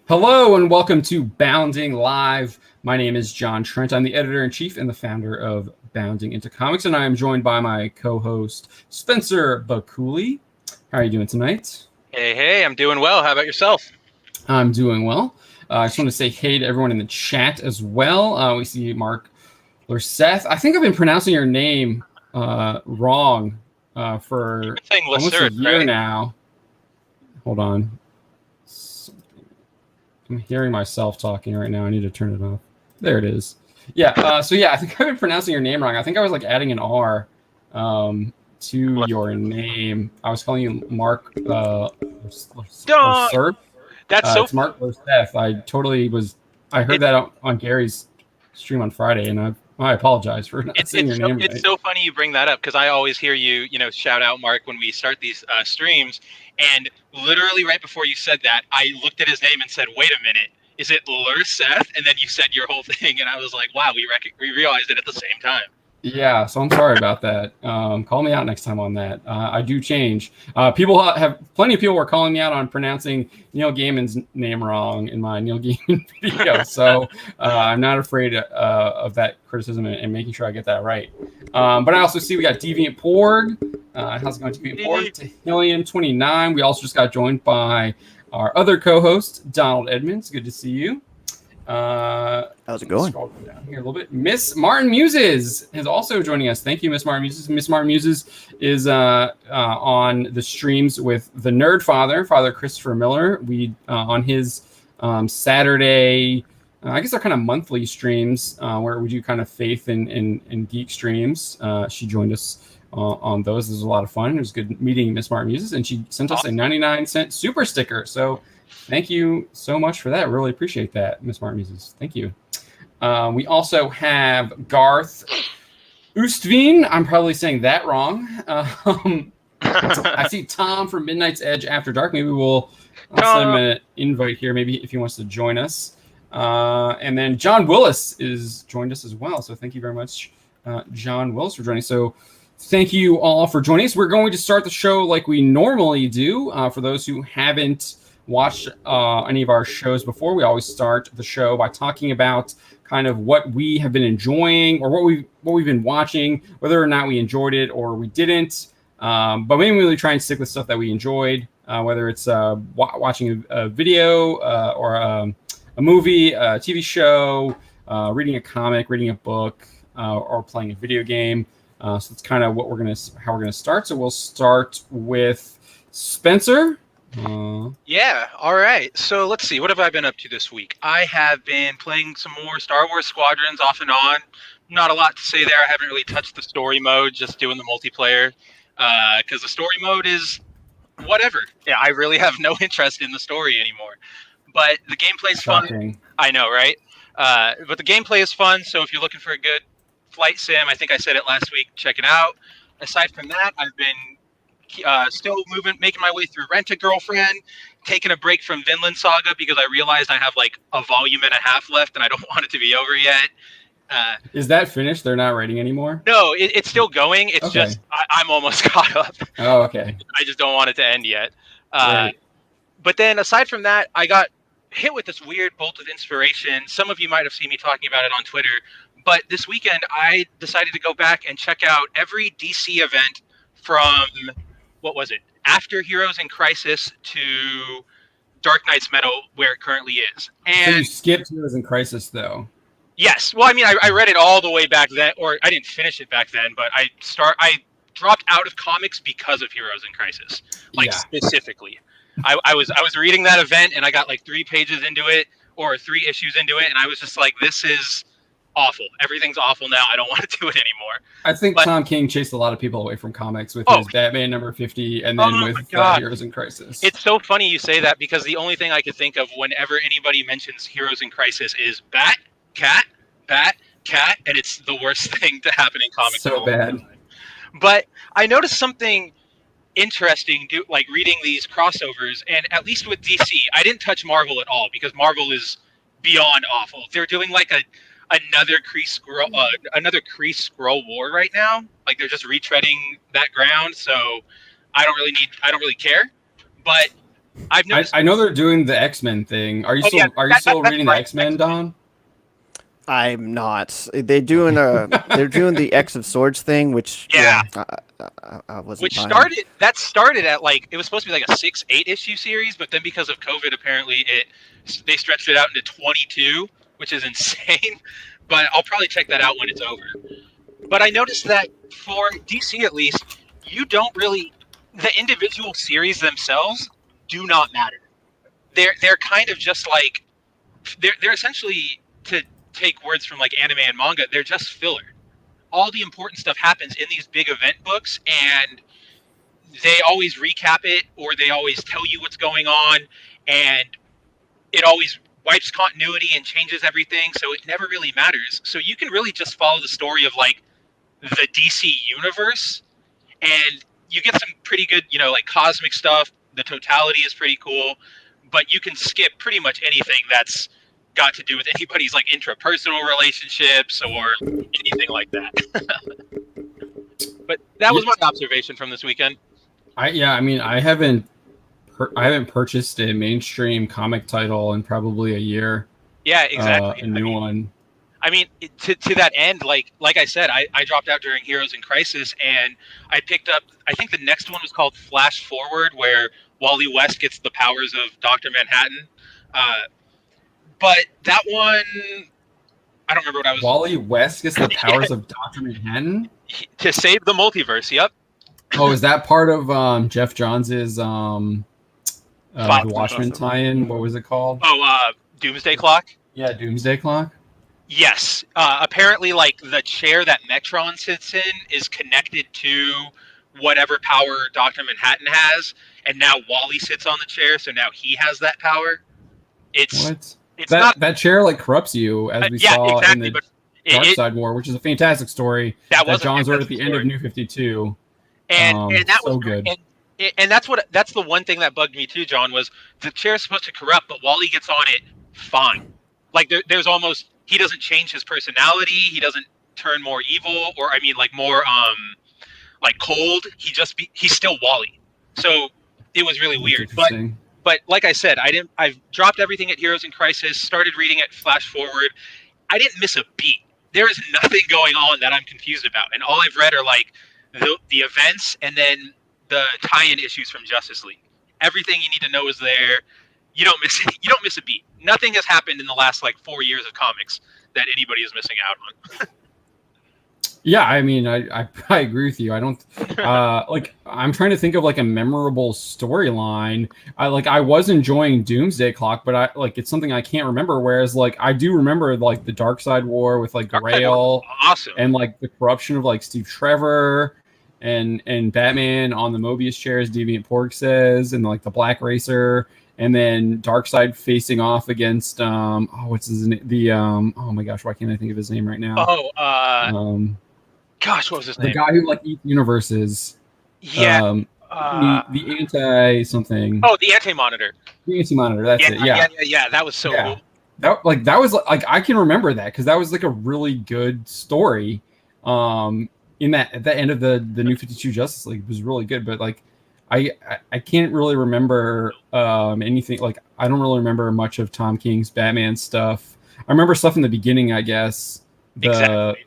Hello and welcome to Bounding Live. My name is John Trent. I'm the editor-in-chief and the founder of Bounding Into Comics, and I am joined by my co-host, Spencer Bacouli. How are you doing tonight? Hey, I'm doing well. How about yourself? I'm doing well. I just want to say hey to everyone in the chat as well. We see Mark Seth. I think I've been pronouncing your name wrong for almost a year now. Hold on. I'm hearing myself talking right now. I need to turn it off. There it is. Yeah. I think I've been pronouncing your name wrong. I think I was like adding an R to your name. I was calling you Mark. That's it's Mark Seth. I totally was. I heard that on Gary's stream on Friday, and I apologize for not saying your name right. It's so funny you bring that up because I always hear you, shout out Mark when we start these streams. And literally right before you said that, I looked at his name and said, "Wait a minute, is it Seth?" And then you said your whole thing, and I was like, "Wow, we realized it at the same time." Yeah, so I'm sorry about that. Call me out next time on that. I do change. Plenty of people were calling me out on pronouncing Neil Gaiman's name wrong in my Neil Gaiman video. So I'm not afraid of that criticism and making sure I get that right. But I also see we got Deviant Porg. How's it going, Deviant Porg? Tehillion29. We also just got joined by our other co-host, Donald Edmonds. Good to see you. How's it going? Scroll down here a little bit. Miss Martin Muses is also joining us. Thank you, Miss Martin Muses. Miss Martin Muses is on the streams with the Nerd Father Christopher Miller. We on his Saturday, I guess they're kind of monthly streams where we do kind of faith and geek streams. She joined us on those. It was a lot of fun. It was good meeting Miss Martin Muses, and she sent us a 99-cent super sticker. So thank you so much for that. Really appreciate that, Miss Martin Muses. Thank you. We also have Garth Oostveen. I'm probably saying that wrong. I see Tom from Midnight's Edge After Dark. Maybe I'll send him an invite here, maybe if he wants to join us. And then John Willis is joined us as well. So thank you very much, John Willis, for joining. So thank you all for joining us. We're going to start the show like we normally do. For those who haven't watched any of our shows before, we always start the show by talking about kind of what we have been enjoying or what we've been watching, whether or not we enjoyed it or we didn't. But we really try and stick with stuff that we enjoyed, whether it's watching a video or a movie, a TV show, reading a comic, reading a book, or playing a video game. So that's kind of how we're gonna start. So we'll start with Spencer. Yeah, all right. So let's see. What have I been up to this week? I have been playing some more Star Wars Squadrons off and on. Not a lot to say there. I haven't really touched the story mode, just doing the multiplayer. Because the story mode is whatever. Yeah, I really have no interest in the story anymore. But the gameplay's fun. I know, right? But the gameplay is fun, so if you're looking for a good flight sim, I think I said it last week, check it out. Aside from that, I've been still making my way through Rent-A-Girlfriend, taking a break from Vinland Saga because I realized I have like a volume and a half left and I don't want it to be over yet. Is that finished? They're not writing anymore? No, it's still going. It's just I'm almost caught up. Oh, okay. I just don't want it to end yet. Right. But then aside from that, I got hit with this weird bolt of inspiration. Some of you might have seen me talking about it on Twitter. But this weekend, I decided to go back and check out every DC event from, what was it, after Heroes in Crisis to Dark Knight's Metal, where it currently is. And so you skipped Heroes in Crisis, though. Yes. Well, I mean, I read it all the way back then, or I didn't finish it back then, but I dropped out of comics because of Heroes in Crisis, specifically. I was reading that event, and I got like 3 pages into it, or 3 issues into it, and I was just like, this is awful. Everything's awful now. I don't want to do it anymore. I think Tom King chased a lot of people away from comics with his Batman number 50 and then with Heroes in Crisis. It's so funny you say that because the only thing I could think of whenever anybody mentions Heroes in Crisis is Bat, Cat, and it's the worst thing to happen in comics. So bad. But I noticed something interesting, like reading these crossovers, and at least with DC, I didn't touch Marvel at all because Marvel is beyond awful. They're doing like another Kree Skrull war right now. Like they're just retreading that ground. So I don't really care. But I've noticed. I know they're doing the X-Men thing. Are you still reading the X-Men, Don? I'm not. They're doing the X of Swords thing, which Yeah. I wasn't. Started at like, it was supposed to be like a 6-8 issue series, but then because of COVID, apparently they stretched it out into 22, which is insane. But I'll probably check that out when it's over. But I noticed that for DC at least, the individual series themselves do not matter. They're kind of just like they're essentially, to take words from like anime and manga, they're just filler. All the important stuff happens in these big event books, and they always recap it, or they always tell you what's going on, and it always wipes continuity and changes everything, so it never really matters. So you can really just follow the story of like the DC universe, and you get some pretty good, like cosmic stuff. The totality is pretty cool, but you can skip pretty much anything that's got to do with anybody's like intrapersonal relationships or anything like that. But that was my observation from this weekend. I haven't purchased a mainstream comic title in probably a year. Yeah, exactly. A new one. I mean, to that end, like I said, I dropped out during Heroes in Crisis, and I picked up, I think the next one was called Flash Forward, where Wally West gets the powers of Dr. Manhattan. But that one, I don't remember what I was... Wally West gets the powers of Dr. Manhattan? To save the multiverse, yep. Oh, is that part of Jeff Johns' The Watchmen tie-in? What was it called? Oh, Doomsday Clock? Yeah, Doomsday Clock. Yes. Apparently, like, the chair that Metron sits in is connected to whatever power Dr. Manhattan has, and now Wally sits on the chair, so now he has that power. That chair like corrupts you, as we saw in the Darkseid War, which is a fantastic story that John's wrote at the end of New 52. And that was so good. And that's the one thing that bugged me too, John, was the chair's supposed to corrupt, but Wally gets on it fine. Like there's almost, he doesn't change his personality, he doesn't turn more evil, or I mean like more like cold. He's still Wally. So it was really weird. But like I said, I've dropped everything at Heroes in Crisis, started reading at Flash Forward. I didn't miss a beat. There is nothing going on that I'm confused about. And all I've read are like the events and then the tie-in issues from Justice League. Everything you need to know is there. You don't miss a beat. Nothing has happened in the last like 4 years of comics that anybody is missing out on. Yeah, I mean, I agree with you. I don't I'm trying to think of like a memorable storyline. I was enjoying Doomsday Clock, but it's something I can't remember. Whereas like I do remember like the Darkseid War with like Grail, awesome, and like the corruption of like Steve Trevor and Batman on the Mobius chair, as Deviant Pork says, and like the Black Racer. And then Darkseid facing off against what's his name? Oh my gosh, why can't I think of his name right now? Gosh, what was his name? The guy who like eats universes. Yeah. The anti-something. Oh, the Anti-Monitor. The Anti-Monitor. That's it. Yeah. That was so cool. That was like I can remember that because that was like a really good story. In that at the end of the New 52 Justice League, it was really good, but like I can't really remember anything. Like I don't really remember much of Tom King's Batman stuff. I remember stuff in the beginning, I guess. The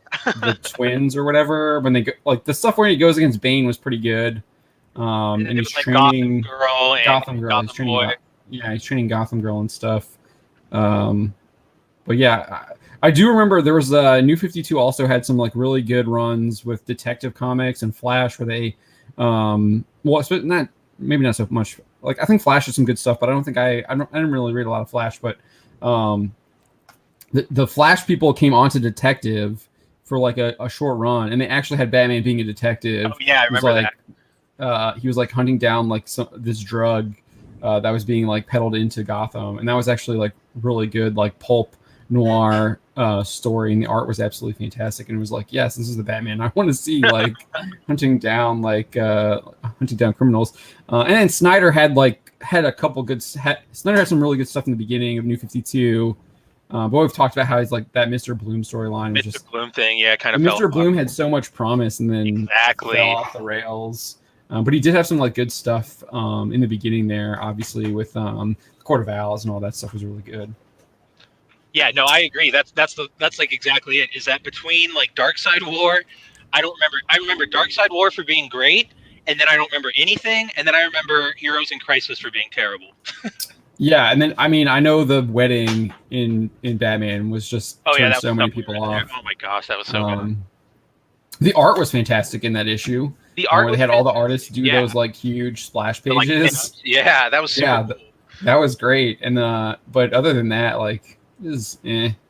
twins or whatever, when they go, like the stuff where he goes against Bane was pretty good. And he's like training Gotham Girl. He's training, he's training Gotham Girl and stuff. But yeah, I do remember there was New 52 also had some like really good runs with Detective Comics and Flash where they maybe not so much. Like I think Flash has some good stuff, but I don't think I didn't really read a lot of Flash, but the Flash people came onto Detective for like a short run, and they actually had Batman being a detective. Oh yeah, I remember that. He was like hunting down like this drug that was being like peddled into Gotham, and that was actually like really good, like pulp noir story, and the art was absolutely fantastic. And it was like, yes, this is the Batman I want to see, like hunting down criminals. And then Snyder had a couple good. Snyder had some really good stuff in the beginning of New 52. But we've talked about how he's like that Mr. Bloom storyline. Mr. Bloom thing, kind of. Mr. Bloom had so much promise, and then fell off the rails. But he did have some like good stuff in the beginning there, obviously with Court of Owls and all that stuff was really good. Yeah, no, I agree. That's like exactly it. Is that between like Dark Side War? I don't remember. I remember Dark Side War for being great, and then I don't remember anything, and then I remember Heroes in Crisis for being terrible. Yeah, and then I mean I know the wedding in Batman was just turned that so was many people off. Oh my gosh, that was so good. The art was fantastic in that issue. The art where they had all the artists do those like huge splash pages. Yeah, that was super cool. That was great. And but other than that, like, is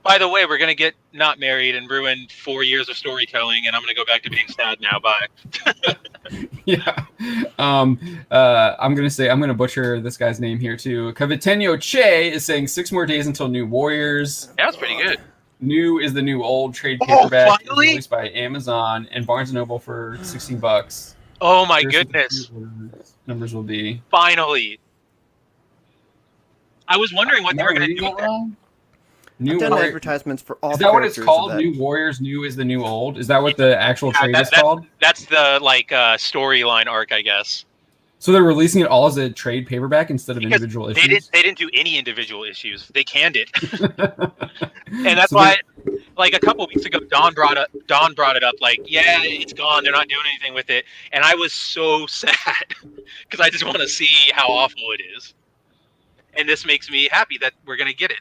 By the way, we're gonna get not married and ruin 4 years of storytelling, and I'm gonna go back to being sad now. Bye. Yeah. I'm gonna butcher this guy's name here too. Cavitenyo Che is saying 6 more days until New Warriors. That was pretty good. New is the new old trade paperback released by Amazon and Barnes & Noble for $16. Oh my goodness. Numbers will be. Finally. I was wondering what they were going to do. I've done advertisements for all. Is that what it's called? New Warriors, new is the new old. Is that what the actual trade is called? That's the storyline arc, I guess. So they're releasing it all as a trade paperback instead of individual issues? They didn't do any individual issues. They canned it. And that's why, like a couple weeks ago, Don brought it up, like, yeah, it's gone. They're not doing anything with it. And I was so sad because I just want to see how awful it is. And this makes me happy that we're going to get it.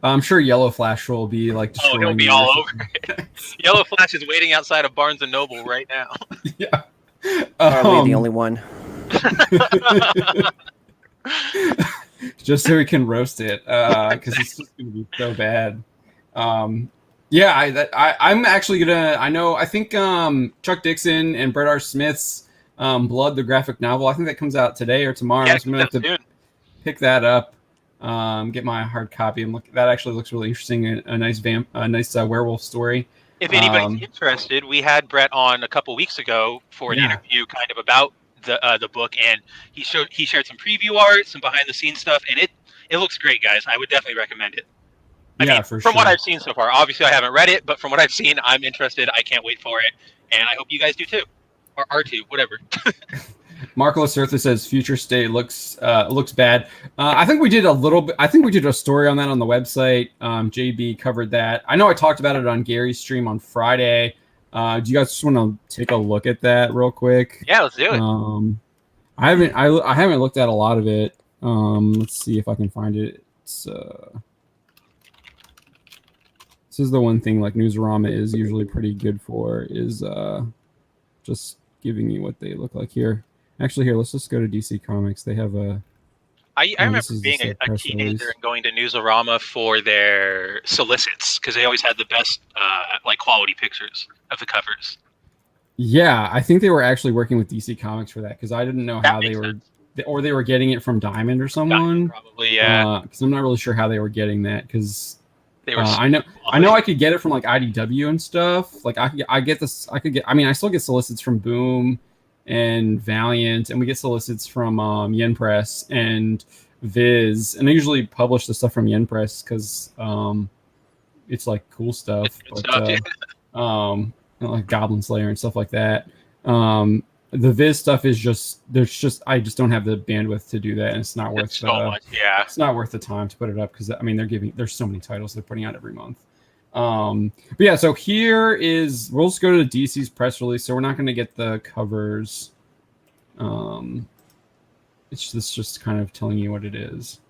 I'm sure Yellow Flash will be like. Oh, he'll be all over it. Yellow Flash is waiting outside of Barnes & Noble right now. Yeah. Probably the only one. Just so we can roast it, because it's just gonna be so bad. Yeah, I'm actually gonna. I think Chuck Dixon and Bret R. Smith's Blood, the graphic novel. I think that comes out today or tomorrow. Yeah, so I'm gonna have to pick that up. Get my hard copy and look. That actually looks really interesting. A nice werewolf story. If anybody's interested, we had Brett on a couple weeks ago for an interview kind of about the book, and he shared some preview art, some behind the scenes stuff, and it looks great, guys. I would definitely recommend it. I mean, from what I've seen so far. Obviously, I haven't read it, but from what I've seen, I'm interested. I can't wait for it, and I hope you guys do too, or are too, whatever. Marco Lacertha says Future State looks bad. I think we did a little bit. I think we did a story on that on the website. JB covered that. I know I talked about it on Gary's stream on Friday. Do you guys just want to take a look at that real quick? Yeah, let's do it. I haven't looked at a lot of it. Let's see if I can find it. This is the one thing like Newsarama is usually pretty good for is just giving you what they look like here. Actually, here, let's just go to DC Comics. They have a... I remember being a teenager and going to Newsarama for their solicits, because they always had the best quality pictures of the covers. Yeah, I think they were actually working with DC Comics for that, because I didn't know how they were... Or they were getting it from Diamond or someone. Probably, yeah. Because I'm not really sure how they were getting that, because... I know I could get it from like IDW and stuff. Like I still get solicits from Boom and Valiant, and we get solicits from Yen Press and Viz, and I usually publish the stuff from Yen Press because it's like cool stuff. Like Goblin Slayer and stuff like that. The Viz stuff is I just don't have the bandwidth to do that, and it's not worth so much. Yeah, it's not worth the time to put it up because I mean there's so many titles they're putting out every month. But yeah, so we'll just go to the DC's press release, so we're not going to get the covers. It's just kind of telling you what it is.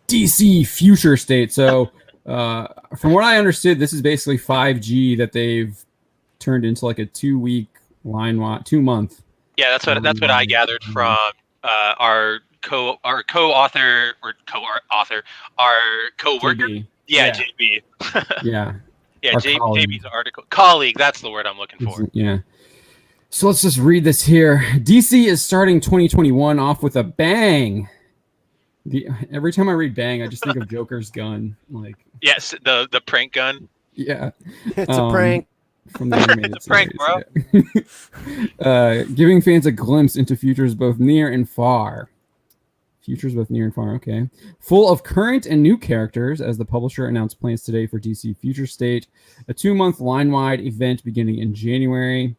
DC Future State. So from what I understood, this is basically 5G that they've turned into like a 2-week line 2 month. Yeah, that's what I gathered from our co-author, our co-worker. JB. Yeah, JB. Yeah. Yeah, JB's article. Colleague, that's the word I'm looking for. Yeah. So let's just read this here. DC is starting 2021 off with a bang. Every time I read bang, I just think of Joker's gun. Like, yes, the prank gun. Yeah. It's a prank. From the animated it's a prank, series, bro. Giving fans a glimpse into futures both near and far. Futures both near and far, okay. Full of current and new characters, as the publisher announced plans today for DC Future State, a 2-month line-wide event beginning in January.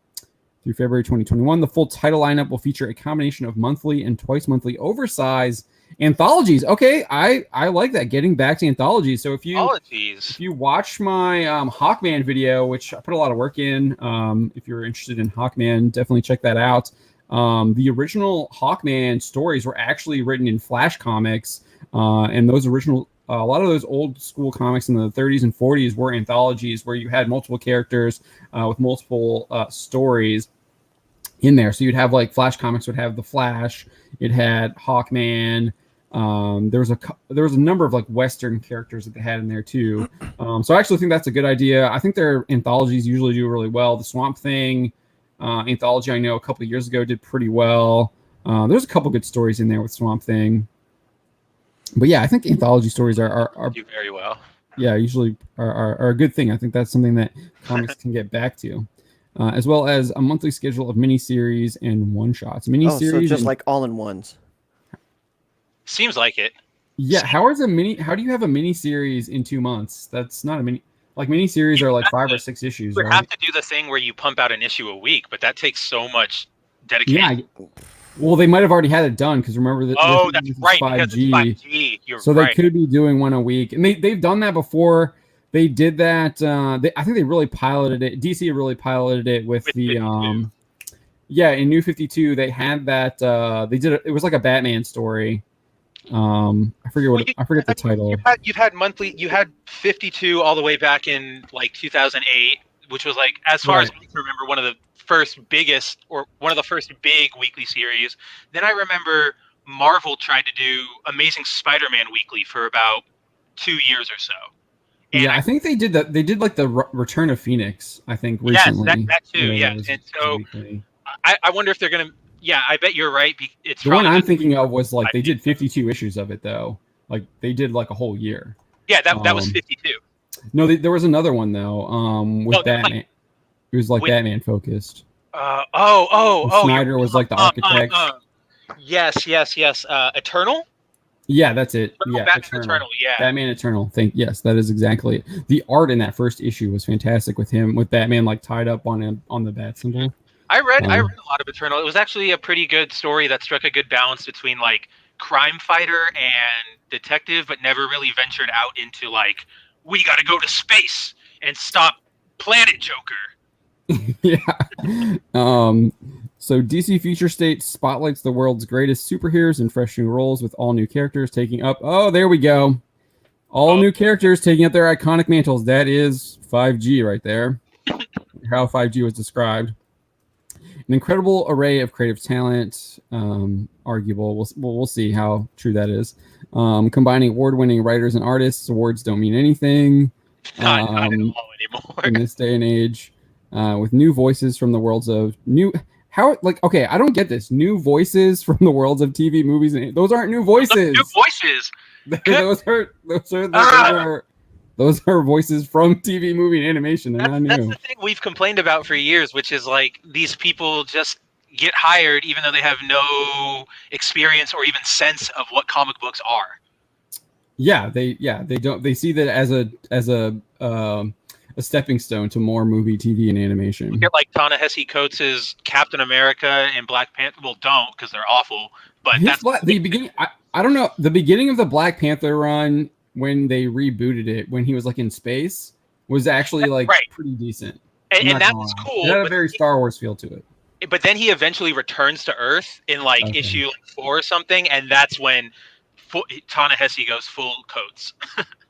through February 2021. The full title lineup will feature a combination of monthly and twice monthly oversized anthologies. Okay, I like that. Getting back to anthologies. So if you watch my Hawkman video, which I put a lot of work in, if you're interested in Hawkman, definitely check that out. The original Hawkman stories were actually written in Flash comics, and those original a lot of those old school comics in the 30s and 40s were anthologies where you had multiple characters with multiple stories in there. So you'd have like Flash comics would have the Flash, it had Hawkman. There was a number of like Western characters that they had in there too. So I actually think that's a good idea. I think their anthologies usually do really well. The Swamp Thing anthology I know a couple of years ago did pretty well. There's a couple good stories in there with Swamp Thing. But yeah, I think anthology stories are do very well. Yeah, usually are a good thing. I think that's something that comics can get back to, as well as a monthly schedule of miniseries and one-shots. Miniseries, so just like all-in-ones. Seems like it. Yeah, how do you have a miniseries in 2 months? That's not a mini. Like miniseries are like 5 or 6 issues. You right? have to do the thing where you pump out an issue a week, but that takes so much dedication. Yeah. Well, they might have already had it done because remember that. Oh, that's right. 5G. Because it's 5G. You're so right. They could be doing one a week, and they've done that before. They did that. I think they really piloted it. DC really piloted it with the 52. Yeah, in New 52 they had that. They did it. It was like a Batman story. I forget the title. You've had monthly. You had 52 all the way back in like 2008, which was like, as far as I can remember, one of the first big weekly series. Then I remember Marvel tried to do Amazing Spider-Man weekly for about 2 years or so. And I think they did that. They did like the Return of Phoenix, I think, recently. Yes, that too. Yeah, and so I wonder if they're gonna. Yeah, I bet you're right. It's the one I'm thinking of was like they did 52 issues of it though. Like they did like a whole year. Yeah, that was 52. No, there was another one though. With Batman. It was like Batman focused. Snyder was like the architect. Yes. Eternal? Yeah, that's it. Batman Eternal. Yeah. Batman Eternal. Yes, that is exactly it. The art in that first issue was fantastic with Batman like tied up on the bat symbol. I read a lot of Eternal. It was actually a pretty good story that struck a good balance between like crime fighter and detective, but never really ventured out into like, we got to go to space and stop Planet Joker. Yeah. So DC Future State spotlights the world's greatest superheroes in fresh new roles with all new characters taking up. Oh, there we go. All new characters taking up their iconic mantles. That is 5G right there. How 5G was described. An incredible array of creative talent. Arguable. We'll see how true that is. Combining award-winning writers and artists. Awards don't mean anything. Not at all anymore. In this day and age. With new voices from the worlds of I don't get this. New voices from the worlds of TV, movies, and those aren't new voices. New voices. Those are voices from TV, movie, and animation. They're not new. That's the thing we've complained about for years, which is like these people just get hired even though they have no experience or even sense of what comic books are. Yeah, they don't. They see that as a stepping stone to more movie, TV, and animation. You get like Ta-Nehisi Coates' Captain America and Black Panther. Well, don't, because they're awful. But the beginning. I don't know. The beginning of the Black Panther run, when they rebooted it, when he was like in space, was actually like pretty decent. And that was cool. It had a very Star Wars feel to it. But then he eventually returns to Earth in like issue 4 or something, and that's when Ta-Nehisi goes full Coates.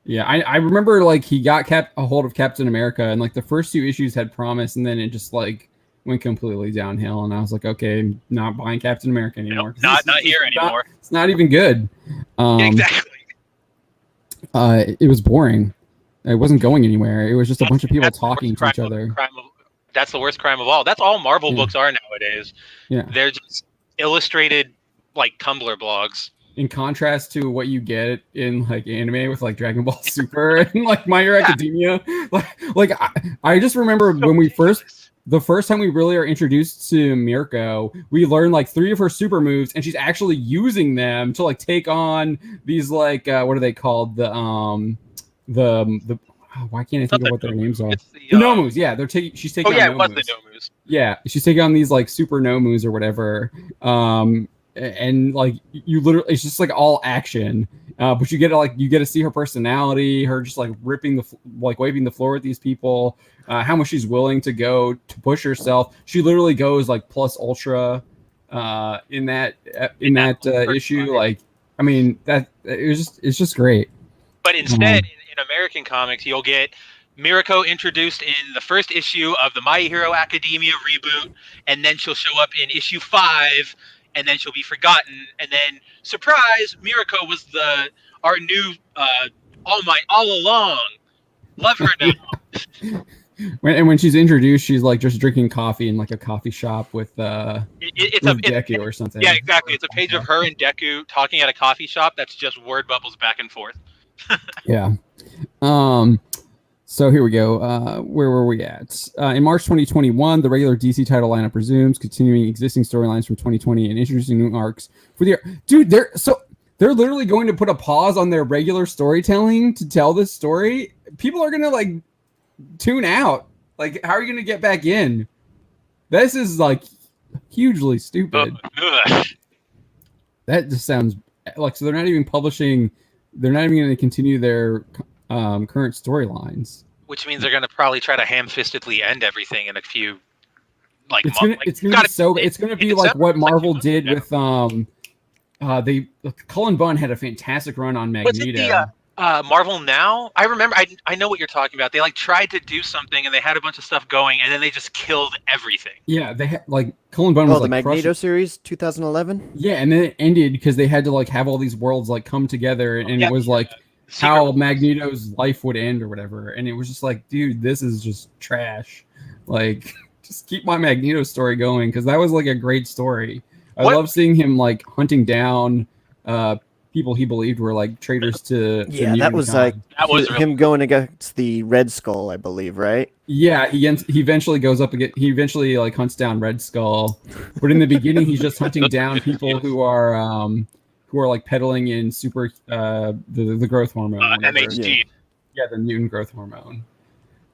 Yeah, I remember like he got a hold of Captain America, and like the first 2 issues had promise, and then it just like went completely downhill. And I was like, okay, I'm not buying Captain America anymore. Nope, not here anymore. It's not even good. Exactly. It was boring. It wasn't going anywhere. It was just a bunch of people talking to each other. That's the worst crime of all. That's all Marvel books are nowadays. Yeah, they're just illustrated like Tumblr blogs. In contrast to what you get in like anime with like Dragon Ball Super and like My Hero Academia, I just remember when the first time we really are introduced to Mirko, we learn like 3 of her super moves, and she's actually using them to like take on these like what are they called, the Oh, why can't I think of what their names are? It's The Nomus, yeah, she's taking Oh yeah, on it was Nomus. the Nomus. Yeah, she's taking on these like super Nomus or whatever. And like you literally, it's just like all action. But you get to see her personality, her just like waving the floor at these people, how much she's willing to go to push herself. She literally goes like plus ultra in that issue. Like, I mean, it's just great. But instead, in American comics, you'll get Mirako introduced in the first issue of the My Hero Academia reboot, and then she'll show up in issue 5, and then she'll be forgotten, and then surprise, Mirako was our new all along. Love her now. When she's introduced, she's like just drinking coffee in like a coffee shop with Deku or something. Yeah, exactly. It's a page of her and Deku talking at a coffee shop. That's just word bubbles back and forth. Yeah. So here we go. Where were we at? In March 2021, the regular DC title lineup resumes, continuing existing storylines from 2020 and introducing new arcs for the year. Dude, they're literally going to put a pause on their regular storytelling to tell this story. People are gonna like tune out. Like, how are you gonna get back in? This is like hugely stupid. That just sounds like, so they're not even publishing. They're not even going to continue their current storylines. Which means they're going to probably try to ham-fistedly end everything in a few It's going to be like what Marvel did with Cullen Bunn had a fantastic run on Magneto. Marvel Now? I remember. I know what you're talking about. They like tried to do something and they had a bunch of stuff going and then they just killed everything. Yeah, they had like Cullen Bunn was the like Magneto series 2011. Yeah, and then it ended because they had to like have all these worlds like come together, and it was like how Magneto's life would end or whatever, and it was just like, dude, this is just trash. Like, just keep my Magneto story going, because that was like a great story. I love seeing him like hunting down people he believed were like traitors to that was God. Like him going against the Red Skull, I believe, right? Yeah, he eventually goes up again. He eventually like hunts down Red Skull, but in the beginning he's just hunting down people who are like peddling in super the growth hormone. MHG. Yeah, the mutant growth hormone.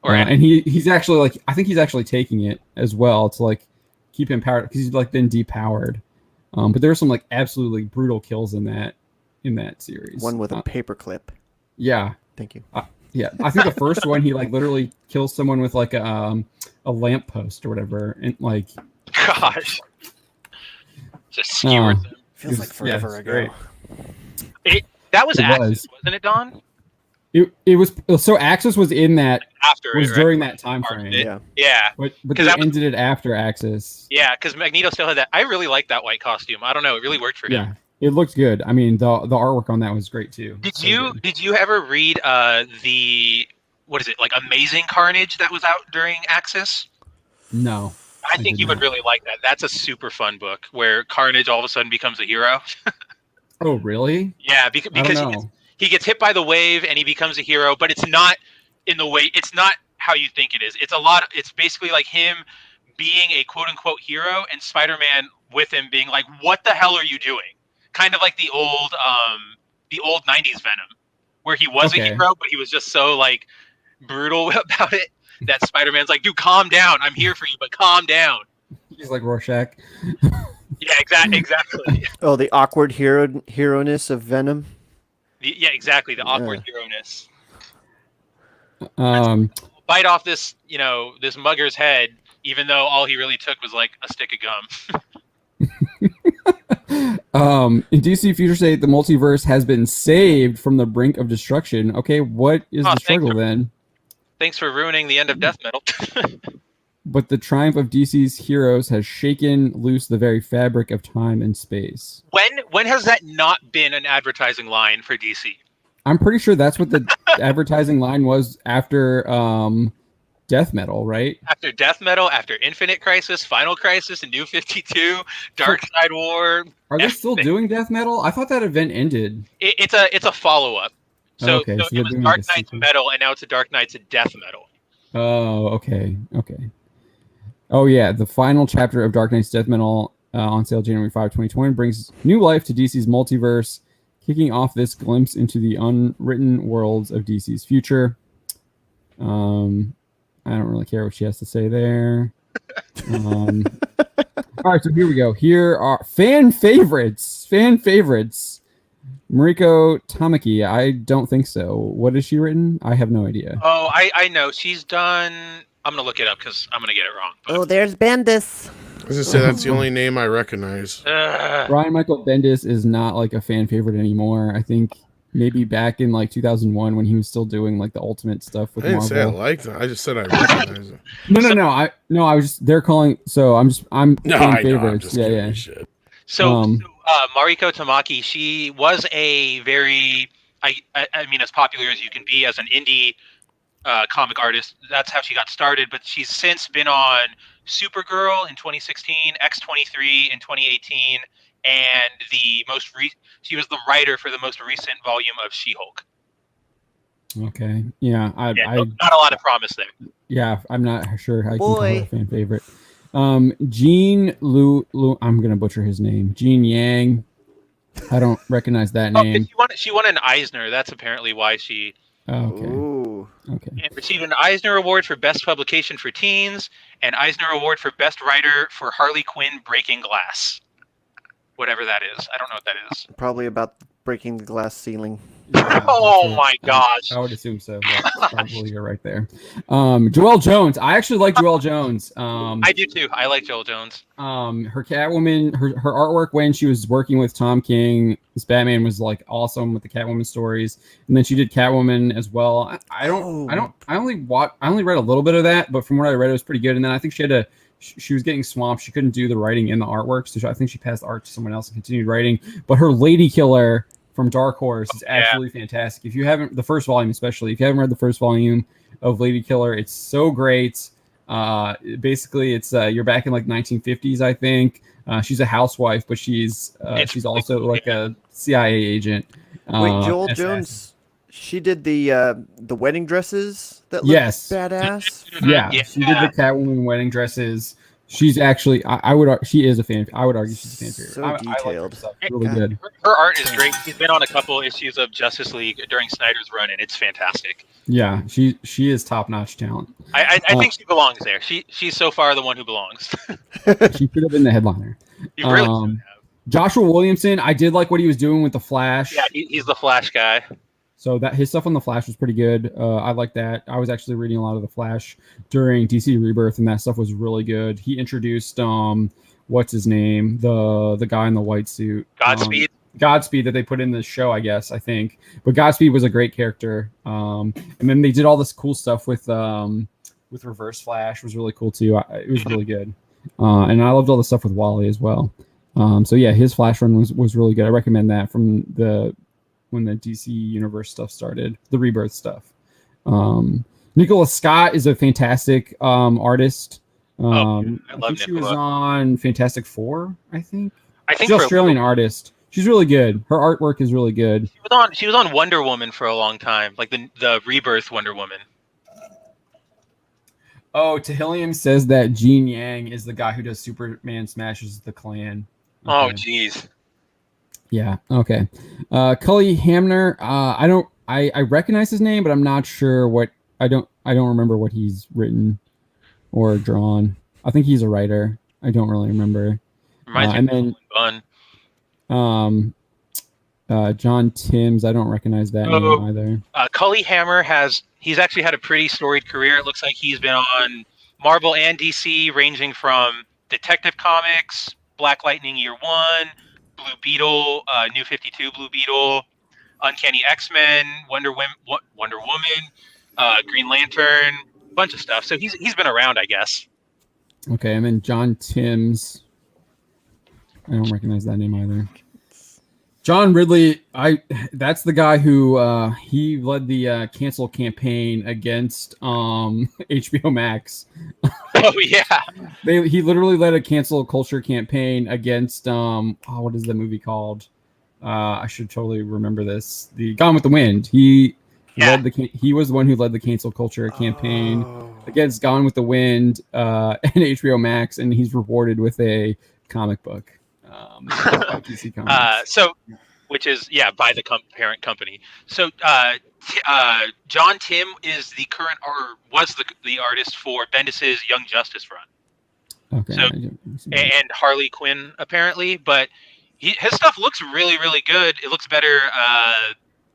And he's actually like, I think he's actually taking it as well to like keep him powered, because he's like been depowered. But there are some like absolutely brutal kills in that series. One with a paperclip. Yeah. Thank you. Yeah, I think the first one he like literally kills someone with like a lamppost or whatever, and like, gosh, just skewered them. Feels like forever ago. That was Axis, wasn't it, Don? It was. So Axis was in that after during that time frame. Yeah. But they ended it after Axis. Yeah, because Magneto still had that. I really liked that white costume. I don't know, it really worked for him. Yeah. It looked good. I mean, the artwork on that was great too. Did you ever read the like Amazing Carnage that was out during Axis? No. I think you would really like that. That's a super fun book where Carnage all of a sudden becomes a hero. Oh, really? Yeah, because he gets hit by the wave and he becomes a hero, but it's not in the way. It's not how you think it is. It's basically like him being a quote unquote hero and Spider-Man with him being like, "What the hell are you doing?" Kind of like the old 90s Venom, where he was a hero, but he was just so like brutal about it that Spider-Man's like, dude, calm down. I'm here for you, but calm down. He's like Rorschach. Yeah, exactly. Oh, the awkward hero-ness of Venom. Yeah, exactly. The awkward hero-ness. Bite off this mugger's head, even though all he really took was like a stick of gum. In DC Future State, the multiverse has been saved from the brink of destruction. Okay, what is the struggle then? Thanks for ruining the end of Death Metal. But the triumph of DC's heroes has shaken loose the very fabric of time and space. When has that not been an advertising line for DC? I'm pretty sure that's what the advertising line was after Death Metal, right? After Death Metal, after Infinite Crisis, Final Crisis, and New 52, Dark Side War. Are they still doing Death Metal? I thought that event ended. It's a follow-up. So it was Dark Knight's Metal, and now it's a Dark Knight's Death Metal. Oh, okay. Oh, yeah. The final chapter of Dark Knight's Death Metal on sale January 5, 2020 brings new life to DC's multiverse, kicking off this glimpse into the unwritten worlds of DC's future. I don't really care what she has to say there. All right, so here we go. Here are fan favorites. Mariko Tamaki. I don't think so. What has she written? I have no idea. Oh, I know. She's done. I'm gonna look it up because I'm gonna get it wrong. But... Oh, there's Bendis. I was gonna say that's the only name I recognize. Brian Michael Bendis is not like a fan favorite anymore. I think maybe back in like 2001 when he was still doing like the Ultimate stuff with I didn't Marvel. say I liked them. I just said I recognize them. No. I was just they're calling. So I'm fan favorites. Yeah. So Mariko Tamaki, she was a very, I mean, as popular as you can be as an indie comic artist. That's how she got started. But she's since been on Supergirl in 2016, X-23 in 2018, and she was the writer for the most recent volume of She-Hulk. Okay. Yeah. Not a lot of promise there. Yeah, I'm not sure how you can call her a fan favorite. Jean Lu, I'm gonna butcher his name. Jean Yang. I don't recognize that name. She won an Eisner. That's apparently why she. Okay. Ooh. Okay. And received an Eisner Award for Best Publication for Teens, and Eisner Award for Best Writer for Harley Quinn Breaking Glass. Whatever that is. I don't know what that is. Probably about breaking the glass ceiling. Yeah, my gosh. I would assume so. That's probably you're right there. Joelle Jones. I actually like Joelle Jones. I do too. I like Joelle Jones. Her Catwoman, her artwork when she was working with Tom King, this Batman was like awesome with the Catwoman stories, and then she did Catwoman as well. I only read a little bit of that, but from what I read, it was pretty good. And then I think she was getting swamped. She couldn't do the writing and the artwork, so I think she passed the art to someone else and continued writing. But her Lady Killer from Dark Horse is absolutely fantastic. If you haven't, the first volume especially, if you haven't read the first volume of Lady Killer, it's so great. Basically, it's you're back in like 1950s, I think. She's a housewife, but she's also like a CIA agent. Wait, Joelle Jones, she did the wedding dresses that look badass. Yeah, she did the Catwoman wedding dresses. She's actually, she is a fan. I would argue she's a fan favorite. So detailed. I like really good. Her art is great. She's been on a couple issues of Justice League during Snyder's run, and it's fantastic. Yeah, she is top-notch talent. I think she belongs there. She's so far the one who belongs. She should have been the headliner. You really should have. Joshua Williamson, I did like what he was doing with the Flash. Yeah, he's the Flash guy. So that his stuff on the Flash was pretty good. I like that. I was actually reading a lot of the Flash during DC Rebirth, and that stuff was really good. He introduced what's his name, the guy in the white suit, Godspeed that they put in the show, I guess. I think, but Godspeed was a great character. And then they did all this cool stuff with Reverse Flash. It was really cool too. It was really good. And I loved all the stuff with Wally as well. So yeah, his Flash run was really good. I recommend that from when the DC Universe stuff started, the Rebirth stuff. Nicola Scott is a fantastic artist. I think she was on Fantastic Four, I think. She's an Australian artist. She's really good. Her artwork is really good. She was on Wonder Woman for a long time, like the Rebirth Wonder Woman. Oh, Tahilium says that Jean Yang is the guy who does Superman Smashes the Klan. Okay. Oh, jeez. Yeah. Okay. Cully Hamner. I recognize his name, but I'm not sure what. I don't remember what he's written or drawn. I think he's a writer. I don't really remember. And then John Timms. I don't recognize that name either. Cully Hamner he's actually had a pretty storied career. It looks like he's been on Marvel and DC, ranging from Detective Comics, Black Lightning Year One, Blue Beetle, New 52 Blue Beetle, Uncanny X-Men, Wonder Woman, Green Lantern, a bunch of stuff. So he's been around, I guess. Okay, and then John Timms. I don't recognize that name either. John Ridley, that's the guy who he led the cancel campaign against HBO Max. Oh yeah. He literally led a cancel culture campaign against what is the movie called? I should totally remember this. The Gone with the Wind. He was the one who led the cancel culture campaign against Gone with the Wind and HBO Max, and he's rewarded with a comic book. DC Comics. which is by the parent company. So John Tim is the current or was the artist for Bendis's Young Justice run. Okay. So, and Harley Quinn apparently, but his stuff looks really, really good. It looks better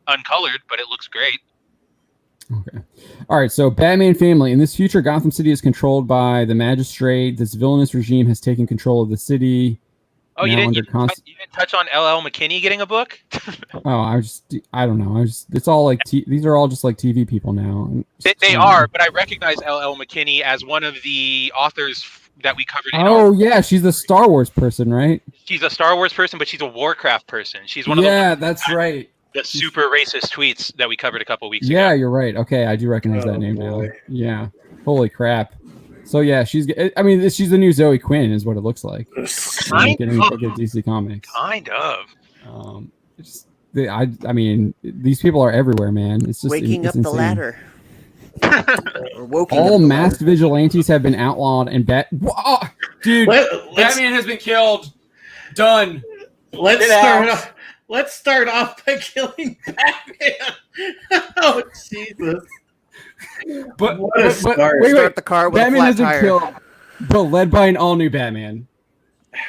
uncolored, but it looks great. Okay. All right. So Batman family. In this future, Gotham City is controlled by the Magistrate. This villainous regime has taken control of the city. Oh, you didn't touch on L.L. McKinney getting a book? I don't know. It's all like these are all just like TV people now. They are, but I recognize L.L. McKinney as one of the authors that we covered. Yeah, she's the Star Wars person, right? She's a Star Wars person, but she's a Warcraft person. She's one of that's right. The super racist tweets that we covered a couple weeks ago. Yeah, you're right. Okay, I do recognize that name now. Yeah. Holy crap. So yeah, she's the new Zoe Quinn, is what it looks like. Getting DC Comics. Kind of. These people are everywhere, man. It's just waking up insane. the ladder. All masked vigilantes have been outlawed, and dude, Batman has been killed. Done. Let's start off by killing Batman. Oh Jesus. But Start the car with Batman a has flat been tire. killed, but led by an all-new Batman.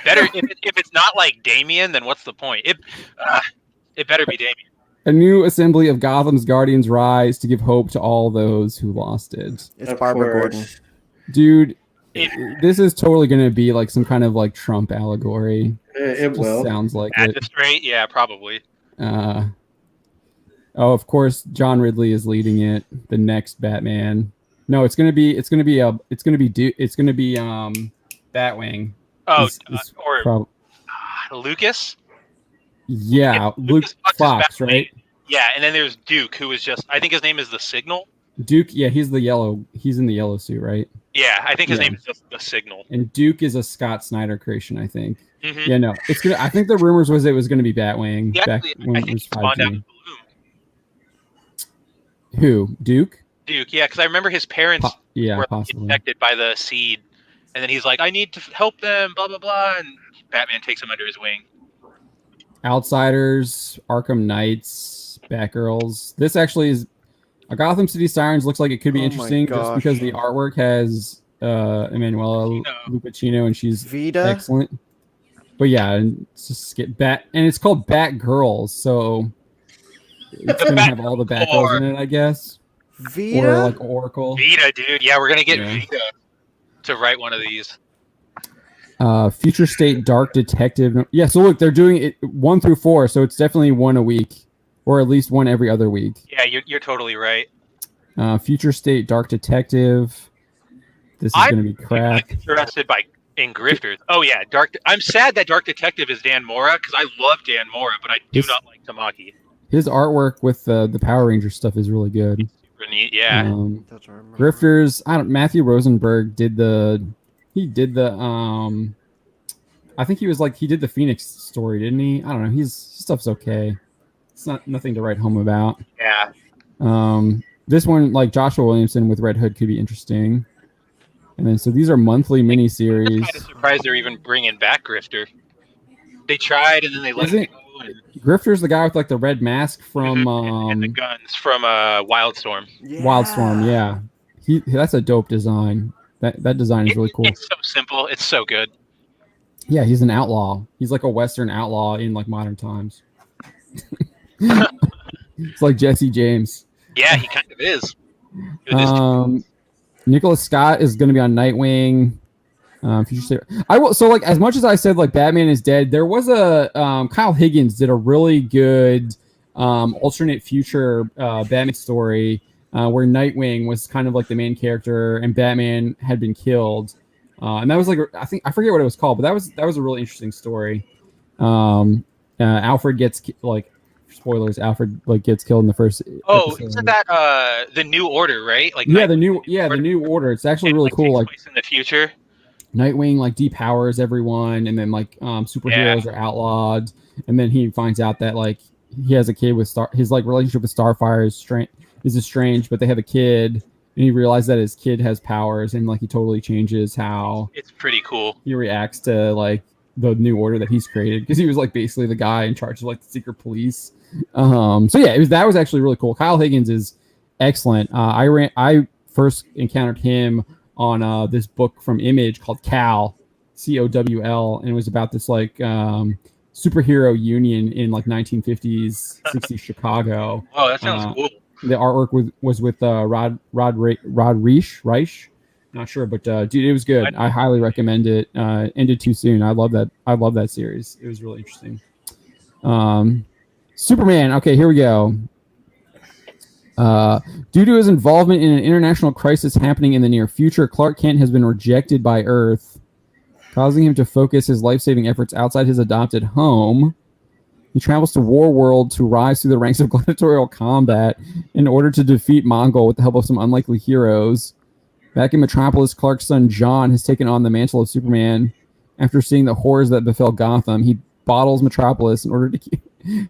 Better if it's not like Damian, then what's the point? It better be Damian. A new assembly of Gotham's Guardians rise to give hope to all those who lost it. It's Barbara Gordon. Dude, this is totally going to be like some kind of like Trump allegory. It will. Sounds like Magistrate, yeah, probably. Of course, John Ridley is leading it. The next Batman. No, it's gonna be Batwing. Oh, Lucas. Yeah, Luke Fox, right? Yeah, and then there's Duke, who is I think his name is the Signal. Duke, yeah, he's in the yellow suit, right? Yeah, I think his name is just the Signal. And Duke is a Scott Snyder creation, I think. Mm-hmm. Yeah, no, it's gonna. I think the rumors was it was gonna be Batwing. Yeah, back when I it think was he spawned out 5G. of Bloom. Who? Duke, yeah, because I remember his parents were possibly infected by the seed, and then he's like, "I need to help them," blah blah blah, and Batman takes him under his wing. Outsiders, Arkham Knights, Batgirls. This actually is a Gotham City Sirens. Looks like it could be interesting just because the artwork has Emanuela Lupacchino and she's Vita. Excellent. But yeah, it's just it's called Batgirls, so it's gonna have all the Batgirls in it, I guess. Vita? Or like Oracle. Vita, dude. Yeah, we're gonna get Vita to write one of these. Future State Dark Detective. Yeah, so look, they're doing it 1 through 4, so it's definitely one a week, or at least one every other week. Yeah, you're totally right. Future State Dark Detective. This is going to be crap. I'm interested in Grifters. Oh yeah, I'm sad that Dark Detective is Dan Mora because I love Dan Mora, but I do not like Tamaki. His artwork with the Power Rangers stuff is really good. It's super neat, yeah. Grifters. Matthew Rosenberg did the. I think he did the Phoenix story, didn't he? I don't know. His stuff's okay. It's nothing to write home about. Yeah. This one, like Joshua Williamson with Red Hood, could be interesting. And then, so these are monthly miniseries. I'm kind of surprised they're even bringing back Grifter. They tried and then they let it go. Grifter's the guy with like the red mask from and the guns from Wildstorm. Yeah. Wildstorm, yeah. That's a dope design. That design is really cool. It's so simple. It's so good. Yeah, he's an outlaw. He's like a Western outlaw in like modern times. It's like Jesse James. Yeah, he kind of is. Nicholas Scott is going to be on Nightwing. So like as much as I said like Batman is dead, there was a Kyle Higgins did a really good alternate future Batman story where Nightwing was kind of like the main character and Batman had been killed, and that was like I forget what it was called, but that was a really interesting story. Alfred gets like spoilers. Alfred like gets killed in the first. Isn't that the New Order, right? Like the New Order. It's actually really cool. Like in the future. Nightwing like depowers everyone, and then like superheroes are outlawed, and then he finds out that like he has a kid with his like relationship with Starfire is estranged, but they have a kid, and he realizes that his kid has powers, and like he totally changes how it's pretty cool. He reacts to like the new order that he's created, because he was like basically the guy in charge of like the secret police. So yeah, that was actually really cool. Kyle Higgins is excellent. I first encountered him on this book from Image called Cal, COWL, and it was about this like superhero union in like 1950s 60s Chicago. Oh, that sounds cool. The artwork was with Rod Reich. Not sure, but dude, it was good. I highly recommend it. Ended too soon. I love that series. It was really interesting. Superman. Okay, here we go. Due to his involvement in an international crisis happening in the near future, Clark Kent has been rejected by Earth, causing him to focus his life-saving efforts outside his adopted home. He travels to War World to rise through the ranks of gladiatorial combat in order to defeat Mongol with the help of some unlikely heroes. Back in Metropolis, Clark's son John has taken on the mantle of Superman. After seeing the horrors that befell Gotham, he bottles Metropolis in order to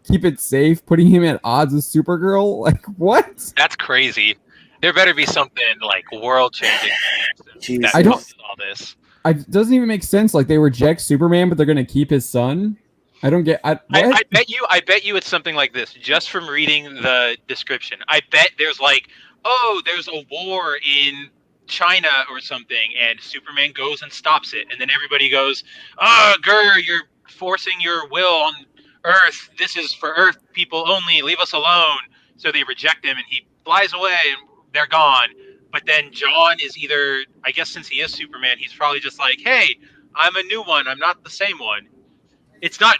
keep it safe, putting him at odds with Supergirl. Like, what? That's crazy. There better be something like world-changing. I don't. All this. It doesn't even make sense. Like, they reject Superman, but they're going to keep his son. I don't get. I bet you it's something like this. Just from reading the description, I bet there's like, there's a war in China or something, and Superman goes and stops it, and then everybody goes, you're forcing your will on Earth. This is for Earth people only. Leave us alone. So they reject him, and he flies away, and they're gone. But then John is either, I guess since he is Superman, he's probably just like, hey, I'm a new one. I'm not the same one. It's not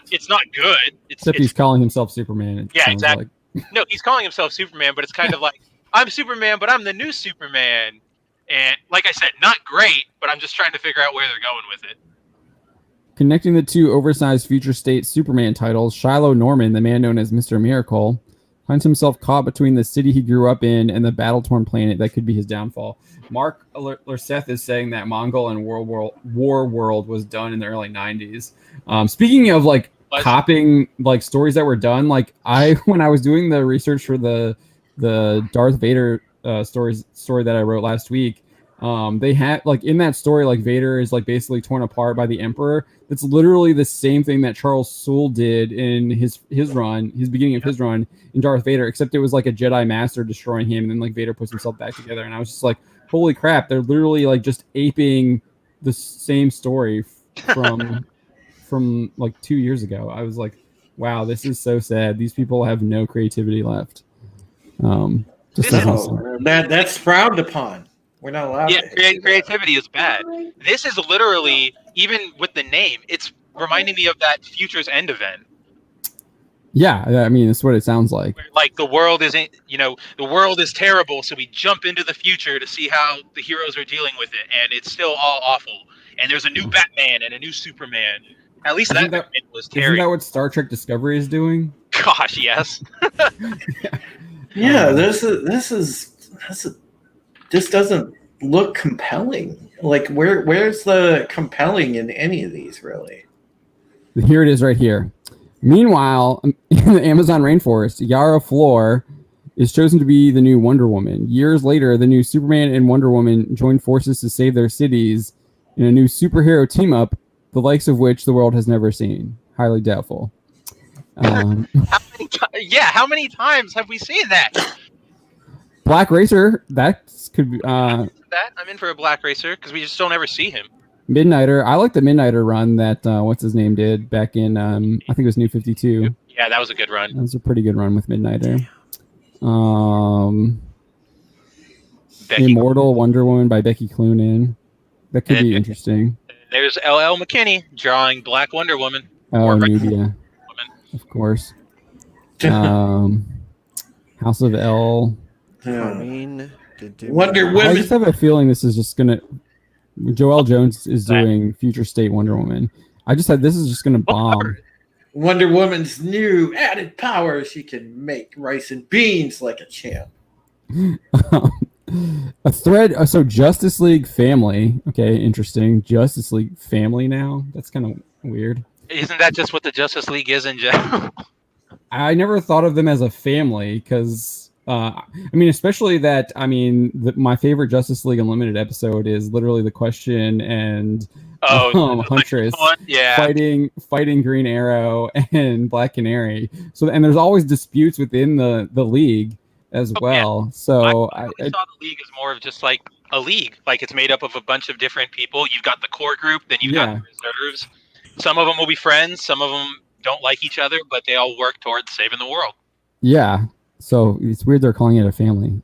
good. Except he's calling himself Superman. Yeah, exactly. Like. No, he's calling himself Superman, but it's kind of like, I'm Superman, but I'm the new Superman. And like I said, not great, but I'm just trying to figure out where they're going with it. Connecting the two oversized future state Superman titles, Shiloh Norman, the man known as Mr. Miracle, finds himself caught between the city he grew up in and the battle-torn planet that could be his downfall. Mark Lerseth is saying that Mongol and War World was done in the early 90s. Speaking of like copying like stories that were done, like when I was doing the research for the Darth Vader story that I wrote last week, they had like in that story, like Vader is like basically torn apart by the Emperor. It's literally the same thing that Charles Soule did in his beginning of his run in Darth Vader, except it was like a Jedi Master destroying him, and then like Vader puts himself back together. And I was just like, holy crap, they're literally like just aping the same story from like 2 years ago. I was like, wow, this is so sad. These people have no creativity left. That's frowned upon. We're not allowed. Yeah, creativity is bad. This is literally, even with the name, it's reminding me of that Future's End event. Yeah, I mean, that's what it sounds like. Where, like the world isn't, the world is terrible, so we jump into the future to see how the heroes are dealing with it, and it's still all awful. And there's a new Batman and a new Superman. At least that was terrible. Isn't that what Star Trek Discovery is doing? Gosh, yes. Yeah, this doesn't look compelling. Like, where's the compelling in any of these, really? Here it is right here. Meanwhile, in the Amazon rainforest, Yara Flor is chosen to be the new Wonder Woman. Years later, the new Superman and Wonder Woman join forces to save their cities in a new superhero team-up, the likes of which the world has never seen. Highly doubtful. How many times have we seen that? Black Racer, that could be... I'm in for a Black Racer, because we just don't ever see him. Midnighter. I like the Midnighter run that, what's his name, did back in, I think it was New 52. Yeah, that was a good run. That was a pretty good run with Midnighter. Immortal Wonder Woman by Becky Cloonan. That could be interesting. There's L.L. McKinney drawing Black Wonder Woman. Oh, Nubia. Of course. House of L. Wonder Woman. I just have a feeling this is just going to... Joelle Jones is doing Future State Wonder Woman. I just said this is just going to bomb. Wonder Woman's new added power. She can make rice and beans like a champ. A thread. So Justice League Family. Okay, interesting. Justice League Family now. That's kind of weird. Isn't that just what the Justice League is in general? I never thought of them as a family because I mean, especially that. I mean, my favorite Justice League Unlimited episode is literally the Question and Huntress fighting Green Arrow and Black Canary. So, and there's always disputes within the league as well. Yeah. So I saw the league as more of just like a league. Like it's made up of a bunch of different people. You've got the core group, then you've got the reserves. Some of them will be friends. Some of them don't like each other, but they all work towards saving the world. Yeah. So it's weird they're calling it a family.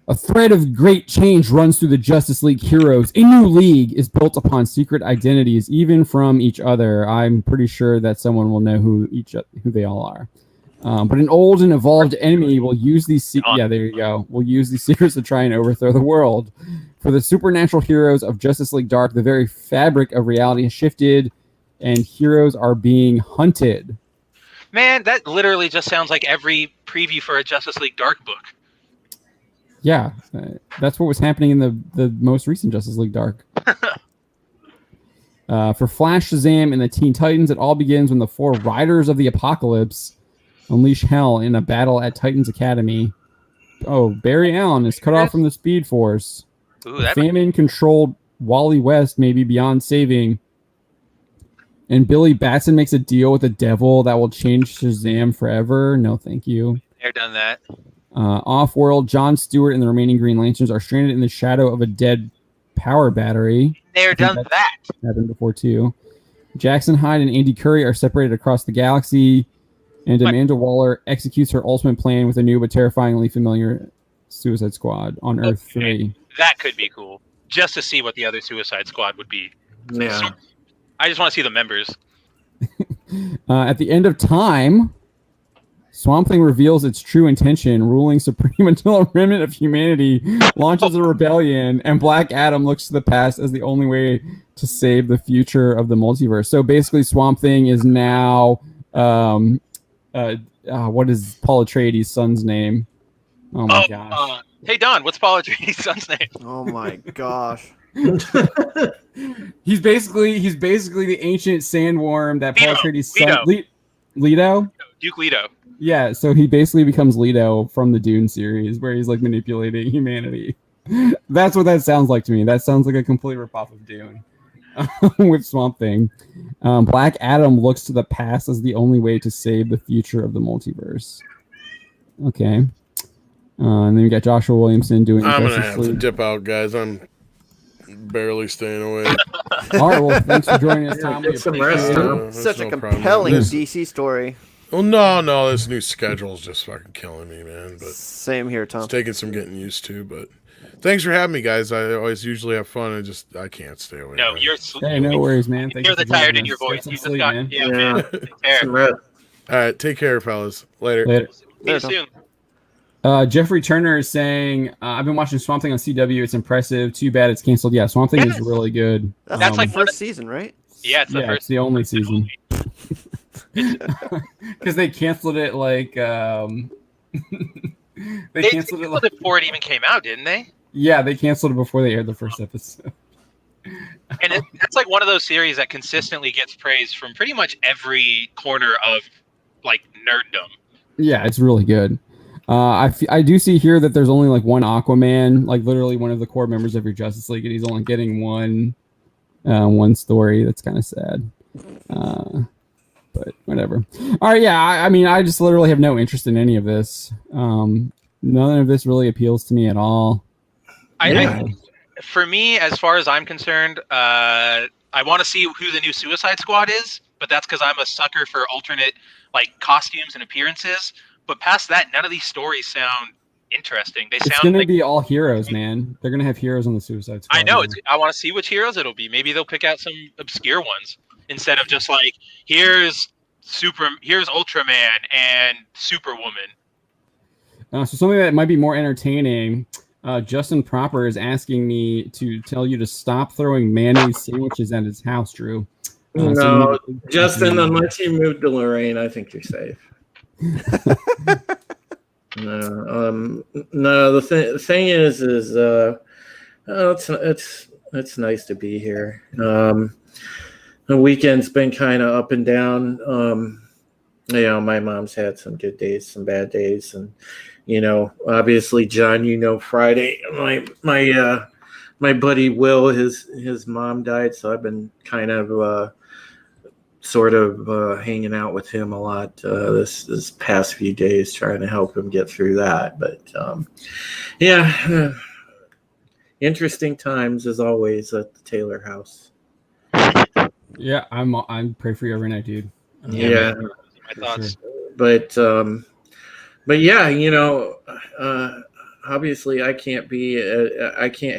A thread of great change runs through the Justice League heroes. A new league is built upon secret identities, even from each other. I'm pretty sure that someone will know who they all are. But an old and evolved enemy will use these. There you go. Will use these secrets to try and overthrow the world. For the supernatural heroes of Justice League Dark, the very fabric of reality has shifted, and heroes are being hunted. Man, that literally just sounds like every preview for a Justice League Dark book. Yeah, that's what was happening in the most recent Justice League Dark. For Flash, Shazam, and the Teen Titans, it all begins when the 4 Riders of the Apocalypse unleash hell in a battle at Titans Academy. Oh, Barry Allen is cut off from the Speed Force. Famine-controlled Wally West may be beyond saving. And Billy Batson makes a deal with the devil that will change Shazam forever. No, thank you. They've done that. Off-world, John Stewart and the remaining Green Lanterns are stranded in the shadow of a dead power battery. They've done that. Happened before, too. Jackson Hyde and Andy Curry are separated across the galaxy, and Amanda Waller executes her ultimate plan with a new but terrifyingly familiar Suicide Squad on Earth 3. That could be cool. Just to see what the other Suicide Squad would be. Yeah. So, I just want to see the members. At the end of time, Swamp Thing reveals its true intention, ruling supreme until a remnant of humanity launches a rebellion, and Black Adam looks to the past as the only way to save the future of the multiverse. So basically, Swamp Thing is now, what is Paul Atreides' son's name? Oh my gosh. Hey Don, what's Paul Atreides' son's name? Oh my gosh. He's basically the ancient sandworm that Paul Atreides' son. Leto? Duke Leto. Yeah, so he basically becomes Leto from the Dune series, where he's like manipulating humanity. That's what that sounds like to me. That sounds like a complete ripoff of Dune with Swamp Thing. Black Adam looks to the past as the only way to save the future of the multiverse. Okay. And then we got Joshua Williamson doing. I'm gonna have to dip out, guys. I'm barely staying away. All right, well, thanks for joining us, Tom. Get some rest, Tom. Such a compelling DC story. Well, no, this new schedule's just fucking killing me, man. But same here, Tom. It's taking some getting used to, but thanks for having me, guys. I always usually have fun. I can't stay away. No, man. You're hey, no worries, man. You're the tired in your voice. You just got, man. Take care. All right, take care, fellas. Later. See you soon. Jeffrey Turner is saying, I've been watching Swamp Thing on CW. It's impressive. Too bad it's canceled. Yeah, Swamp Thing is really good. That's like first season, right? Yeah, it's the first. It's the only season. Because they canceled it like they canceled it before it even came out, didn't they? Yeah, they canceled it before they aired the first episode. And that's like one of those series that consistently gets praised from pretty much every corner of like nerddom. Yeah, it's really good. I do see here that there's only like one Aquaman, like literally one of the core members of your Justice League, and he's only getting one story. That's kind of sad. But whatever. All right, yeah. I mean, I just literally have no interest in any of this. None of this really appeals to me at all. For me, as far as I'm concerned, I want to see who the new Suicide Squad is, but that's because I'm a sucker for alternate like costumes and appearances. But past that, none of these stories sound interesting. It's going to be all heroes, man. They're going to have heroes on the Suicide Squad. I know. I want to see which heroes it'll be. Maybe they'll pick out some obscure ones instead of just like, here's Ultraman and Superwoman. So something that might be more entertaining. Justin Proper is asking me to tell you to stop throwing mayonnaise sandwiches at his house, Drew. No, Justin, unless you move to Lorraine, I think you're safe. No, the thing is it's nice to be here. The weekend's been kind of up and down. my mom's had some good days, some bad days, and obviously, John, Friday, my buddy Will, his mom died, so I've been kind of sort of hanging out with him a lot this past few days, trying to help him get through that. But yeah, interesting times as always at the Taylor house. Yeah, I'm pray for you every night, dude. Yeah, my thoughts. Sure. But yeah, obviously I can't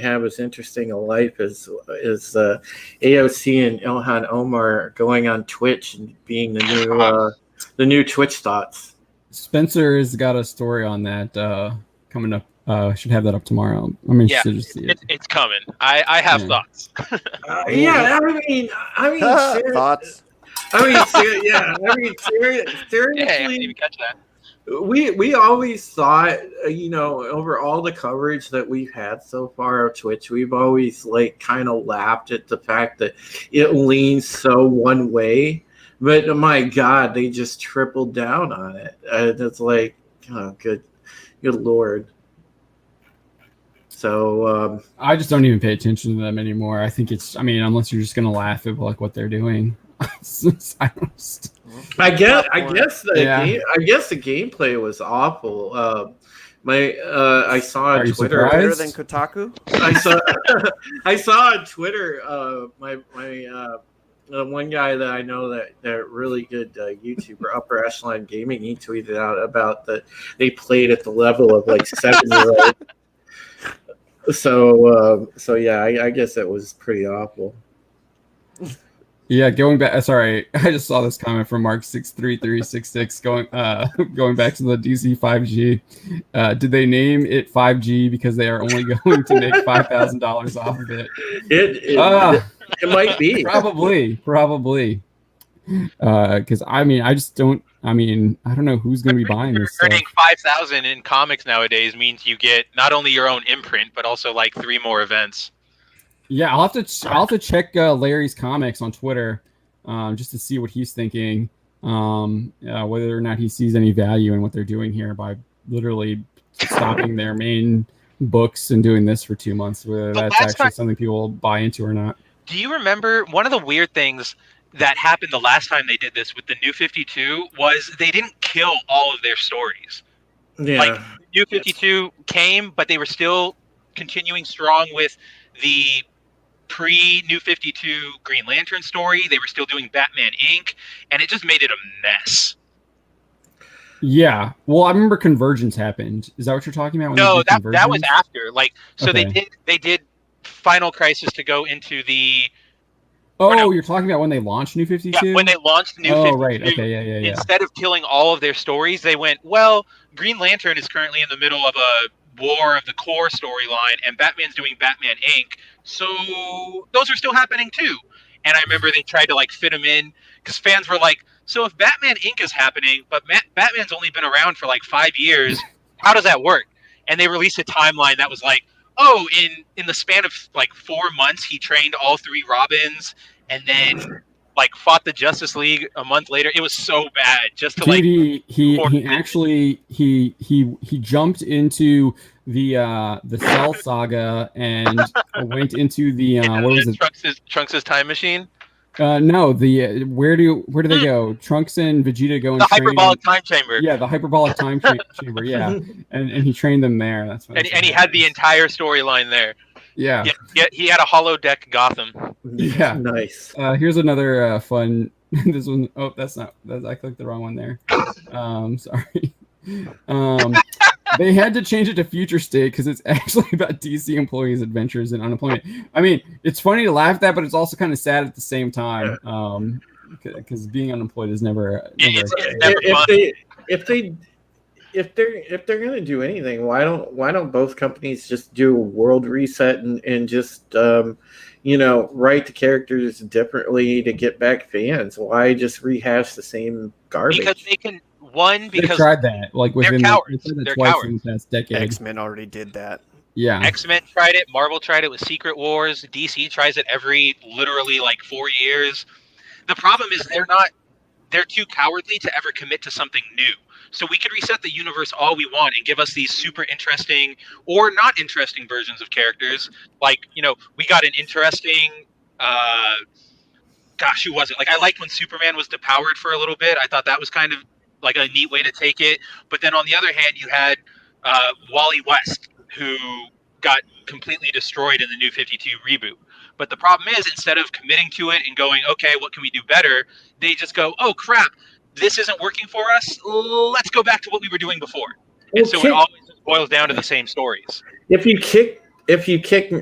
have as interesting a life as AOC and Ilhan Omar going on Twitch and being the new Twitch thoughts. Spencer has got a story on that coming up. Should have that up tomorrow. I'm interested to see it. It's coming. I have thoughts. Yeah, I mean, thoughts. seriously, Yeah, I didn't even catch that. We always thought, over all the coverage that we've had so far of Twitch, we've always kind of laughed at the fact that it leans so one way. But my God, they just tripled down on it. That's like, oh, good Lord. So I just don't even pay attention to them anymore. I think unless you're just gonna laugh at what they're doing. I guess the gameplay was awful. I saw on Twitter better than Kotaku. I saw on Twitter my one guy that I know that really good YouTuber, Upper Echelon Gaming, he tweeted out about that they played at the level of 7-year-old. So yeah, I guess it was pretty awful. Yeah, going back. Sorry, I just saw this comment from Mark63366 going back to the DC 5G. Did they name it 5G because they are only going to make $5,000 off of it? It might be probably. Because I just don't. I don't know who's going to be buying this stuff. Earning $5,000 in comics nowadays means you get not only your own imprint but also 3 more events. Yeah, I'll have to check Larry's comics on Twitter, just to see what he's thinking, whether or not he sees any value in what they're doing here by literally stopping their main books and doing this for 2 months. Whether that's actually something people buy into or not. Do you remember one of the weird things that happened the last time they did this with the New 52 was they didn't kill all of their stories. Yeah, New 52 came, but they were still continuing strong with the pre-New 52 Green Lantern story. They were still doing Batman Inc., and it just made it a mess. Yeah. Well, I remember Convergence happened. Is that what you're talking about? No, that was after. Okay. They did Final Crisis to go into the... You're talking about when they launched New 52? Yeah, when they launched New 52. Oh, right. Okay, yeah. Instead of killing all of their stories, they went, well, Green Lantern is currently in the middle of a War of the Core storyline, and Batman's doing Batman Inc., so those are still happening too. And I remember they tried to fit them in because fans were like, so if Batman Inc. is happening, but Batman's only been around for 5 years, how does that work? And they released a timeline that was in the span of 4 months, he trained all 3 Robins and then fought the Justice League a month later. It was so bad. Just to he actually jumped into the Cell Saga and went into the what was it? Trunks' time machine. No, where do they go? Trunks and Vegeta go and the hyperbolic time chamber. Yeah, the hyperbolic time chamber. Yeah, and he trained them there. That's what. And he had the entire storyline there. Yeah. He had a holodeck Gotham. Yeah, nice. Here's another fun. This one. Oh, that's not. I clicked the wrong one there. Sorry. They had to change it to Future State because it's actually about DC employees' adventures and unemployment. It's funny to laugh at that, but it's also kind of sad at the same time. Because being unemployed is never. If they're gonna do anything, why don't both companies just do a world reset and just write the characters differently to get back fans? Why just rehash the same garbage? Because they can. Because they tried that within they're twice cowards. in the past decade. X-Men already did that. Yeah, X-Men tried it. Marvel tried it with Secret Wars. DC tries it every literally 4 years. The problem is they're not they're too cowardly to ever commit to something new. So we could reset the universe all we want and give us these super interesting or not interesting versions of characters. Like, we got an interesting, who was it? Like, I liked when Superman was depowered for a little bit. I thought that was kind of like a neat way to take it. But then on the other hand, you had Wally West, who got completely destroyed in the New 52 reboot. But the problem is, instead of committing to it and going, okay, what can we do better? They just go, oh, crap, this isn't working for us. Let's go back to what we were doing before. And so it always just boils down to the same stories. If you kick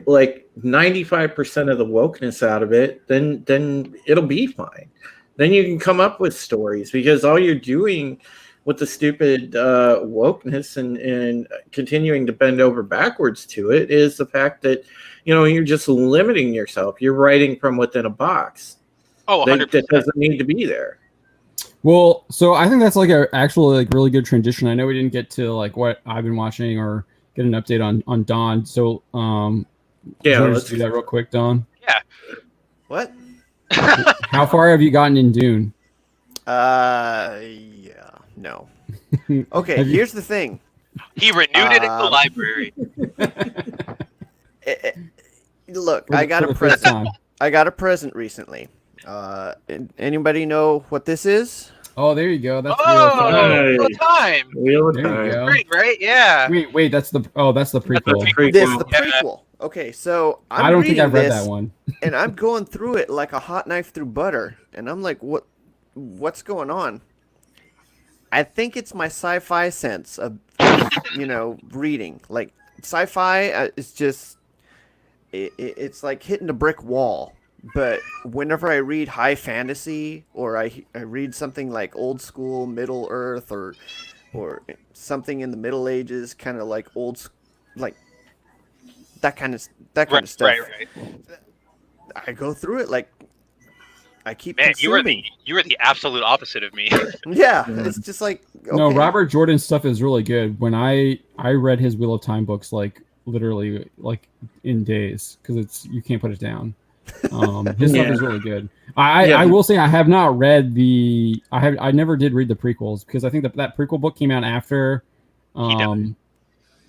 like 95% of the wokeness out of it, then it'll be fine. Then you can come up with stories, because all you're doing with the stupid wokeness and continuing to bend over backwards to it is the fact that, you're just limiting yourself. You're writing from within a box. Oh, 100%. That doesn't need to be there. Well, so I think that's like an actual like really good transition. I know we didn't get to like what I've been watching or get an update on Dawn. So let's do that real quick, Dawn. Yeah. What? How far have you gotten in Dune? Yeah, no. Okay, here's the thing. He renewed it in the library. Look, I got a present. I got a present recently. Anybody know what this is? Oh, there you go. That's Wheel of Time. Wheel of There you Time. go. Great, right? Yeah. Wait, that's the prequel. This is the prequel. Okay, so I don't think I've read that one. And I'm going through it like a hot knife through butter, and I'm like, what's going on? I think it's my sci-fi sense of reading. Like sci-fi is just it's like hitting a brick wall. But whenever I read high fantasy, or I read something like old school Middle Earth, or something in the Middle Ages, kind of like like that kind of stuff. Right. I go through it like I keep. Man, consuming. you were the absolute opposite of me. Yeah, it's just like okay. No, Robert Jordan's stuff is really good. When I read his Wheel of Time books like literally like in days, because you can't put it down. His stuff is really good. I will say I have not read I never did read the prequels, because I think that prequel book came out after.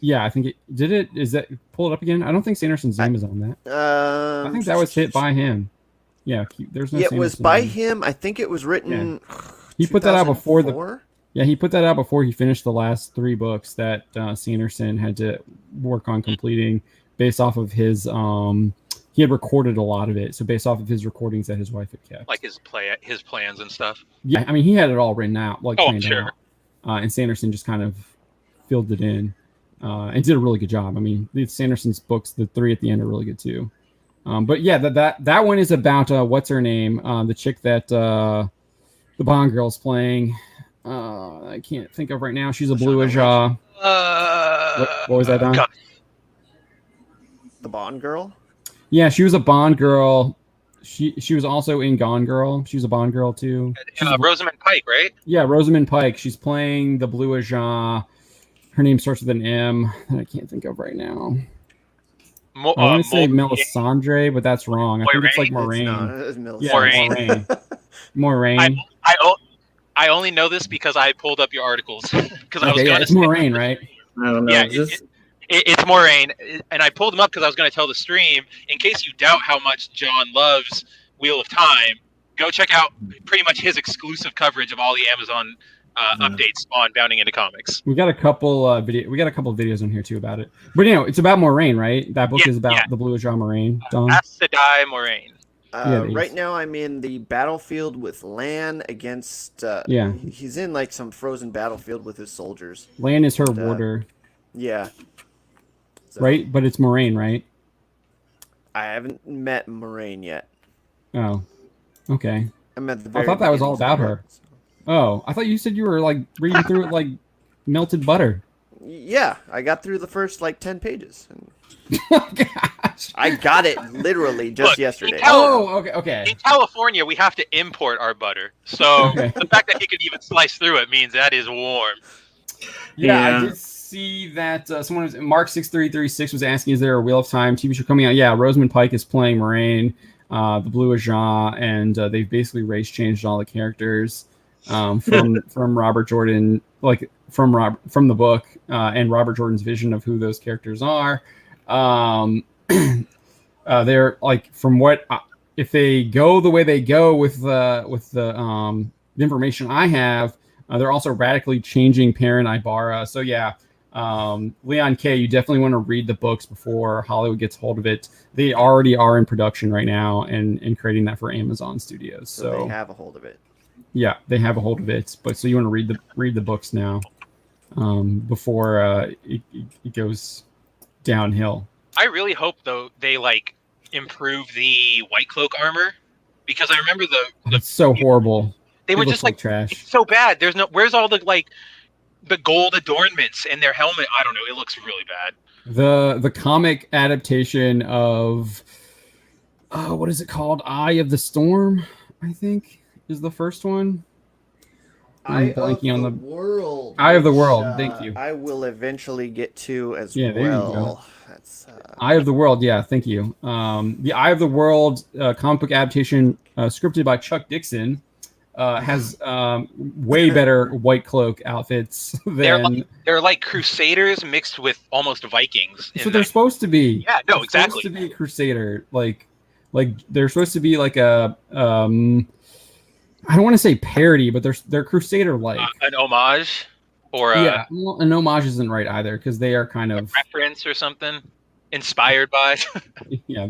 Yeah, I think is that pull it up again? I don't think Sanderson's name is on that. I think that was hit by him. Yeah, there's no. Yeah, it was by him. I think it was written. Yeah. He put that out before he put that out before he finished the last 3 books that Sanderson had to work on completing based off of his he had recorded a lot of it, so based off of his recordings that his wife had kept, like his plans and stuff. Yeah, I mean he had it all written out, like I'm sure. And Sanderson just kind of filled it in and did a really good job. I mean, Sanderson's books, the 3 at the end, are really good too. But yeah, that one is about what's her name, the chick that the Bond girl's playing. I can't think of right now. She's a Blue Ajah. What was that, Don? The Bond girl. Yeah, she was a Bond girl. She was also in Gone Girl. She was a Bond girl too. Rosamund Pike, right? Yeah, Rosamund Pike. She's playing the Blue Ajah. Her name starts with an M that I can't think of right now. I want to say Melisandre, but that's wrong. I think it's like Moraine. Moraine. I only know this because I pulled up your articles. It's Moraine, right? I don't know. Yeah, it's Moraine, and I pulled them up because I was going to tell the stream, in case you doubt how much John loves Wheel of Time, go check out pretty much his exclusive coverage of all the Amazon updates on Bounding into Comics. We got a couple videos on here too about it. But it's about Moraine, right? That book is about the Blue Ajah Moraine. Aes Sedai Moraine. Right now I'm in the battlefield with Lan against he's in like some frozen battlefield with his soldiers. Lan is her warder. Yeah. So, right? But it's Moraine, right? I haven't met Moraine yet. Oh. Okay. I'm at the very I thought that was all about her. Oh, I thought you said you were like reading through it like melted butter. Yeah, I got through the first like 10 pages. Oh, gosh. I got it literally just yesterday. Okay. In California, we have to import our butter. So the fact that he could even slice through it means that is warm. Yeah. I did see that someone was Mark6336 was asking, is there a Wheel of Time TV show coming out? Yeah, Rosamund Pike is playing Moraine, the Blue Ajah, and they've basically race changed all the characters. from Robert Jordan, like from the book, and Robert Jordan's vision of who those characters are. They're like, from what if they go the way they go with the information I have, they're also radically changing Perrin Ibarra. So yeah, Leon K, you definitely want to read the books before Hollywood gets hold of it. They already are in production right now and creating that for Amazon Studios. So they have a hold of it. Yeah, they have a hold of it. But so you want to read the books now, before it goes downhill. I really hope though they like improve the White Cloak armor, because I remember It's so horrible. They were It looks just like trash. It's so bad. Where's all the gold adornments in their helmet? I don't know. It looks really bad. The comic adaptation of what is it called? Eye of the Storm, I think, is the first one. I'm blanking on the world. Eye of the World. Thank you. I will eventually get to as Yeah, there you well. go. That's Eye of the World. Yeah, thank you. The Eye of the World comic book adaptation, scripted by Chuck Dixon, has way better White Cloak outfits than they're like Crusaders mixed with almost Vikings. That's what they're supposed to be. Yeah, no, They're exactly. supposed to be a Crusader, like they're supposed to be like a I don't want to say parody, but they're Crusader like an homage, or yeah, well, an homage isn't right either, because they are kind of reference or something inspired by. Yeah,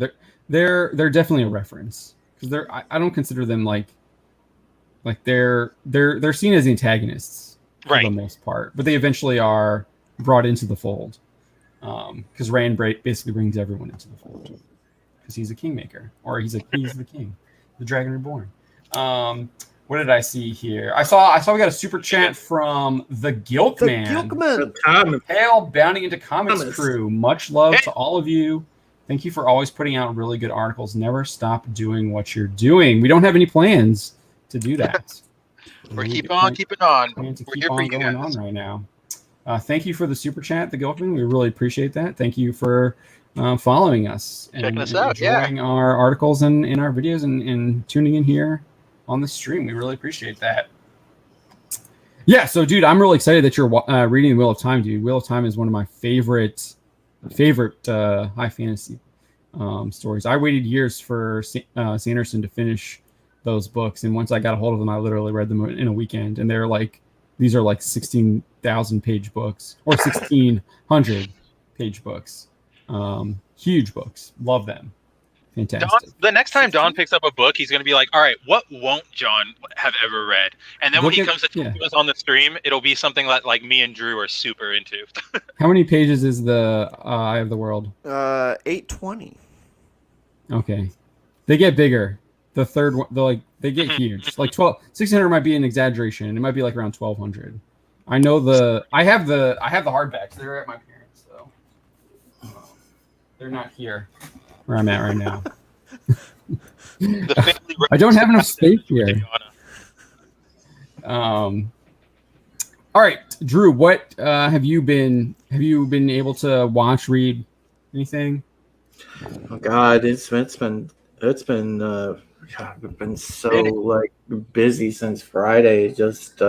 they're definitely a reference, because I don't consider them like they're seen as antagonists for Right. the most part, but they eventually are brought into the fold, because Rand basically brings everyone into the fold, because he's a kingmaker, or he's the king, the Dragon Reborn. What did I see here? I saw we got a super chat from the Gilkman. Gilkman. Hail Bounding into Comics Thomas. crew. Much love to all of you. Thank you for always putting out really good articles. Never stop doing what you're doing. We don't have any plans to do that. We're We keeping on. plan to We're keep here for on you going guys. on right now. Thank you for the super chat, the Gilkman. We really appreciate that. Thank you for following us and Checking us out, enjoying our articles and our videos and tuning in here on the stream. We really appreciate that. Yeah, so dude, I'm really excited that you're reading Wheel of Time, dude. Wheel of Time is one of my favorite high fantasy stories. I waited years for Sanderson to finish those books, and once I got a hold of them, I literally read them in a weekend. And these are like 16,000 page books, or 1,600 page books. Huge books. Love them. Fantastic. The next time Don picks up a book, he's going to be like, all right, what won't John have ever read? And then when he comes to talk to us on the stream, it'll be something that like me and Drew are super into. How many pages is the Eye of the World? 820. Okay. They get bigger. The third one, they get huge. Like 1,600 might be an exaggeration. It might be like around 1,200. I know I have the hardbacks. They're at my parents', so they're not here where I'm at right now. I don't have enough space here. All right, Drew, what have you been able to watch, read, anything? Oh God, it's been I've been so like busy since Friday, just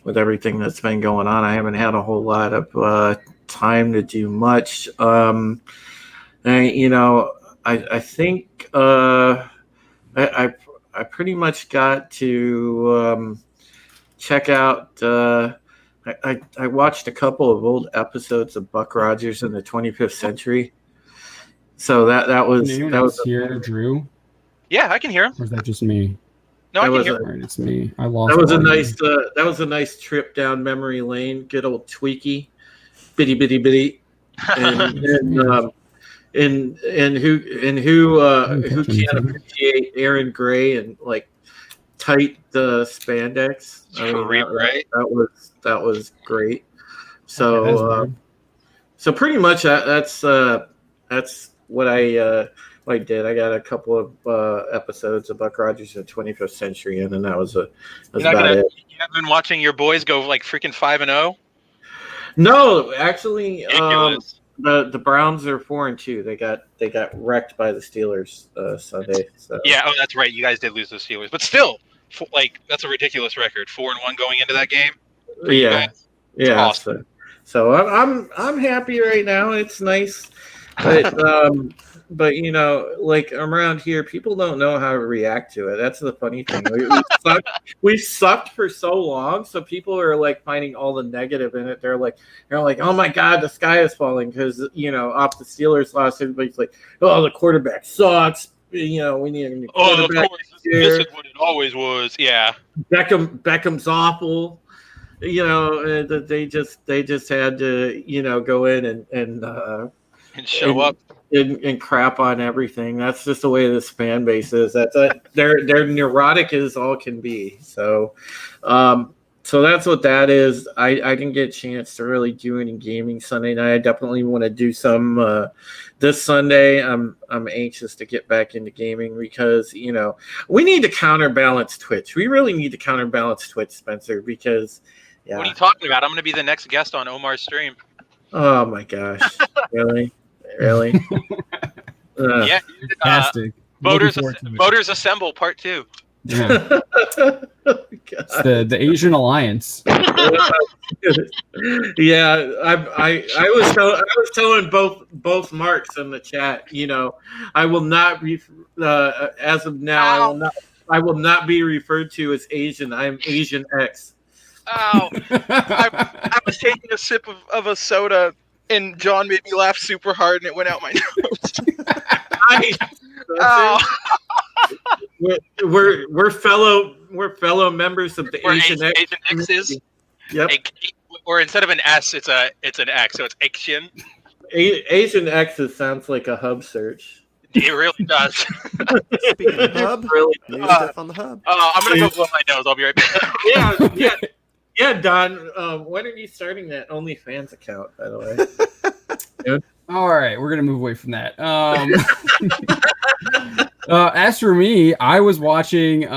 with everything that's been going on. I haven't had a whole lot of time to do much. I think I pretty much got to check out. I watched a couple of old episodes of Buck Rogers in the 25th Century. So that was here, Drew. Yeah, I can hear him. Or is that just me? No, I can was hear a- him. All right, it's me. I lost. That was audio. that was a nice trip down memory lane. Good old Tweaky, bitty bitty bitty, and who can't appreciate Aaron Gray and like tight the spandex. Right? That was great. Okay, So so pretty much that's what I did. I got a couple of episodes of Buck Rogers in the 25th Century, and then that was about it. You haven't been watching your boys go like freaking 5-0? No, actually, Ridiculous. the Browns are 4-2. They got wrecked by the Steelers Sunday. So. Yeah, oh, that's right. You guys did lose the Steelers, but still, Like that's a ridiculous record. 4-1 going into that game. For you Yeah, guys. yeah. Awesome. So I'm happy right now. It's nice, but but like around here, people don't know how to react to it. That's the funny thing. We sucked for so long, so people are like finding all the negative in it. They're like, oh my god, the sky is falling because off the Steelers loss, everybody's like, oh, the quarterback sucks. We need a new quarterback. Of course, this is what it always was. Yeah, Beckham's awful. They just had to go in and show up and crap on everything. That's just the way this fan base is. They're neurotic as all can be. So so that's what that is. I didn't get a chance to really do any gaming Sunday night. I definitely want to do some this Sunday. I'm anxious to get back into gaming because we need to counterbalance Twitch. We really need to counterbalance Twitch, Spencer, because yeah. What are you talking about? I'm going to be the next guest on Omar's stream. Oh my gosh! Really? Yeah. Fantastic. Voters Assemble Part 2. Yeah. It's the Asian Alliance. Yeah, I was telling both Marks in the chat. I will not be as of now. I will not be referred to as Asian. I am Asian X. Ow! I was taking a sip of a soda, and John made me laugh super hard, and it went out my nose. Ow. We're fellow members of the Asian X. Asian X's. Yep. Or instead of an S, it's an X, so it's Asian. Asian X's sounds like a hub search. It really does. Speaking of hub, really new stuff on the hub. I'm gonna go blow my nose. I'll be right back. Yeah, Don. When are you starting that OnlyFans account? By the way. All right, we're gonna move away from that. As for me, I was watching.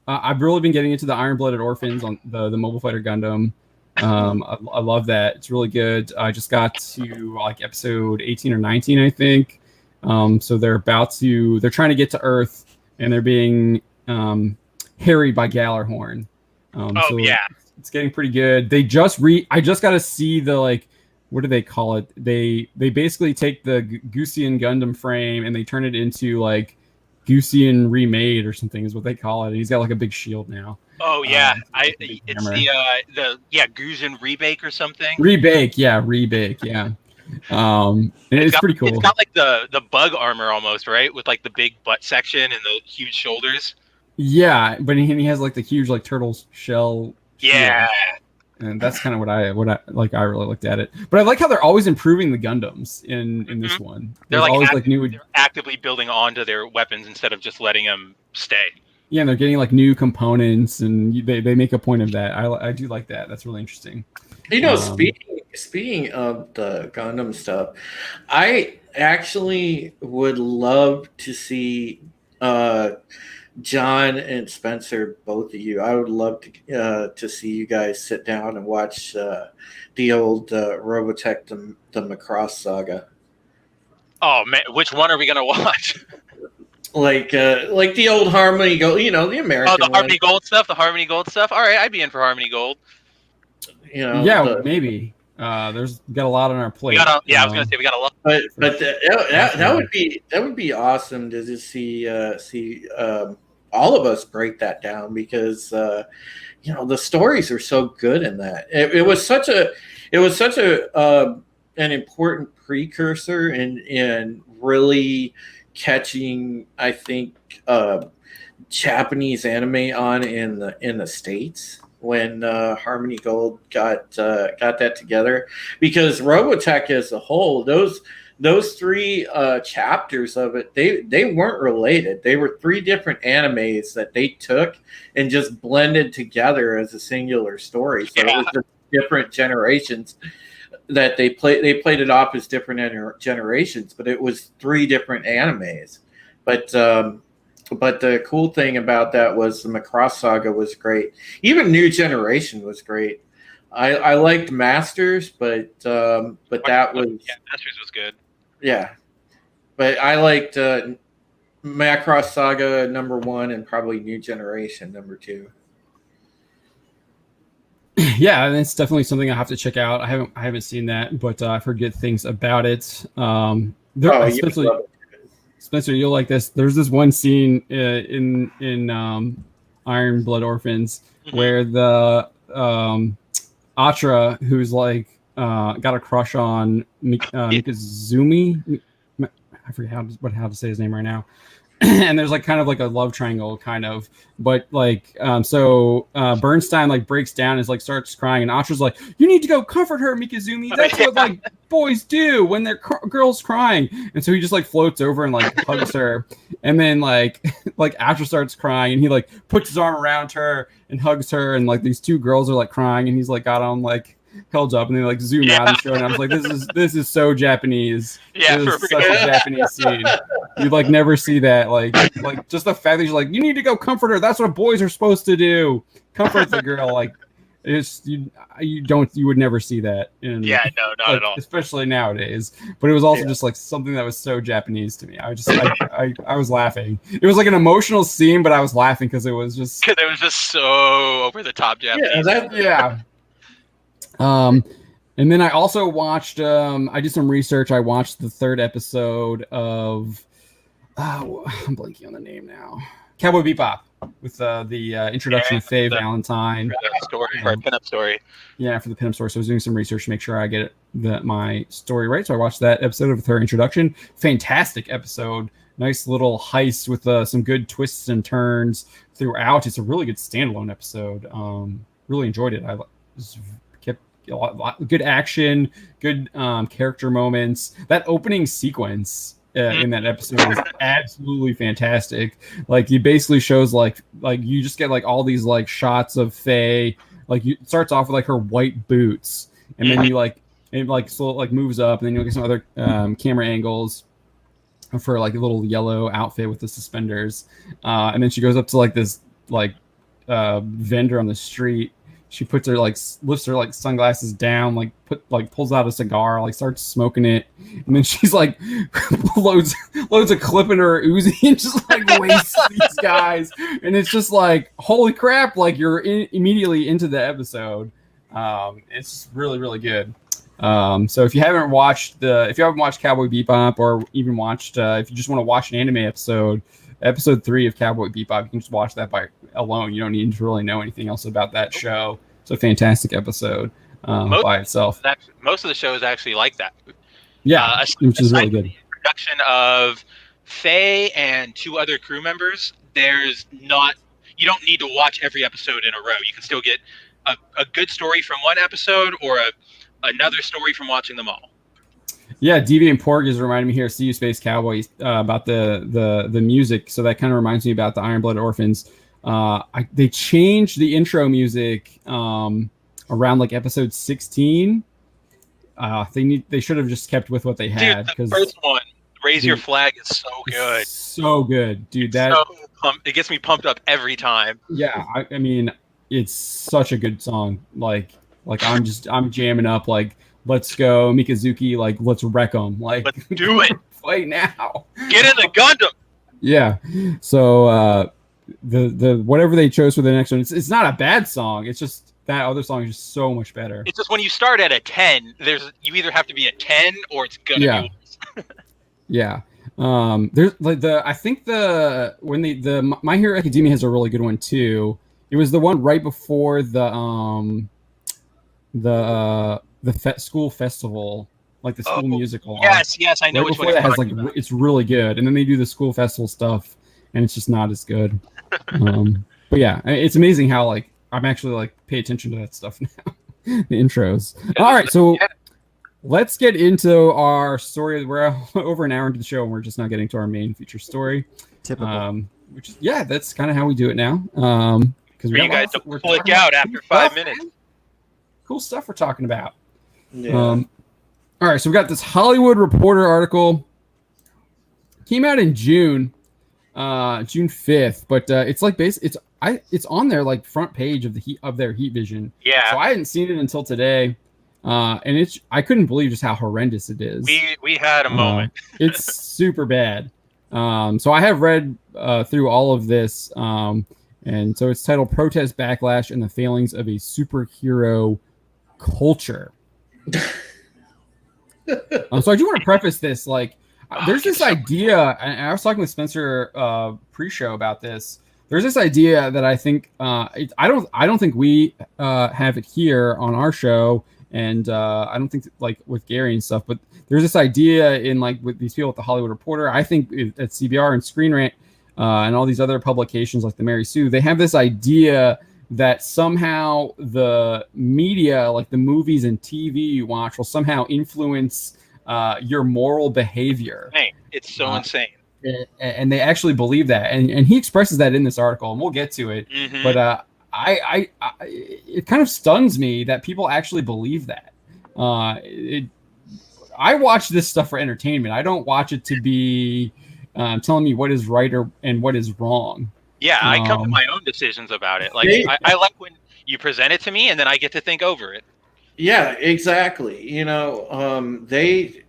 I've really been getting into the Iron-Blooded Orphans on the Mobile Fighter Gundam. I love that. It's really good. I just got to like episode 18 or 19, I think. So they're trying to get to Earth, and they're being harried by Gallarhorn. It's getting pretty good. I just got to see the what do they call it? They basically take the Gusian Gundam frame and they turn it into Gusian remade or something is what they call it. He's got a big shield now. Oh yeah, it's the Gusian rebake or something. Rebake, yeah. And it's pretty cool. It's got the bug armor almost, right? With the big butt section and the huge shoulders. Yeah, but he has the huge turtle shell. Yeah. Shield. And that's kind of what I really looked at it. But I like how they're always improving the Gundams in this one. They're always they're actively building onto their weapons instead of just letting them stay. Yeah, and they're getting new components, and they make a point of that. I do like that. That's really interesting. Speaking of the Gundam stuff, I actually would love to see John and Spencer, both of you. I would love to see you guys sit down and watch the old Robotech, the Macross saga. Oh man, which one are we gonna watch? Like the old Harmony Gold, the American. Oh, the Harmony Gold stuff. The Harmony Gold stuff. All right, I'd be in for Harmony Gold. Maybe. There's got a lot on our plate. I was gonna say we got a lot. But that would be awesome to just see all of us break that down because the stories are so good in that. It was such an important precursor in really catching, I think, Japanese anime on in the States when Harmony Gold got that together, because Robotech as a whole, those three chapters of it, they weren't related. They were three different animes that they took and just blended together as a singular story. So it was just different generations that they played it off as different generations, but it was three different animes. But the cool thing about that was the Macross Saga was great. Even New Generation was great. I liked Masters, but that was Masters was good. Yeah, but I liked Macross Saga #1 and probably New Generation #2. Yeah, and it's definitely something I have to check out. I haven't seen that, but I've heard good things about it. Spencer, you'll like this. There's this one scene in Iron Blood Orphans where the Atra, who's like got a crush on Mikazumi. I forget how to say his name right now. And there's like kind of like a love triangle kind of, but like Bernstein like breaks down and like starts crying, and Atra's like, you need to go comfort her, Mikazumi. That's what like boys do when their girl's crying. And so he just like floats over and like hugs her, and then like Atra starts crying, and he like puts his arm around her and hugs her, and like these two girls are like crying, and he's like got on like held up, and they like zoom out and show it. And I was like, this is so Japanese. Yeah, this is such a Japanese scene. You'd like never see that. Like just the fact that you're like, you need to go comfort her. That's what boys are supposed to do. Comfort the girl. Like it's you would never see that. Not at all. Especially nowadays. But it was also just like something that was so Japanese to me. I was laughing. It was like an emotional scene, but I was laughing because it was just so over the top Japanese. Yeah. And then I also watched, I did some research. I watched the 3rd episode of, I'm blanking on the name now. Cowboy Bebop with the introduction of Faye Valentine. For a pinup story. Yeah, for the pinup story. So I was doing some research to make sure I get my story right. So I watched that episode of her introduction. Fantastic episode. Nice little heist with some good twists and turns throughout. It's a really good standalone episode. Really enjoyed it. A lot good action, good character moments. That opening sequence in that episode was absolutely fantastic. Like, it basically shows like you just get like all these like shots of Faye. Like, it starts off with like her white boots, and then it moves up, and then you'll get some other camera angles for like a little yellow outfit with the suspenders, and then she goes up to like this vendor on the street. She puts her lifts her sunglasses down, pulls out a cigar, starts smoking it, and then she's like loads a clip in her Uzi and just wastes these guys, and it's just like, holy crap! Like, you're immediately into the episode. It's really, really good. So if you haven't watched Cowboy Bebop, or even watched if you just want to watch an anime episode 3 of Cowboy Bebop, you can just watch that by alone. You don't need to really know anything else about that show. It's a fantastic episode by itself. Most of the show is actually like that. Yeah, which is really good. The introduction of Faye and 2 other crew members, you don't need to watch every episode in a row. You can still get a good story from one episode, or another story from watching them all. Yeah, Deviant Porg is reminding me here, See You Space Cowboy, about the music. So that kind of reminds me about the Iron Blood Orphans. They changed the intro music around like episode 16. They should have just kept with what they had. Dude, the first one, Raise Your Flag, is so good. So good, dude. It gets me pumped up every time. Yeah, I mean, it's such a good song. Like I'm jamming up like, let's go, Mikazuki, let's wreck them. Let's do it. Fight now. Get in the Gundam. Yeah. So the whatever they chose for the next one, it's not a bad song. It's just that other song is just so much better. It's just when you start at a 10, you either have to be a 10 or it's gonna be worse. Yeah. There's I think the My Hero Academia has a really good one too. It was the one right before the school festival, like the school musical. Yes, I know right which one. That has it's really good, and then they do the school festival stuff, and it's just not as good. But yeah, it's amazing how I'm actually pay attention to that stuff now. The intros. All right, so let's get into our story. We're over an hour into the show, and we're just not getting to our main feature story. Typical. Which is that's kind of how we do it now. Because you guys don't click out after 5 minutes. Cool stuff we're talking about. Yeah. All right, so we got this Hollywood Reporter article. Came out in June 5th, but it's it's on their front page of their Heat Vision. Yeah. So I hadn't seen it until today, and I couldn't believe just how horrendous it is. We had a moment. It's super bad. So I have read through all of this, and so it's titled "Protest, Backlash, and the Failings of a Superhero Culture." So I do want to preface this, like, there's this idea, and I was talking with Spencer pre-show about this. There's this idea that I think I don't think we have it here on our show, and I don't think like with Gary and stuff. But there's this idea in like with these people at the Hollywood Reporter. I think at CBR and Screen Rant and all these other publications like the Mary Sue, they have this idea that somehow the media, like the movies and TV you watch, will somehow influence your moral behavior. Hey, it's so insane. And they actually believe that, and he expresses that in this article, and we'll get to it. Mhm. But I it kind of stuns me that people actually believe that. I watch this stuff for entertainment. I don't watch it to be telling me what is right and what is wrong. Yeah, I come to my own decisions about it. Like I like when you present it to me, and then I get to think over it. Yeah, exactly. You know, they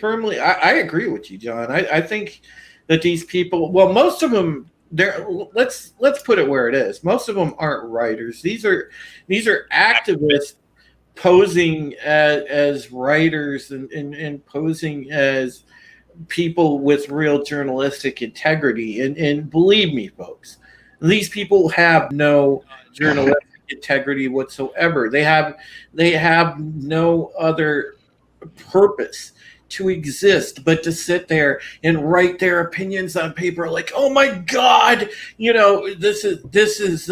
firmly. I agree with you, John. I think that these people. Well, most of them. Let's put it where it is. Most of them aren't writers. These are activists posing as writers and posing as people with real journalistic integrity. And believe me, folks, these people have no journalistic integrity whatsoever. They have no other purpose to exist but to sit there and write their opinions on paper like, oh my God, you know, this is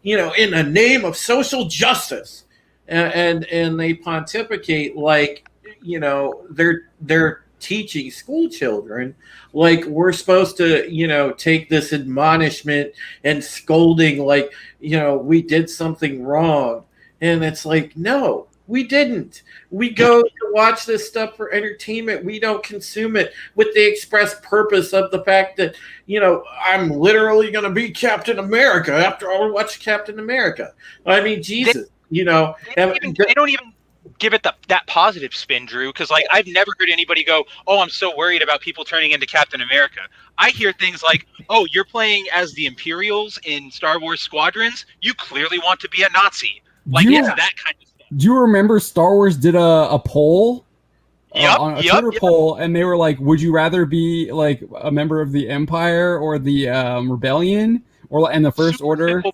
you know, in the name of social justice, and they pontificate like, you know, they're teaching school children like we're supposed to, you know, take this admonishment and scolding like, you know, we did something wrong. And it's like, no, we didn't. We go to watch this stuff for entertainment. We don't consume it with the express purpose of the fact that, you know, I'm literally going to be Captain America after I watch Captain America. I mean, Jesus, you know. They don't even give it that positive spin, Drew, because like I've never heard anybody go, oh, I'm so worried about people turning into Captain America. I hear things like, oh, you're playing as the Imperials in Star Wars Squadrons, you clearly want to be a Nazi. Like it's that kind of stuff. Do you remember Star Wars did a poll on a Twitter poll, and they were like, would you rather be like a member of the Empire or the Rebellion and the First Order?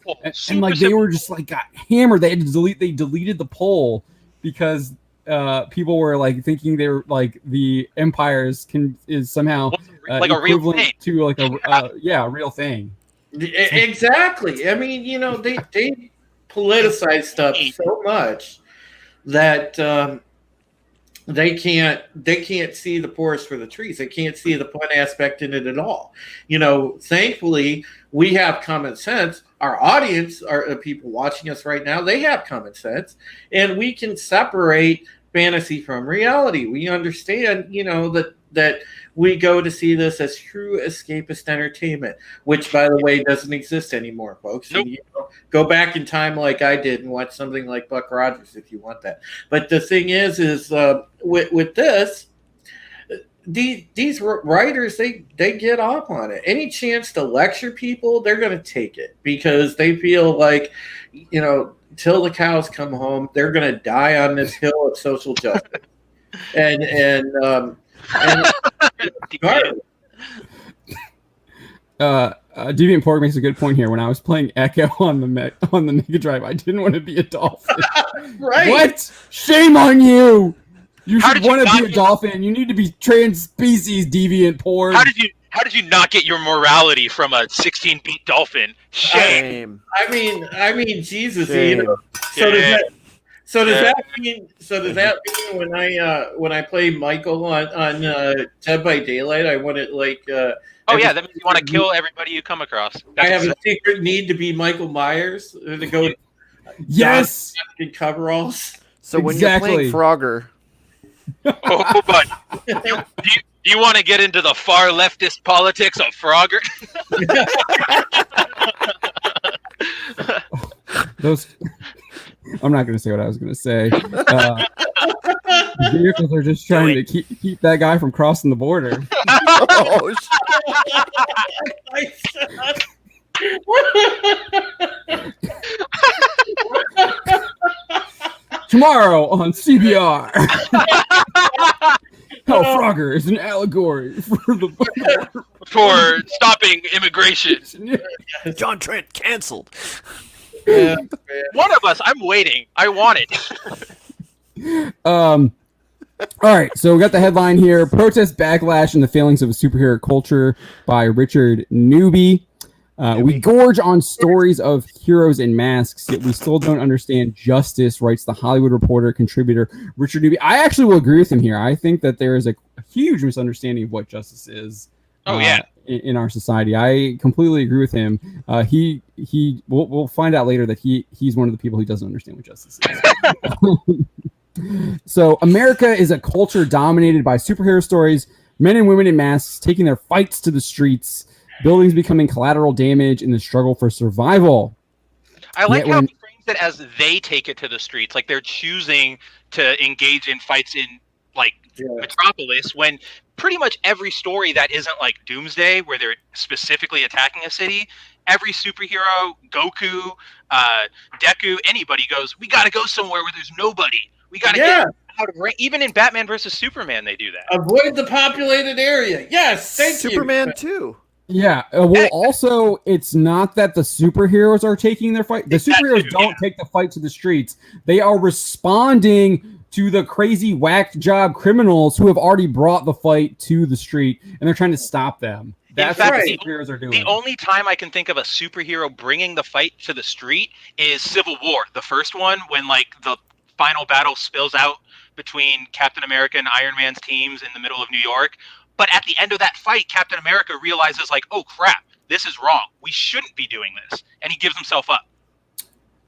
And like they were just like got hammered. They had to deleted the poll because people were like thinking they were like the Empires is somehow like a real thing to like a real thing. Exactly. I mean, you know, they politicize stuff so much that they can't see the forest for the trees. They can't see the fun aspect in it at all. You know, thankfully we have common sense. Our audience are people watching us right now. They have common sense, and we can separate fantasy from reality. We understand, you know, that we go to see this as true escapist entertainment, which, by the way, doesn't exist anymore, folks. Nope. And, you know, go back in time like I did and watch something like Buck Rogers if you want that. But the thing is with this, these writers, they get off on it. Any chance to lecture people, they're going to take it because they feel like, you know, till the cows come home, they're going to die on this hill of social justice. and Deviant Pork makes a good point here. When I was playing Echo on the Mega Drive, I didn't want to be a dolphin. Right? What? Shame on you! You should want to be a dolphin. You need to be trans-species, Deviant Pork. How did you not get your morality from a 16-beat dolphin? Shame. I mean, Jesus, you know. So does that mean when I play Michael on Dead by Daylight, I want it like that means you want to kill everybody you come across. I have a secret need to be Michael Myers to go. Yes. In coveralls. So when you're playing Frogger. Oh, but do you want to get into the far leftist politics of Frogger? I'm not going to say what I was going to say. The vehicles are just trying to keep that guy from crossing the border. Oh, Tomorrow on CBR. How Frogger is an allegory for the For stopping immigration. John Trent canceled. Yeah, One of us, I'm waiting. I want it. All right, so we got the headline here: Protest backlash and the failings of a superhero culture by Richard Newby. We gorge on stories of heroes in masks, yet we still don't understand justice, writes the Hollywood Reporter contributor Richard Newby. I actually will agree with him here. I think that there is a huge misunderstanding of what justice is. Oh, yeah. In our society, I completely agree with him. We'll find out later that he's one of the people who doesn't understand what justice is. So America is a culture dominated by superhero stories, men and women in masks taking their fights to the streets, buildings becoming collateral damage in the struggle for survival. I like how he frames it as they take it to the streets, like they're choosing to engage in fights in Metropolis, when pretty much every story that isn't like Doomsday, where they're specifically attacking a city, every superhero, Goku, Deku, anybody goes, we got to go somewhere where there's nobody. We got to get out of rain. Even in Batman versus Superman, they do that. Avoid the populated area. Yes, thank you. Superman too. Yeah. Well, also, it's not that the superheroes are taking their fight. The superheroes don't take the fight to the streets. They are responding to the crazy whack job criminals who have already brought the fight to the street, and they're trying to stop them. That's what the superheroes are doing. The only time I can think of a superhero bringing the fight to the street is Civil War, the first one, when like the final battle spills out between Captain America and Iron Man's teams in the middle of New York. But at the end of that fight, Captain America realizes, like, oh, crap, this is wrong. We shouldn't be doing this. And he gives himself up.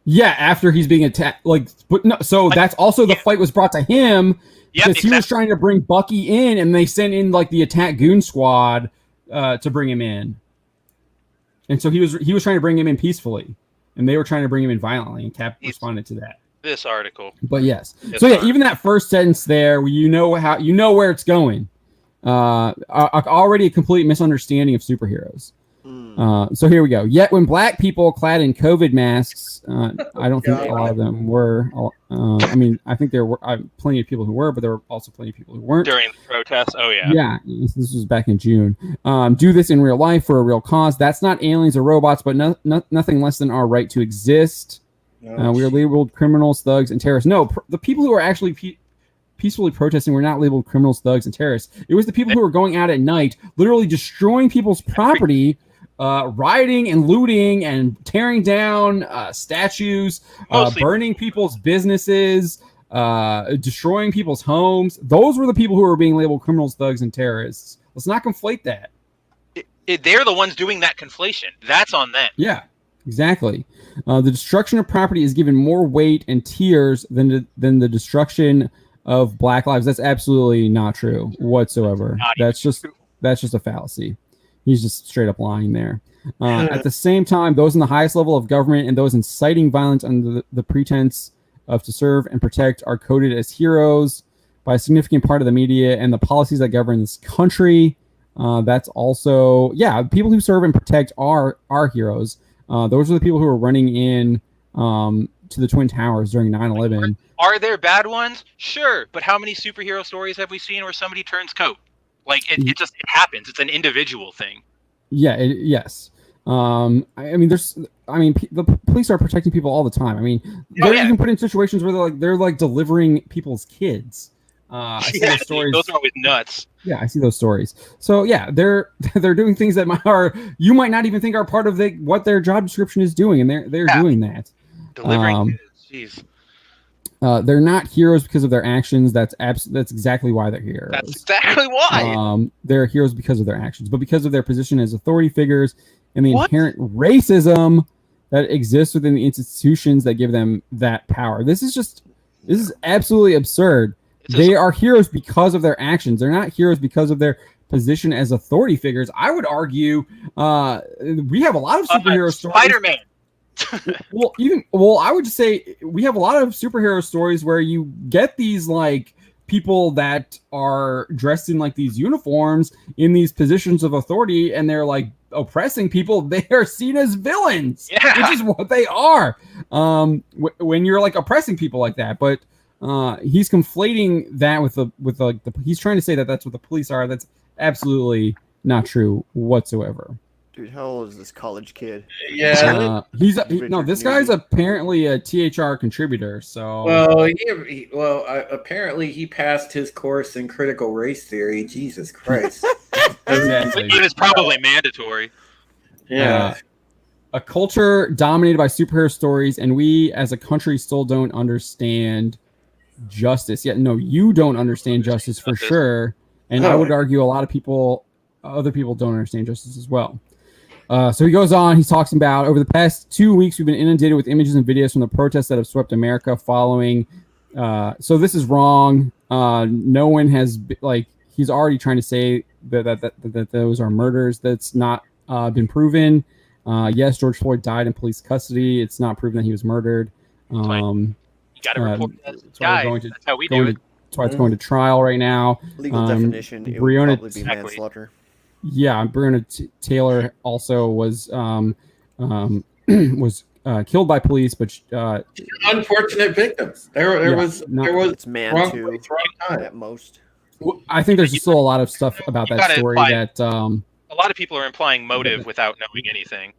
Yeah, after he's being attacked. That's also the fight was brought to him because he was trying to bring Bucky in, and they sent in, like, the attack goon squad to bring him in. And so he was trying to bring him in peacefully, and they were trying to bring him in violently, and Cap responded to that. This article. But yes. Even that first sentence there, you know where it's going. Already a complete misunderstanding of superheroes. So here we go. Yet when black people clad in COVID masks, I don't think a lot of them were. I think there were plenty of people who were, but there were also plenty of people who weren't. During the protests? Oh, yeah. Yeah, this was back in June. Do this in real life for a real cause. That's not aliens or robots, but nothing less than our right to exist. We are labeled criminals, thugs, and terrorists. No, the people who are actually peacefully protesting were not labeled criminals, thugs, and terrorists. It was the people who were going out at night, literally destroying people's property, rioting and looting and tearing down statues, burning people's businesses, destroying people's homes. Those were the people who were being labeled criminals, thugs, and terrorists. Let's not conflate that. They're the ones doing that conflation. That's on them. Yeah. Exactly. The destruction of property is given more weight and tears than the destruction of Black lives. That's absolutely not true whatsoever. That's just a fallacy. He's just straight up lying there. At the same time, those in the highest level of government and those inciting violence under the pretense of to serve and protect are coded as heroes by a significant part of the media and the policies that govern this country. That's also, people who serve and protect are heroes. Those are the people who are running in to the Twin Towers during 9/11. Are there bad ones? Sure, but how many superhero stories have we seen where somebody turns coat? Like it happens. It's an individual thing. Yeah. Yes. The police are protecting people all the time. I mean, they're even put in situations where they're delivering people's kids. I see those stories. Those are always nuts. Yeah, I see those stories. So yeah, they're doing things that you might not even think are part of what their job description is doing, and they're doing that. Delivering kids. Jeez. They're not heroes because of their actions. That's exactly why they're heroes. That's exactly why. They're heroes because of their actions, but because of their position as authority figures and the inherent racism that exists within the institutions that give them that power. This is absolutely absurd. They are heroes because of their actions. They're not heroes because of their position as authority figures. I would argue we have a lot of superhero stories. Spider-Man. I would just say we have a lot of superhero stories where you get these like people that are dressed in like these uniforms in these positions of authority, and they're like oppressing people. They are seen as villains, which is what they are. When you're like oppressing people like that, but he's conflating that with he's trying to say that that's what the police are. That's absolutely not true whatsoever. Dude, how old is this college kid? Yeah. This guy's apparently a THR contributor. So apparently he passed his course in critical race theory. Jesus Christ. Exactly. It was probably mandatory. Yeah. A culture dominated by superhero stories, and we as a country still don't understand justice yet. No, you don't understand justice for sure. And I would argue a lot of other people don't understand justice as well. So he goes on, he talks about over the past 2 weeks, we've been inundated with images and videos from the protests that have swept America following. So this is wrong. No one has, he's already trying to say that those are murders. That's not been proven. Yes, George Floyd died in police custody. It's not proven that he was murdered. You got to report that guy. That's how we do it. That's why it's going to trial right now. Legal definition, it would probably be manslaughter. Yeah, Breonna Taylor also was killed by police, but unfortunate victims. There was it's man too at most. I think there's still a lot of stuff about that story that a lot of people are implying motive without knowing anything.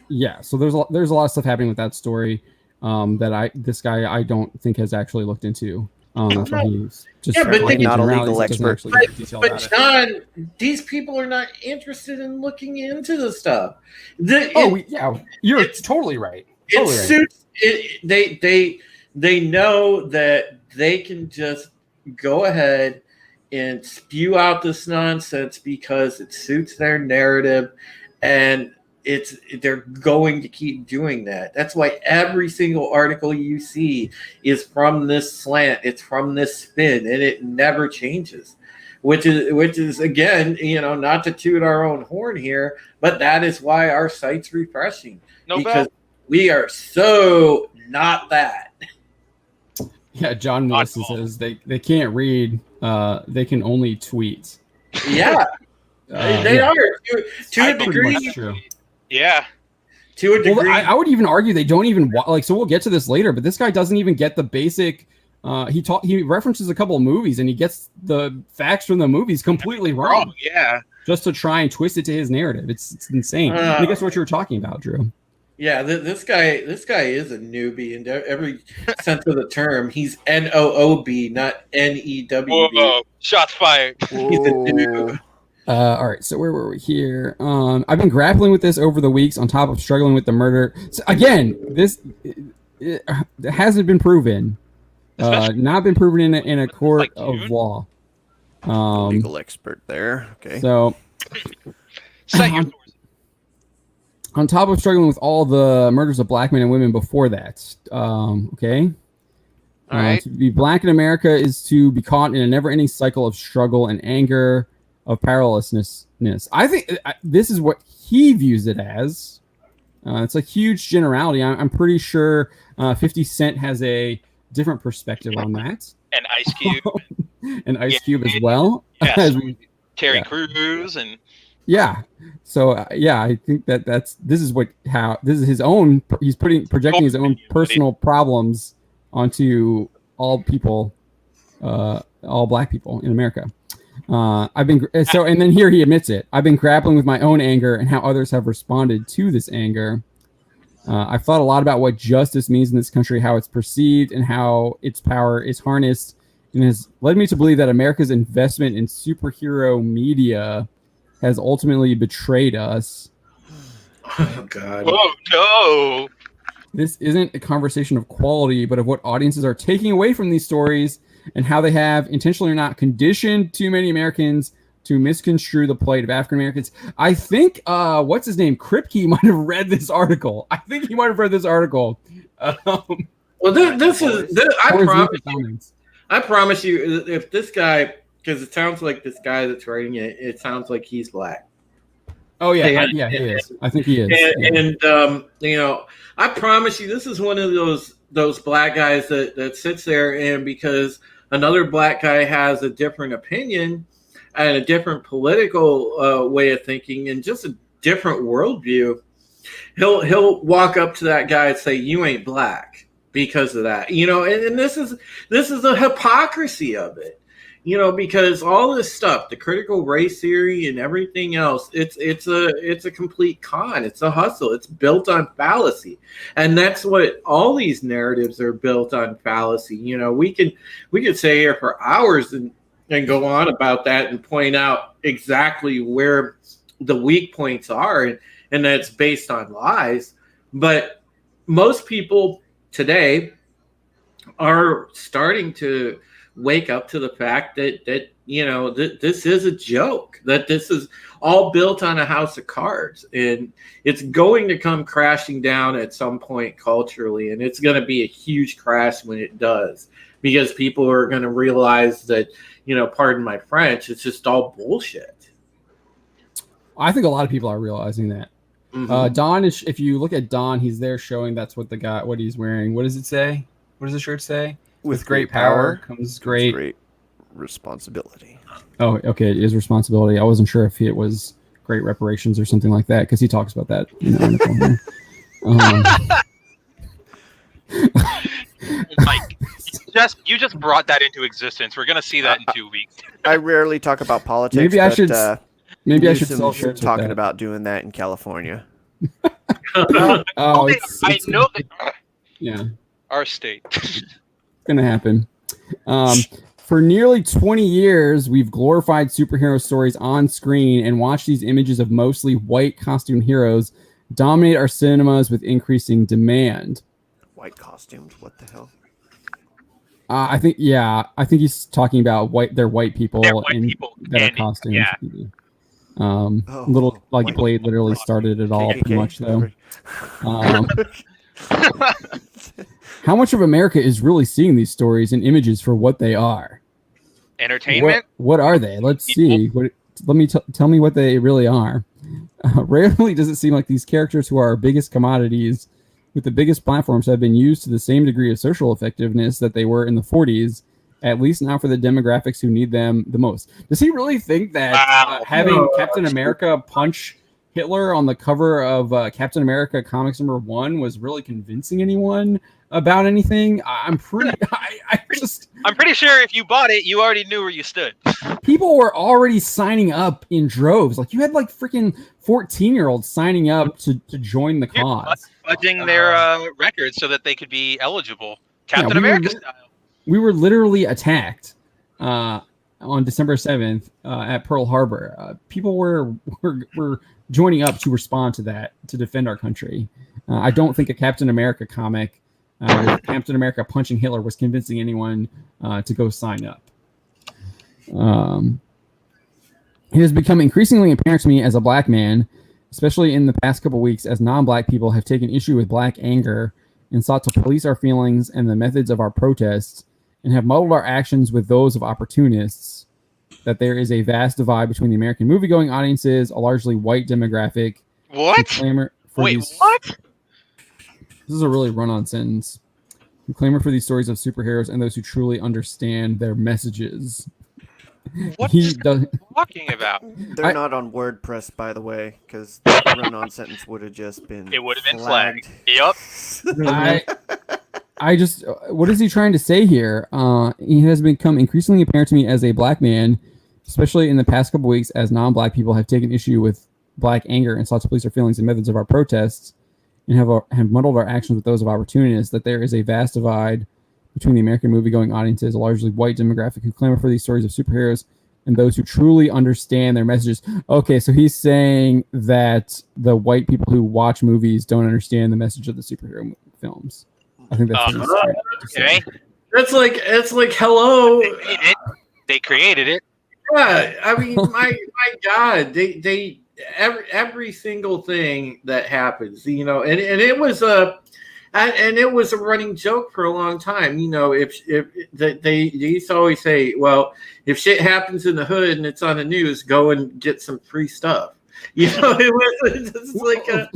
Yeah, so there's a lot of stuff happening with that story that this guy I don't think has actually looked into. That's why he's just not a legal expert. But John, these people are not interested in looking into the stuff. You're totally right. They know that they can just go ahead and spew out this nonsense because it suits their narrative, and they're going to keep doing that. That's why every single article you see is from this slant. It's from this spin, and it never changes. Which is again, not to toot our own horn here, but that is why our site's refreshing because we are so not that. Yeah, John Wilson says they can't read. They can only tweet. Yeah, they are to a degree. That's true. Yeah. To a degree. Well, I would even argue they don't even so we'll get to this later, but this guy doesn't even get the basic he references a couple of movies and he gets the facts from the movies completely wrong. Yeah. Just to try and twist it to his narrative. It's insane. I guess what you were talking about, Drew. Yeah, this guy is a newbie in every sense of the term. He's NOOB, not NEWB. Whoa, shots fired. He's a noob. All right, so where were we here? I've been grappling with this over the weeks on top of struggling with the murder. So again, it hasn't been proven. Not been proven in a court of law. Legal expert there. Okay. So on top of struggling with all the murders of black men and women before that. Okay. All right. To be black in America is to be caught in a never-ending cycle of struggle and anger, of powerlessness. I think this is what he views it as. It's a huge generality. I'm pretty sure 50 Cent has a different perspective on that. And Ice Cube. And Ice Cube as well. Yes. Terry Crews and yeah. So I think this is his own. He's projecting his own personal problems onto all people, all black people in America. And then here he admits it. I've been grappling with my own anger and how others have responded to this anger. I've thought a lot about what justice means in this country, how it's perceived, and how its power is harnessed, and has led me to believe that America's investment in superhero media has ultimately betrayed us. Oh, God. Whoa, no. This isn't a conversation of quality, but of what audiences are taking away from these stories and how they have, intentionally or not, conditioned too many Americans to misconstrue the plight of African Americans. I think, what's his name? Kripke might have read this article. I I promise you, if this guy, because it sounds like this guy that's writing it, it sounds like he's black. Oh yeah, And- yeah, he is. I think he is. And you know, I promise you, this is one of those black guys that sits there, and because another black guy has a different opinion and a different political way of thinking and just a different worldview, he'll walk up to that guy and say, "You ain't black," because of that. You know, and this is the hypocrisy of it. You know, because all this stuff, the critical race theory and everything else, it's a complete con. It's a hustle. It's built on fallacy, and that's what all these narratives are built on, fallacy. You know, we could stay here for hours and go on about that and point out exactly where the weak points are, and that's based on lies. But most people today are starting to wake up to the fact that you know this is a joke, that this is all built on a house of cards, and it's going to come crashing down at some point culturally, and it's going to be a huge crash when it does, because people are going to realize that, you know, pardon my French, it's just all bullshit. I think a lot of people are realizing that. Mhm. Don is. If you look at Don, he's there showing that's what what he's wearing. What does it say? What does the shirt say? With great power comes great responsibility. Oh, okay. It is responsibility. I wasn't sure if it was great reparations or something like that, because he talks about that in the article here. Mike, you just brought that into existence. We're gonna see that in 2 weeks. I rarely talk about politics. Maybe I should. Maybe I should Newsom's sell shirts with talking that. about doing that in California. Oh, I know that yeah, our state. it's gonna happen. For nearly 20 years, we've glorified superhero stories on screen and watched these images of mostly white costume heroes dominate our cinemas with increasing demand. White costumes, what the hell? I think he's talking about they're white people, They're white people that are and- costumes. yeah. Little like white Blade literally started it all, pretty KKK? much though. How much of America is really seeing these stories and images for what they are? Entertainment. What are they? Let's see. Tell me what they really are. Rarely does it seem like these characters who are our biggest commodities with the biggest platforms have been used to the same degree of social effectiveness that they were in the 40s, at least now for the demographics who need them the most. Does he really think that having Captain America punch Hitler on the cover of Captain America Comics #1 was really convincing anyone about anything? I'm pretty sure if you bought it, you already knew where you stood. people were already signing up in droves. Like you had like freaking 14-year-olds signing up to join the cause. Fudging their records so that they could be eligible. Captain America style. We were literally attacked on December 7th at Pearl Harbor. People were joining up to respond to that, to defend our country. I don't think a Captain America comic with Captain America punching Hitler was convincing anyone to go sign up. It has become increasingly apparent to me as a black man, especially in the past couple weeks, as non-black people have taken issue with black anger and sought to police our feelings and the methods of our protests, and have muddled our actions with those of opportunists, that there is a vast divide between the American movie-going audiences, a largely white demographic. What? Wait, what? This is a really run-on sentence. Who clamor for these stories of superheroes and those who truly understand their messages. What He are you does. talking about? They're not on WordPress, by the way, because that run-on sentence would have just been. It would have been flagged. Yep. I just, what is he trying to say here? It has become increasingly apparent to me as a black man, especially in the past couple weeks, as non-black people have taken issue with black anger and sought to police our feelings and methods of our protests, and have muddled our actions with those of opportunists, that there is a vast divide between the American movie-going audiences, a largely white demographic who clamor for these stories of superheroes, and those who truly understand their messages. Okay, so he's saying that the white people who watch movies don't understand the message of the superhero films. I think that's what he's trying to say. Okay. It's like hello. They created it. Yeah, I mean, my God, they every single thing that happens, you know, and it was a running joke for a long time, you know. If they used to always say, well, if shit happens in the hood and it's on the news, go and get some free stuff. You know, it was just like a.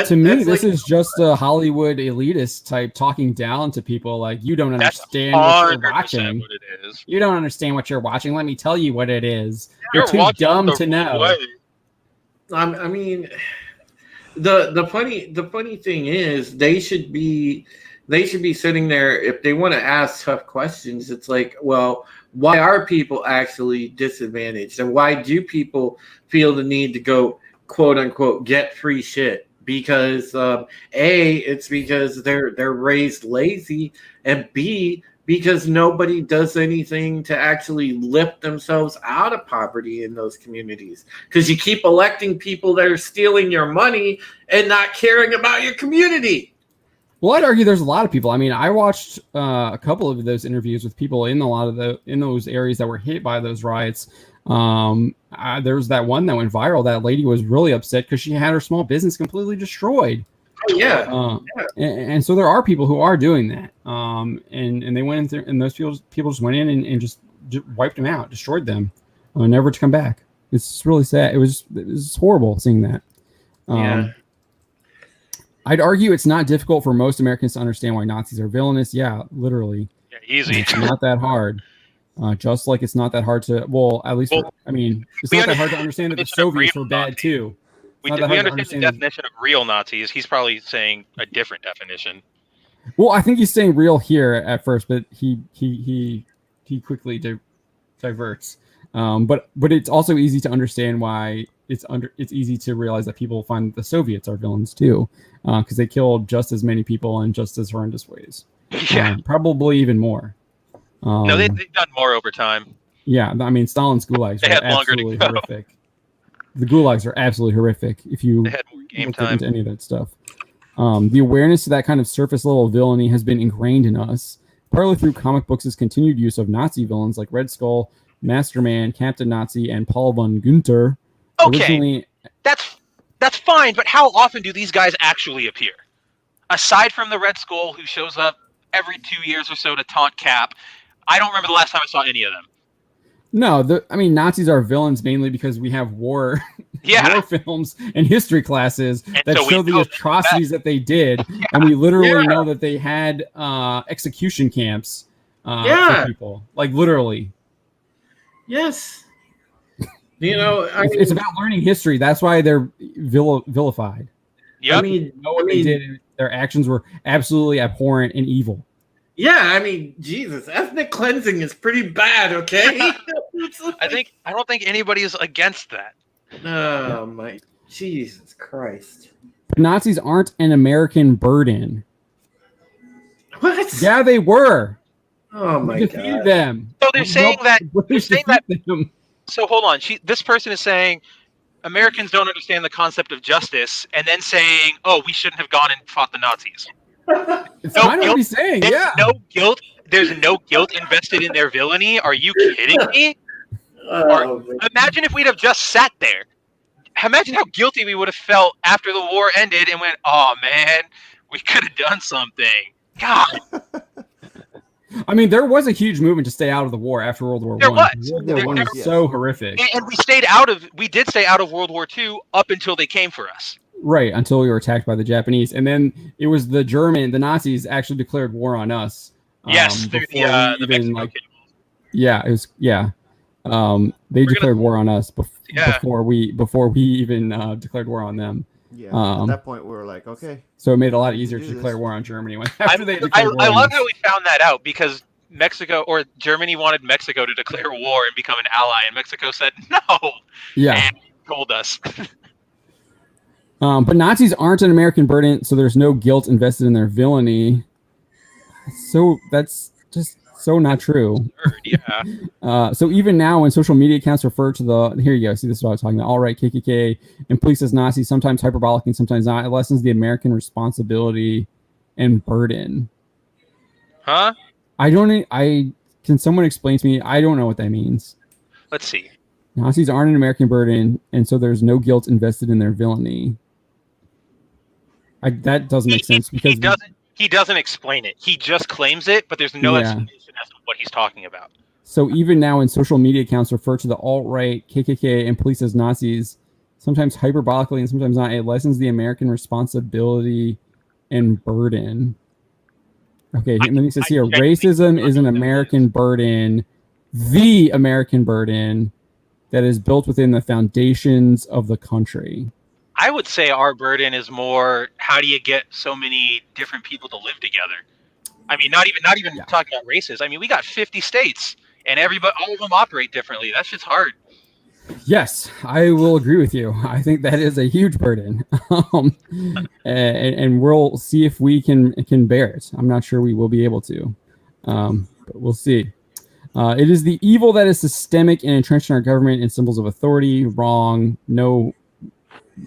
To me, this is just a Hollywood elitist type talking down to people like, you don't understand what you're watching. What it is. You don't understand what you're watching. Let me tell you what it is. You're too dumb to know. I mean, the funny thing is they should be sitting there if they want to ask tough questions. It's like, well, why are people actually disadvantaged, and why do people feel the need to go quote unquote get free shit? Because A, it's because they're raised lazy, and B, because nobody does anything to actually lift themselves out of poverty in those communities. Because you keep electing people that are stealing your money and not caring about your community. Well, I'd argue there's a lot of people. I mean, I watched a couple of those interviews with people in in those areas that were hit by those riots. There was that one that went viral. That lady was really upset because she had her small business completely destroyed. Oh, yeah. And so there are people who are doing that. And they went in there, and those people just went in and just wiped them out, destroyed them, never to come back. It's really sad. It was horrible seeing that. Yeah. I'd argue it's not difficult for most Americans to understand why Nazis are villainous. Yeah, literally. Yeah, easy. It's not that hard. Just like it's not that hard to, I mean, it's not that hard to understand that the Soviets were bad too. We understand the definition of real Nazis. He's probably saying a different definition. Well, I think he's saying real here at first, but he quickly diverts. But it's also easy to understand why it's easy to realize that people find the Soviets are villains too, because they killed just as many people in just as horrendous ways. Yeah, probably even more. No, they've done more over time. Yeah, I mean, Stalin's gulags are absolutely horrific. The gulags are absolutely horrific if you they had more game look time into any of that stuff. The awareness to that kind of surface level villainy has been ingrained in us, partly through comic books' continued use of Nazi villains like Red Skull, Masterman, Captain Nazi, and Paul von Gunther. Okay, that's fine, but how often do these guys actually appear? Aside from the Red Skull, who shows up every 2 years or so to taunt Cap, I don't remember the last time I saw any of them. No, I mean, Nazis are villains mainly because we have war films and history classes that show the atrocities that they did, and we literally know that they had execution camps for people, like literally. Yes. You know, it's about learning history. That's why they're vilified. Yep. I mean, what they did, their actions were absolutely abhorrent and evil. Yeah, I mean, Jesus, ethnic cleansing is pretty bad, okay? I don't think anybody is against that. Oh my Jesus Christ. Nazis aren't an American burden. What? Yeah, they were. Oh my we God. defeated them. So they're saying that them. So hold on. This person is saying Americans don't understand the concept of justice, and then saying, "Oh, we shouldn't have gone and fought the Nazis." It's kind of what he's saying. There's no guilt invested in their villainy. Are you kidding me? Imagine if we'd have just sat there. Imagine how guilty we would have felt after the war ended and went, "Oh man, we could have done something." God. I mean, there was a huge movement to stay out of the war after World War I. World War I was so horrific. And we did stay out of World War II up until they came for us. Right, until we were attacked by the Japanese. And then it was the Nazis actually declared war on us. Yes, through the Mexico Yeah, it was, they declared war on us before we even declared war on them. Yeah, at that point we were like, okay. So it made it a lot easier to declare war on Germany. I love how we found that out, because Mexico or Germany wanted Mexico to declare war and become an ally, and Mexico said no. Yeah, and told us. But Nazis aren't an American burden, so there's no guilt invested in their villainy. So that's just so not true. Yeah. So even now, when social media accounts refer to here you go, see, this is what I was talking about. All right, KKK and police as Nazis, sometimes hyperbolic and sometimes not. It lessens the American responsibility and burden. Huh? Can someone explain to me? I don't know what that means. Let's see. Nazis aren't an American burden, and so there's no guilt invested in their villainy. That doesn't make sense because he doesn't explain it. He just claims it, but there's no explanation as to what he's talking about. So even now, when social media accounts refer to the alt-right, KKK, and police as Nazis, sometimes hyperbolically and sometimes not. It lessens the American responsibility and burden. Okay, and then he says here, racism is an American burden, the American burden that is built within the foundations of the country. I would say our burden is more, how do you get so many different people to live together? I mean, not even talking about races. I mean, we got 50 states, and all of them operate differently. That's just hard. Yes, I will agree with you. I think that is a huge burden, and we'll see if we can bear it. I'm not sure we will be able to, but we'll see. It is the evil that is systemic and entrenched in our government and symbols of authority. Wrong. No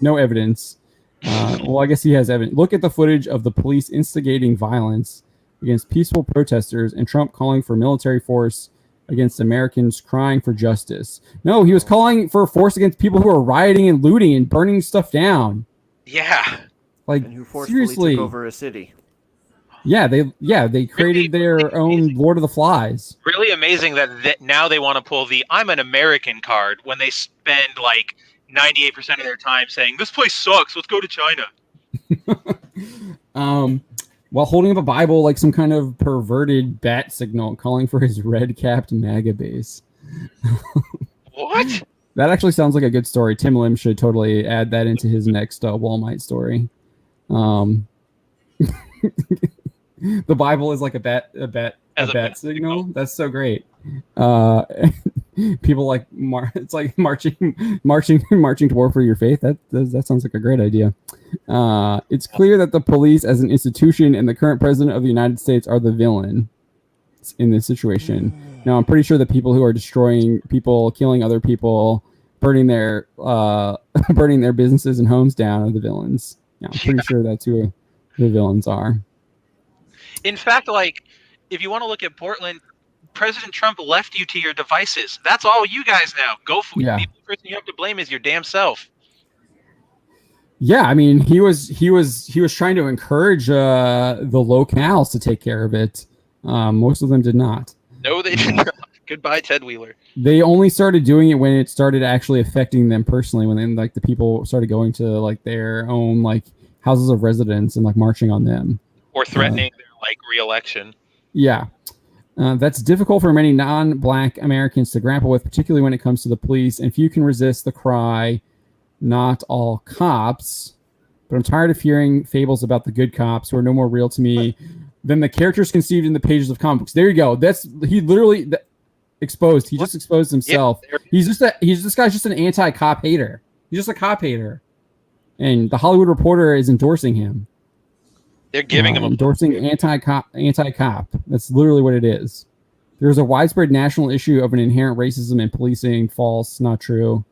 evidence. Well, I guess he has evidence. Look at the footage of the police instigating violence against peaceful protesters and Trump calling for military force against Americans crying for justice. No, he was calling for force against people who are rioting and looting and burning stuff down. Yeah. Like, And who forcefully seriously. took over a city. Yeah, they created their own Lord of the Flies. Really amazing that now they want to pull the I'm an American card when they spend like 98% of their time saying, this place sucks, let's go to China. While holding up a Bible like some kind of perverted bat signal, calling for his red-capped MAGA base. What? That actually sounds like a good story. Tim Lim should totally add that into his next Walmart story. The Bible is like a bat signal. That's so great. People like it's like marching to war for your faith. That sounds like a great idea. It's clear that the police as an institution and the current president of the United States are the villain in this situation. Now, I'm pretty sure the people who are destroying people, killing other people, burning their businesses and homes down are the villains. Yeah, I'm pretty sure that's who the villains are. In fact, like, if you want to look at Portland, President Trump left you to your devices. That's all you guys now. Go for it. Yeah. The only person you have to blame is your damn self. Yeah, I mean, he was trying to encourage the locales to take care of it. Most of them did not. No, they did not. Goodbye, Ted Wheeler. They only started doing it when it started actually affecting them personally. When then, like, the people started going to like their own like houses of residence and like marching on them Or threatening their like re-election. Yeah. That's difficult for many non-black Americans to grapple with, particularly when it comes to the police. And few can resist the cry, not all cops. But I'm tired of hearing fables about the good cops who are no more real to me than the characters conceived in the pages of comic books. There you go. He literally exposed. He just exposed himself. This guy's just an anti-cop hater. He's just a cop hater. And the Hollywood Reporter is endorsing him. They're giving him endorsing anti-cop. That's literally what it is. There's a widespread national issue of an inherent racism in policing. False, not true.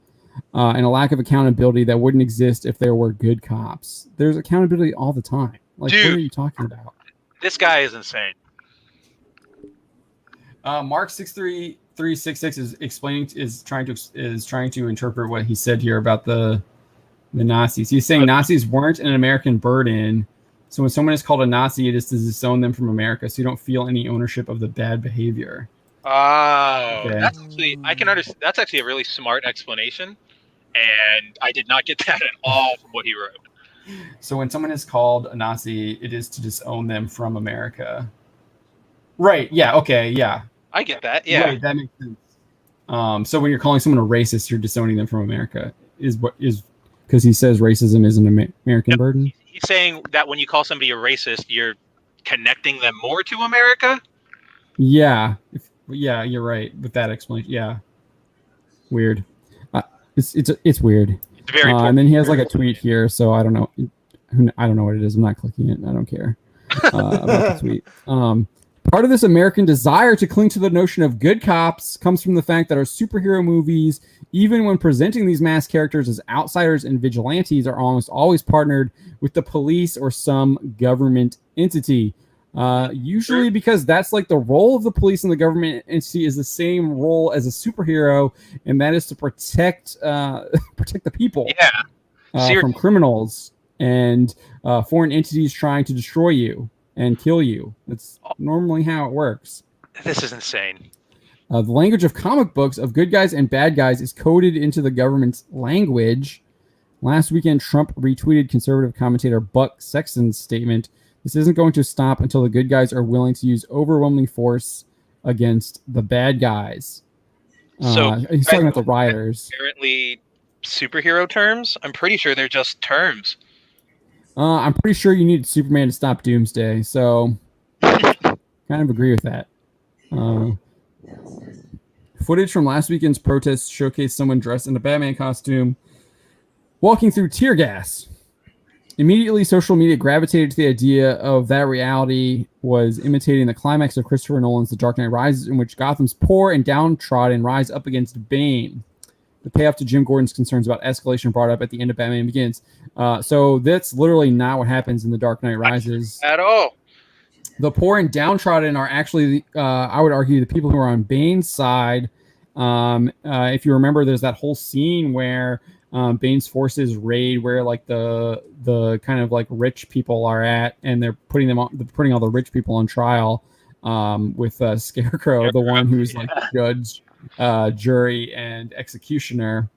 And a lack of accountability that wouldn't exist if there were good cops. There's accountability all the time. Like, dude, what are you talking about? This guy is insane. Mark 63366 is trying to interpret what he said here about the Nazis. He's saying Nazis weren't an American burden. So when someone is called a Nazi, it is to disown them from America, so you don't feel any ownership of the bad behavior. Oh, Okay. That's actually, I can understand. That's actually a really smart explanation, and I did not get that at all from what he wrote. So when someone is called a Nazi, it is to disown them from America. Right? Yeah. Okay. Yeah. I get that. Yeah. Right, that makes sense. So when you're calling someone a racist, you're disowning them from America. Is because he says racism is an American burden. He's saying that when you call somebody a racist, you're connecting them more to America? Yeah. Yeah, you're right with that explanation. Yeah. Weird. It's weird. It's very and then he has like a tweet here, so I don't know. I don't know what it is. I'm not clicking it. I don't care about the tweet. Part of this American desire to cling to the notion of good cops comes from the fact that our superhero movies, even when presenting these masked characters as outsiders and vigilantes, are almost always partnered with the police or some government entity. Usually because that's like the role of the police and the government entity is the same role as a superhero, and that is to protect the people from criminals and foreign entities trying to destroy you and kill you. That's normally how it works. This is insane. The language of comic books of good guys and bad guys is coded into the government's language. Last weekend, Trump retweeted conservative commentator Buck Sexton's statement. This isn't going to stop until the good guys are willing to use overwhelming force against the bad guys. So he's talking about the rioters. Apparently, superhero terms. I'm pretty sure they're just terms. I'm pretty sure you need Superman to stop Doomsday, so kind of agree with that. Footage from last weekend's protests showcased someone dressed in a Batman costume walking through tear gas. Immediately, social media gravitated to the idea of that reality was imitating the climax of Christopher Nolan's The Dark Knight Rises, in which Gotham's poor and downtrodden rise up against Bane. The payoff to Jim Gordon's concerns about escalation brought up at the end of Batman Begins. So that's literally not what happens in The Dark Knight Rises. At all. The poor and downtrodden are actually, I would argue, the people who are on Bane's side. If you remember, there's that whole scene where Bane's forces raid where like the kind of like rich people are at, and they're putting all the rich people on trial with Scarecrow, the one who's like judge, jury, and executioner,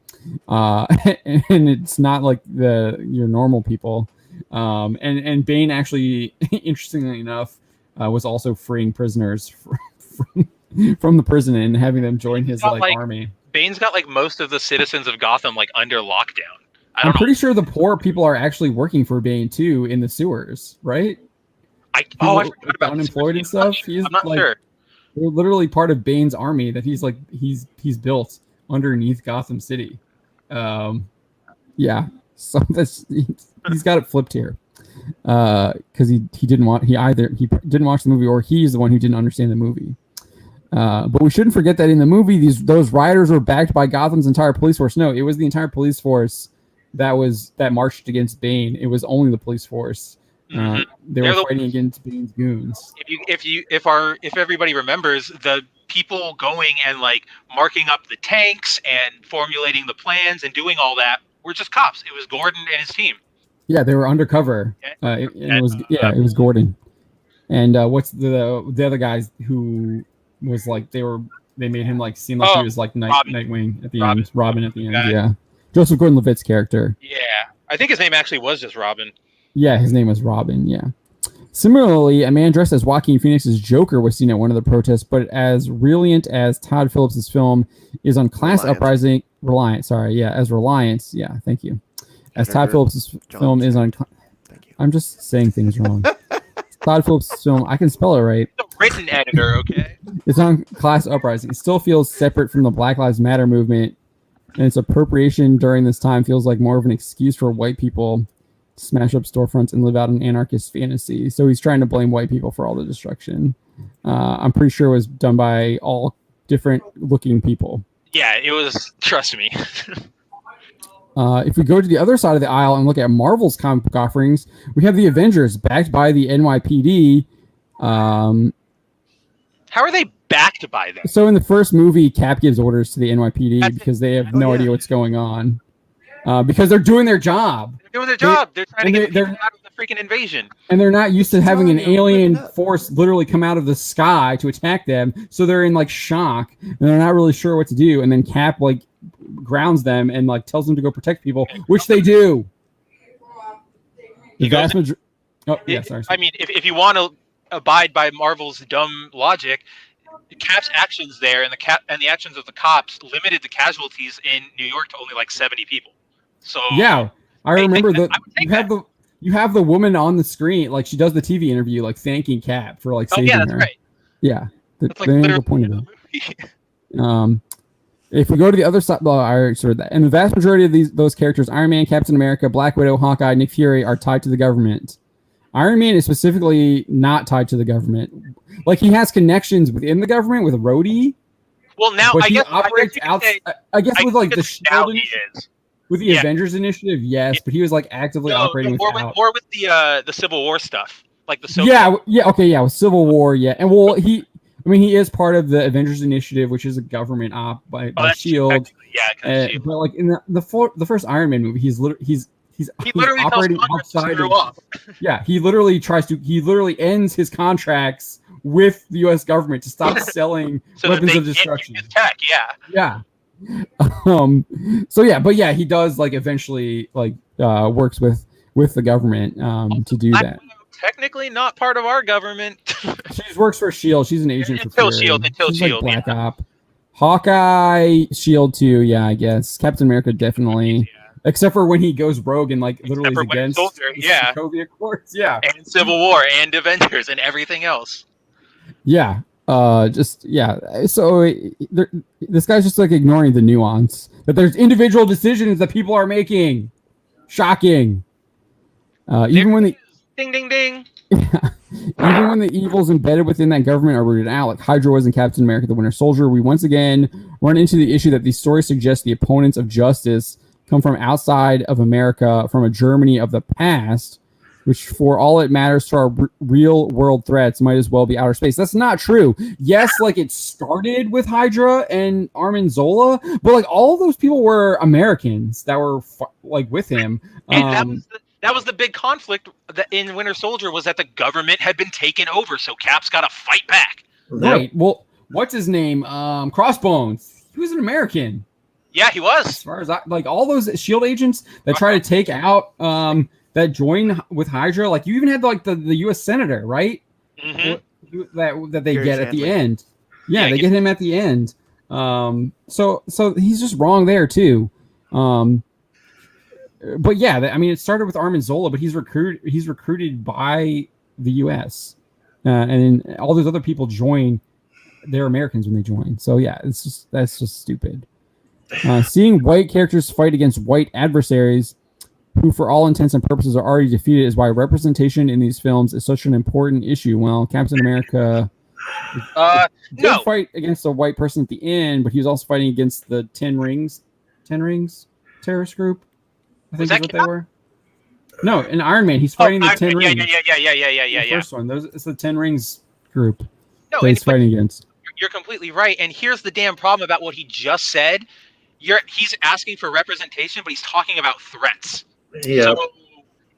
and it's not like your normal people. And Bane actually, interestingly enough, was also freeing prisoners from the prison and having them join his army. Bane's got like most of the citizens of Gotham like under lockdown. I'm pretty sure the poor people are actually working for Bane too in the sewers, right? I forgot about unemployed and stuff. I'm not sure. They're literally part of Bane's army that he's built underneath Gotham City. Yeah. So he's got it flipped here. Because he didn't watch the movie, or he's the one who didn't understand the movie. But we shouldn't forget that in the movie, those rioters were backed by Gotham's entire police force. No, it was the entire police force that marched against Bane. It was only the police force. They were fighting against Bane's goons. If everybody remembers, the people going and like marking up the tanks and formulating the plans and doing all that were just cops. It was Gordon and his team. Yeah, they were undercover. It was Gordon. And what's the other guys who was like they made him like seem like he was like Nightwing at the end. Robin at the end. Yeah. Joseph Gordon-Levitt's character. Yeah. I think his name actually was just Robin. Yeah, his name was Robin, yeah. Similarly, a man dressed as Joaquin Phoenix's Joker was seen at one of the protests, but as brilliant as Todd Phillips' film is on class uprising... Reliance, sorry, yeah, as Reliance, yeah, thank you. As Todd Phillips' film is on... Thank you. I'm just saying things wrong. Todd Phillips' film, I can spell it right. The written editor, okay? It's on class uprising. It still feels separate from the Black Lives Matter movement, and its appropriation during this time feels like more of an excuse for white people to smash up storefronts and live out an anarchist fantasy. So he's trying to blame white people for all the destruction. I'm pretty sure it was done by all different looking people. Yeah, it was. Trust me. If we go to the other side of the aisle and look at Marvel's comic book offerings, we have the Avengers backed by the NYPD. How are they backed by them? So in the first movie, Cap gives orders to the NYPD because they have no idea what's going on. Because they're doing their job. They're doing their job. They're trying to get people out of the freaking invasion. And they're not used to having an alien force literally come out of the sky to attack them. So they're in like shock and they're not really sure what to do. And then Cap like grounds them and like tells them to go protect people, which they do. The vast majority. Oh, yeah, sorry. I mean, if you want to abide by Marvel's dumb logic, Cap's actions there and the actions of the cops limited the casualties in New York to only like 70 people. So yeah, I remember you have the woman on the screen, like she does the TV interview, like thanking Cap for like saving her. That's right. Yeah, that's like the point of it. If we go to the other side, and the vast majority of those characters, Iron Man, Captain America, Black Widow, Hawkeye, Nick Fury, are tied to the government. Iron Man is specifically not tied to the government. Like he has connections within the government with Rhodey. Well, now I guess with like the Shield with the Avengers Initiative, yes, but he was like actively operating more with the Civil War stuff, like the with Civil War, yeah, and well, he is part of the Avengers Initiative, which is a government op by Shield. But like in the first Iron Man movie, he's operating outside of. Yeah, he literally ends his contracts with the U.S. government to stop selling weapons of destruction. Tech, yeah. So yeah, but yeah, he does like eventually like works with the government to do Black that. Widow, technically not part of our government. She works for Shield. She's an agent for Until Fury. Shield, until She's Shield, like Black yeah. Op. Hawkeye, Shield too. Yeah, I guess Captain America definitely. Except for when he goes rogue and like literally is for Winter against Soldier, the yeah. Sokovia Accords. Yeah, And Civil War and Avengers and everything else. yeah. Just yeah. So this guy's just like ignoring the nuance that there's individual decisions that people are making. Shocking. Even when the Ding, ding, ding. even when the evils embedded within that government are rooted out, like Hydra was in Captain America: The Winter Soldier, we once again run into the issue that these stories suggest the opponents of justice come from outside of America, from a Germany of the past, which, for all it matters to our real world threats, might as well be outer space. That's not true. Yes, like it started with Hydra and Armin Zola, but like all of those people were Americans that were like with him. And that was the big conflict in Winter Soldier, was that the government had been taken over, so Cap's got to fight back. Right. Well, what's his name? Crossbones. He was an American. Yeah, he was. As far as like all those Shield agents that try to take out that join with Hydra, like you even had like the U.S. Senator, right? Mm-hmm. That they Gary get at the Shandling. end. Yeah, they get him at the end. So he's just wrong there too. But yeah, I mean, it started with Armin Zola, but he's recruited by the U.S. And then all those other people join. They're Americans when they join. So yeah, that's just stupid. Seeing white characters fight against white adversaries who, for all intents and purposes, are already defeated is why representation in these films is such an important issue. Well, Captain America did fight against a white person at the end, but he was also fighting against the Ten Rings terrorist group. I think is what they were. No, in Iron Man, he's fighting the Ten Rings. Yeah. The first one. It's the Ten Rings group No, that he's fighting against. You're completely right. And here's the damn problem about what he just said. He's asking for representation, but he's talking about threats. Yeah. So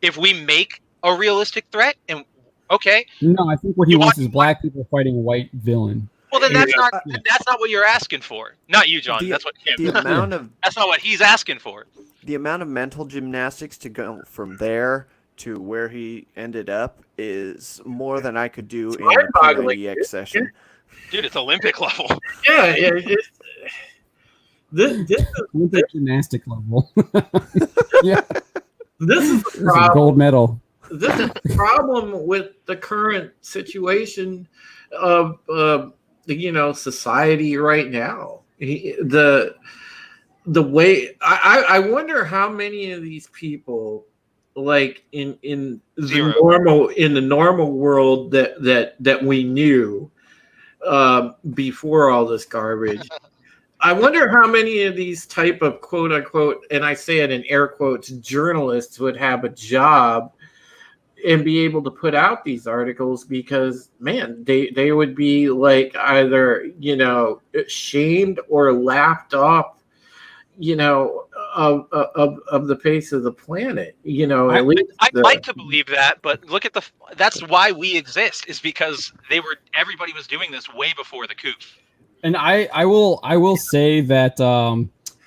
if we make a realistic threat, and okay. No, I think what he wants is black people fighting a white villain. Well, then that's not what you're asking for. Not you, John. That's what him. The amount of That's not what he's asking for. the amount of mental gymnastics to go from there to where he ended up is more than I could do in a POEX session. Dude, it's Olympic level. Yeah. This is Olympic gymnastic level. Yeah, this is the this is a problem. gold medal. This is the problem with the current situation of society right now. The way I wonder how many of these people, like in the normal world that we knew before all this garbage. I wonder how many of these type of quote unquote, and I say it in air quotes, journalists would have a job and be able to put out these articles, because man, they would be like either shamed or laughed off of the face of the planet. At least I'd like to believe that, but look at that's why we exist, is because everybody was doing this way before the coup. And I will say that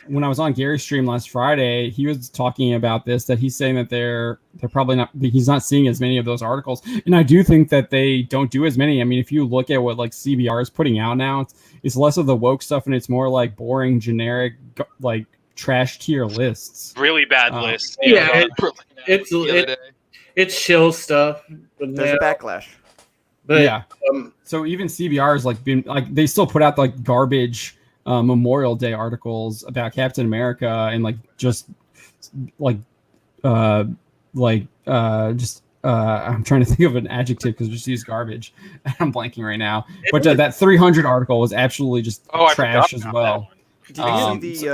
when I was on Gary's stream last Friday, he was talking about this, that he's saying that they're probably not, he's not seeing as many of those articles. And I do think that they don't do as many. I mean, if you look at what like CBR is putting out now, it's less of the woke stuff and it's more like boring, generic, like trash tier lists. Really bad lists. Yeah, it's chill stuff. There's a backlash. But yeah. So even CBR is like been like, they still put out like garbage Memorial Day articles about Captain America and like just like I'm trying to think of an adjective because just use garbage. I'm blanking right now. But that 300 article was absolutely just trash as well. Did you see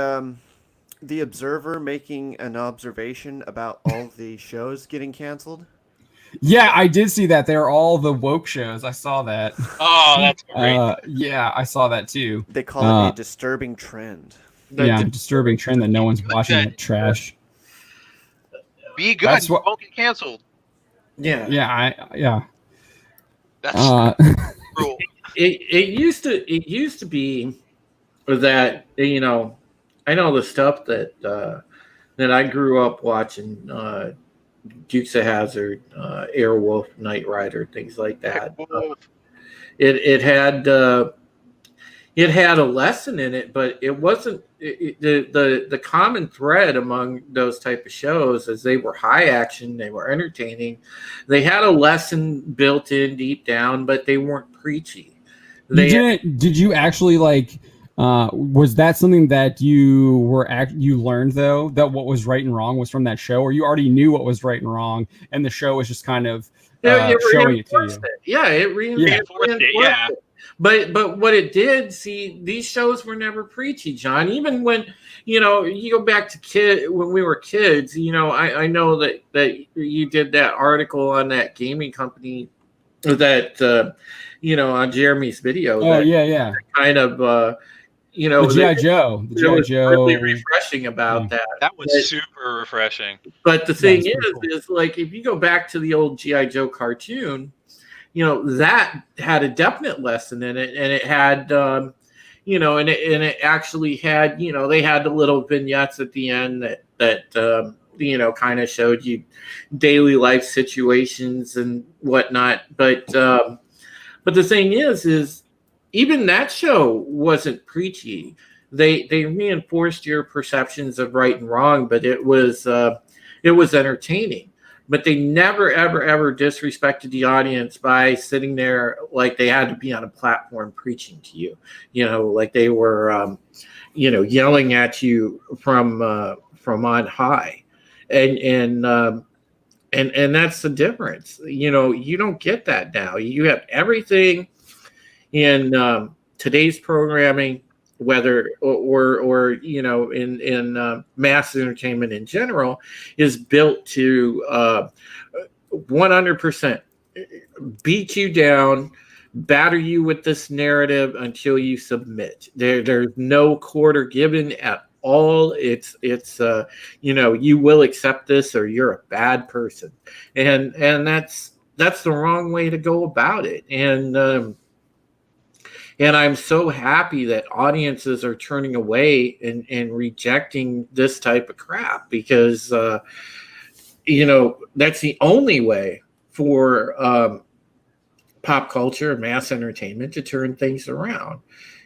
the Observer making an observation about all the shows getting canceled? Yeah, I did see that. They're all the woke shows. I saw that. Oh, that's great. Yeah, I saw that too. They call it a disturbing trend. Yeah, disturbing trend that no one's watching that trash. Be good. That's Won't get canceled. Yeah. Yeah. That's rule. It used to be that I know the stuff that I grew up watching, Dukes of Hazzard, Airwolf, Knight Rider, things like that. It had a lesson in it, but it wasn't the common thread among those type of shows is they were high action, they were entertaining, they had a lesson built in deep down, but they weren't preachy. Did you actually like? Was that something that you learned though, that what was right and wrong was from that show, or you already knew what was right and wrong, and the show was just kind of showing it to you? Yeah, it reinforced it. But what it did, see, these shows were never preachy, John. Even when, you go back to when we were kids, I know that you did that article on that gaming company that, on Jeremy's video. Oh, yeah. Kind of, the G.I. Joe. The G.I. Joe. Really refreshing about that. That was super refreshing. But the thing is like, if you go back to the old G.I. Joe cartoon, that had a definite lesson in it, and it had, and it actually had, they had the little vignettes at the end that kind of showed you daily life situations and whatnot. But the thing is even that show wasn't preachy. They reinforced your perceptions of right and wrong, but it was entertaining. But they never, ever, ever disrespected the audience by sitting there like they had to be on a platform preaching to you, like they were, yelling at you from on high, and that's the difference. You don't get that now. You have everything in today's programming, whether or in mass entertainment in general, is built to 100% beat you down, batter you with this narrative until you submit. There's no quarter given at all. It's you will accept this or you're a bad person, and that's the wrong way to go about it. And I'm so happy that audiences are turning away and rejecting this type of crap, because, that's the only way for pop culture and mass entertainment to turn things around.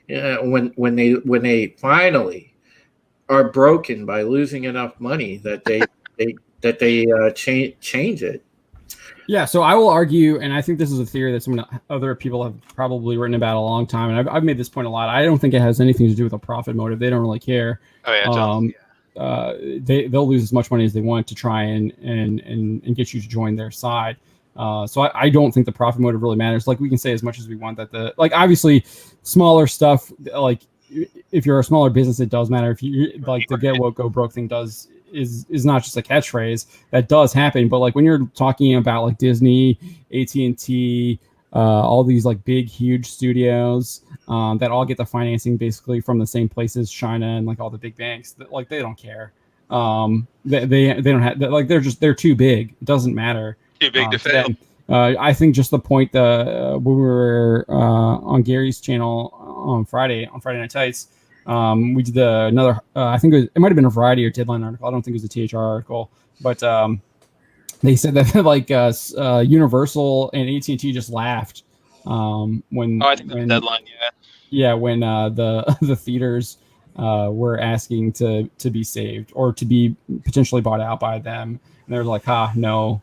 When they finally are broken by losing enough money that they change it. Yeah, so I will argue, and I think this is a theory that some other people have probably written about a long time, and I've made this point a lot. I don't think it has anything to do with a profit motive. They don't really care. Oh yeah, they'll lose as much money as they want to try and get you to join their side. So I don't think the profit motive really matters. Like, we can say as much as we want that obviously smaller stuff, like if you're a smaller business, it does matter. If you like the get woke, go broke thing is not just a catchphrase. That does happen, but like when you're talking about like Disney, AT&T, all these like big huge studios that all get the financing basically from the same places, China and like all the big banks, that like they don't care. They don't have, like they're too big. It doesn't matter. Too big to fail. I think just the point when we were on Gary's channel on Friday Night Tights, we did another. I think it might have been a Variety or Deadline article. I don't think it was a THR article, but they said that like Universal and AT&T just laughed when. Oh, I think when, Deadline, yeah. Yeah, when the theaters were asking to be saved or to be potentially bought out by them, and they're like, no,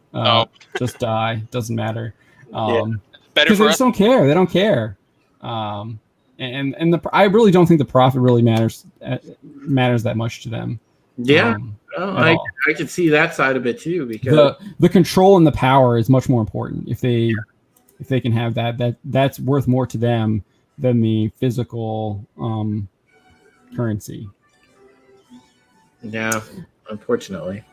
just die. Doesn't matter. Better because they just don't care. They don't care. And I really don't think the profit really matters that much to them. Yeah, I can see that side of it too, because the control and the power is much more important. If they can have that's worth more to them than the physical currency. Yeah, unfortunately.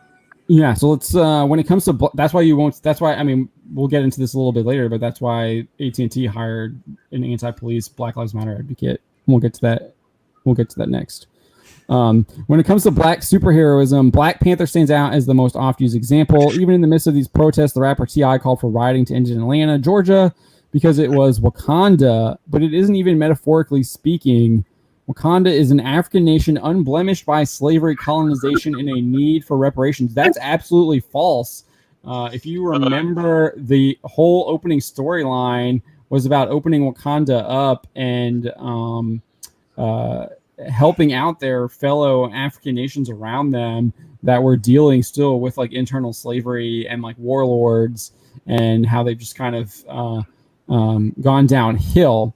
Yeah, so let's when it comes to I mean, we'll get into this a little bit later, but that's why AT&T hired an anti-police Black Lives Matter advocate. We'll get to that next. When it comes to black superheroism, Black Panther stands out as the most oft-used example. Even in the midst of these protests, the rapper T.I. called for rioting to end in Atlanta, Georgia, because it was Wakanda, but it isn't even metaphorically speaking Wakanda is an African nation unblemished by slavery, colonization, and a need for reparations. That's absolutely false. If you remember, the whole opening storyline was about opening Wakanda up and helping out their fellow African nations around them that were dealing still with like internal slavery and like warlords and how they've just kind of gone downhill.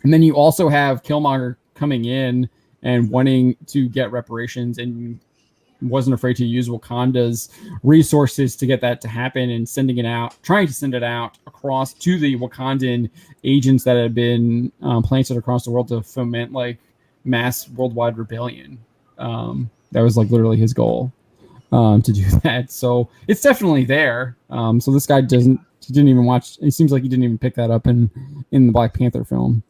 And then you also have Killmonger coming in and wanting to get reparations and wasn't afraid to use Wakanda's resources to get that to happen and trying to send it out across to the Wakandan agents that had been planted across the world to foment like mass worldwide rebellion. That was like literally his goal to do that. So it's definitely there. So this guy didn't even watch. It seems like he didn't even pick that up in the Black Panther film.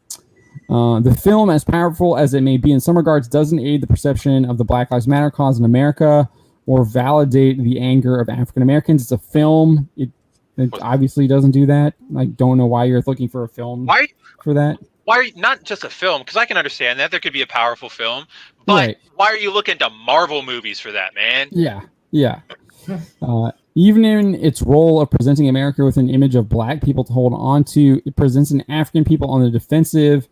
The film, as powerful as it may be in some regards, doesn't aid the perception of the Black Lives Matter cause in America or validate the anger of African Americans. It's a film. It obviously doesn't do that. I don't know why you're looking for a film for that. Why are you, not just a film? Because I can understand that there could be a powerful film, but Right. Why are you looking to Marvel movies for that, man? Yeah. Even in its role of presenting America with an image of Black people to hold on to, it presents an African people on the defensive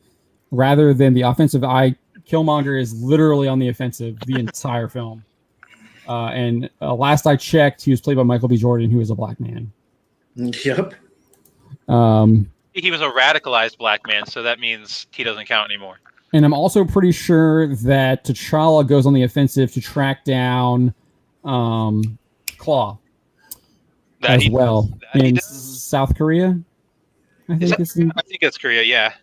rather than the offensive. Killmonger is literally on the offensive the entire film. And last I checked, he was played by Michael B. Jordan, who is a Black man. Yep. He was a radicalized Black man, so that means he doesn't count anymore. And I'm also pretty sure that T'Challa goes on the offensive to track down Claw as well in South Korea. I think it's Korea, yeah.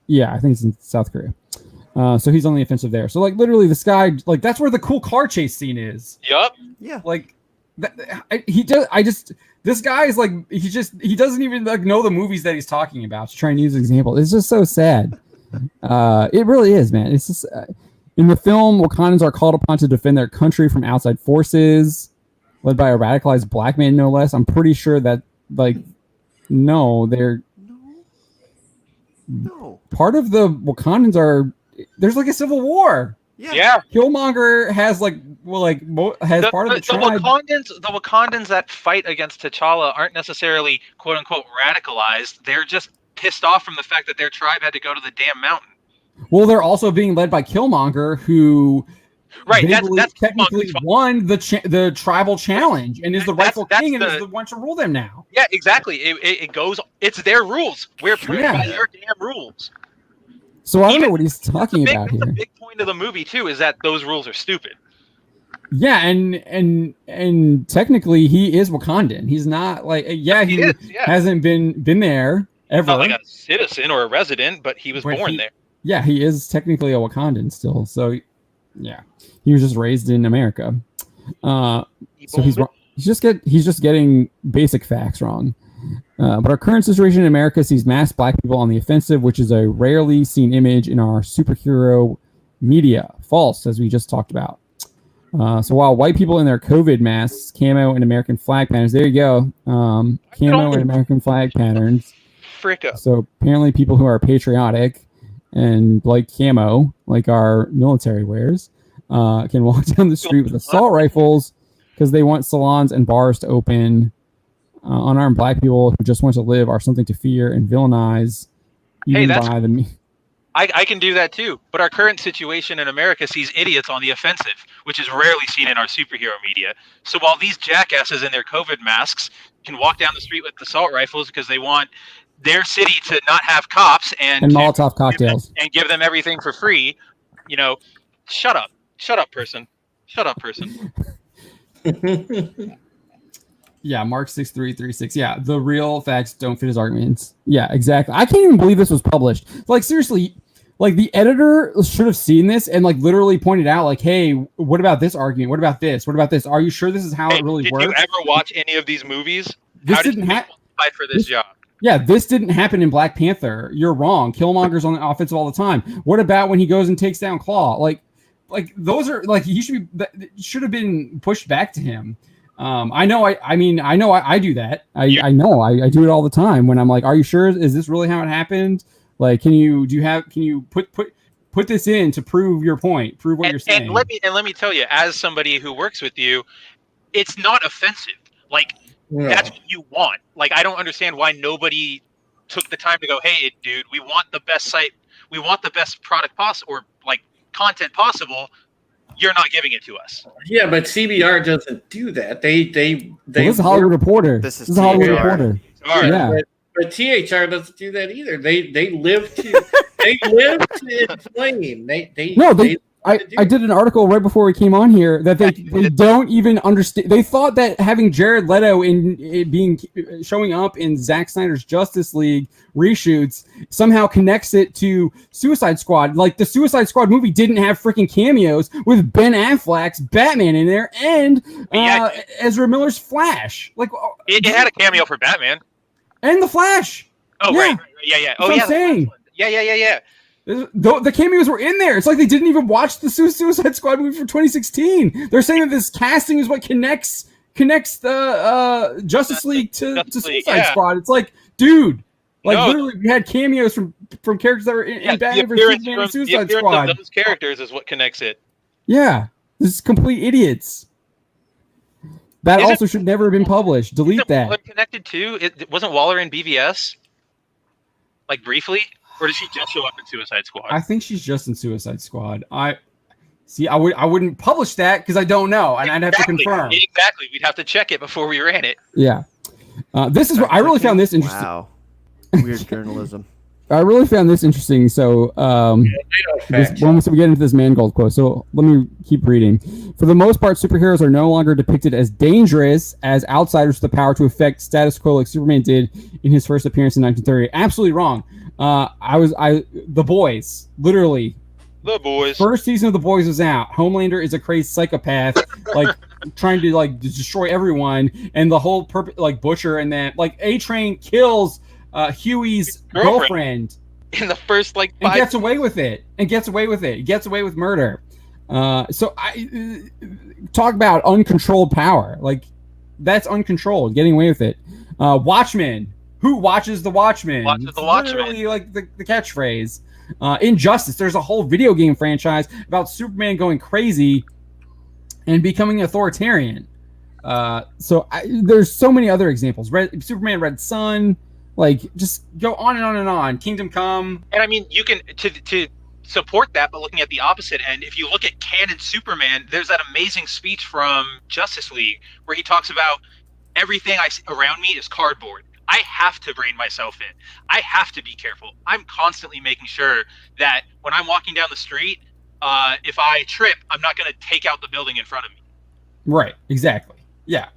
Yeah, I think it's in South Korea. So he's on the offensive there. So like literally this guy, like that's where the cool car chase scene is. Yup. Yeah. Like this guy is like, he doesn't even like know the movies that he's talking about to try and use an example. It's just so sad. It really is, man. It's just in the film, Wakandans are called upon to defend their country from outside forces, led by a radicalized Black man, no less. I'm pretty sure that they're No. part of the Wakandans there's like a civil war. Yeah. Killmonger has part of the tribe. The Wakandans that fight against T'Challa aren't necessarily quote unquote radicalized. They're just pissed off from the fact that their tribe had to go to the damn mountain. Well, they're also being led by Killmonger, who that's technically won the tribal challenge and is the rightful king and is the one to rule them now. Yeah, exactly. It goes. It's their rules. We're playing by their damn rules. So I don't know what he's talking about here. The big point of the movie too is that those rules are stupid. Yeah, and technically he is Wakandan. He's not he hasn't been there ever. Not like a citizen or a resident, but he was born there. Yeah, he is technically a Wakandan still. So yeah, he was just raised in America. So he's just getting basic facts wrong. But our current situation in America sees mass Black people on the offensive, which is a rarely seen image in our superhero media. False, as we just talked about. So while white people in their COVID masks, camo, and American flag patterns, there you go. Camo and American flag patterns. Fricka. So apparently people who are patriotic and like camo, like our military wears, can walk down the street with assault rifles because they want salons and bars to open. Unarmed Black people who just want to live are something to fear and villainize. I can do that too. But our current situation in America sees idiots on the offensive, which is rarely seen in our superhero media. So while these jackasses in their COVID masks can walk down the street with assault rifles because they want their city to not have cops and Molotov cocktails and give them everything for free, shut up, person. Yeah, Mark 6336. Yeah, the real facts don't fit his arguments. Yeah, exactly. I can't even believe this was published. Like seriously, like the editor should have seen this and like literally pointed out, like, hey, what about this argument? What about this? What about this? Are you sure this is how it really works? Did you ever watch any of these movies? This didn't happen for this job. Yeah, this didn't happen in Black Panther. You're wrong. Killmonger's on the offensive all the time. What about when he goes and takes down Claw? Like those are like he should have been pushed back to him. I know I do that. I know I do it all the time when I'm like, are you sure? Is this really how it happened? Like, can you put put this in to prove your point, prove what you're saying. And let me tell you, as somebody who works with you, it's not offensive. Like that's what you want. Like I don't understand why nobody took the time to go, hey, dude, we want the best site, we want the best product possible, or like content possible. You're not giving it to us. Yeah, but CBR doesn't do that. They this is Hollywood Reporter. This is Hollywood THR. Reporter. All right. Yeah. But THR doesn't do that either. They live to inflame. I did an article right before we came on here that they don't even understand. They thought that having Jared Leto showing up in Zack Snyder's Justice League reshoots somehow connects it to Suicide Squad. Like the Suicide Squad movie didn't have freaking cameos with Ben Affleck's Batman in there and Ezra Miller's Flash. Like it had a cameo for Batman and the Flash. Oh yeah. right, yeah. Oh That's yeah, what I'm saying. Yeah. The cameos were in there. It's like they didn't even watch the Suicide Squad movie from 2016. They're saying that this casting is what connects the Justice League to Suicide Squad. It's like, dude, literally, we had cameos from characters that were in Batman vs Superman and Suicide Squad. Of those characters is what connects it. Yeah, this is complete idiots. That also should never have been published. Delete that. What connected to? It wasn't Waller in BVS, like briefly. Or did she just show up in Suicide Squad? I think she's just in Suicide Squad. I wouldn't publish that because I don't know, and I'd have to confirm. Exactly, we'd have to check it before we ran it. Yeah, this is. I really found this interesting. Wow, weird journalism. I really found this interesting. So, once we get into this Mangold quote, so let me keep reading. For the most part, superheroes are no longer depicted as dangerous as outsiders with the power to affect status quo, like Superman did in his first appearance in 1930. Absolutely wrong. The Boys, literally. The Boys. First season of The Boys was out. Homelander is a crazy psychopath, like trying to destroy everyone, and the whole purpose, like Butcher, and then A-Train kills Huey's girlfriend in the first and gets away with it. Gets away with murder. So I talk about uncontrolled power. Like that's uncontrolled, getting away with it. Watchmen. Who watches the Watchmen? Watches the Watchmen. Literally like the catchphrase. Injustice. There's a whole video game franchise about Superman going crazy and becoming authoritarian. There's so many other examples. Superman Red Sun. Like, just go on and on and on. Kingdom Come. And I mean, you can, to support that, but looking at the opposite end, if you look at canon Superman, there's that amazing speech from Justice League where he talks about everything I see around me is cardboard. I have to rein myself in. I have to be careful. I'm constantly making sure that when I'm walking down the street, if I trip, I'm not going to take out the building in front of me. Right. Exactly. Yeah.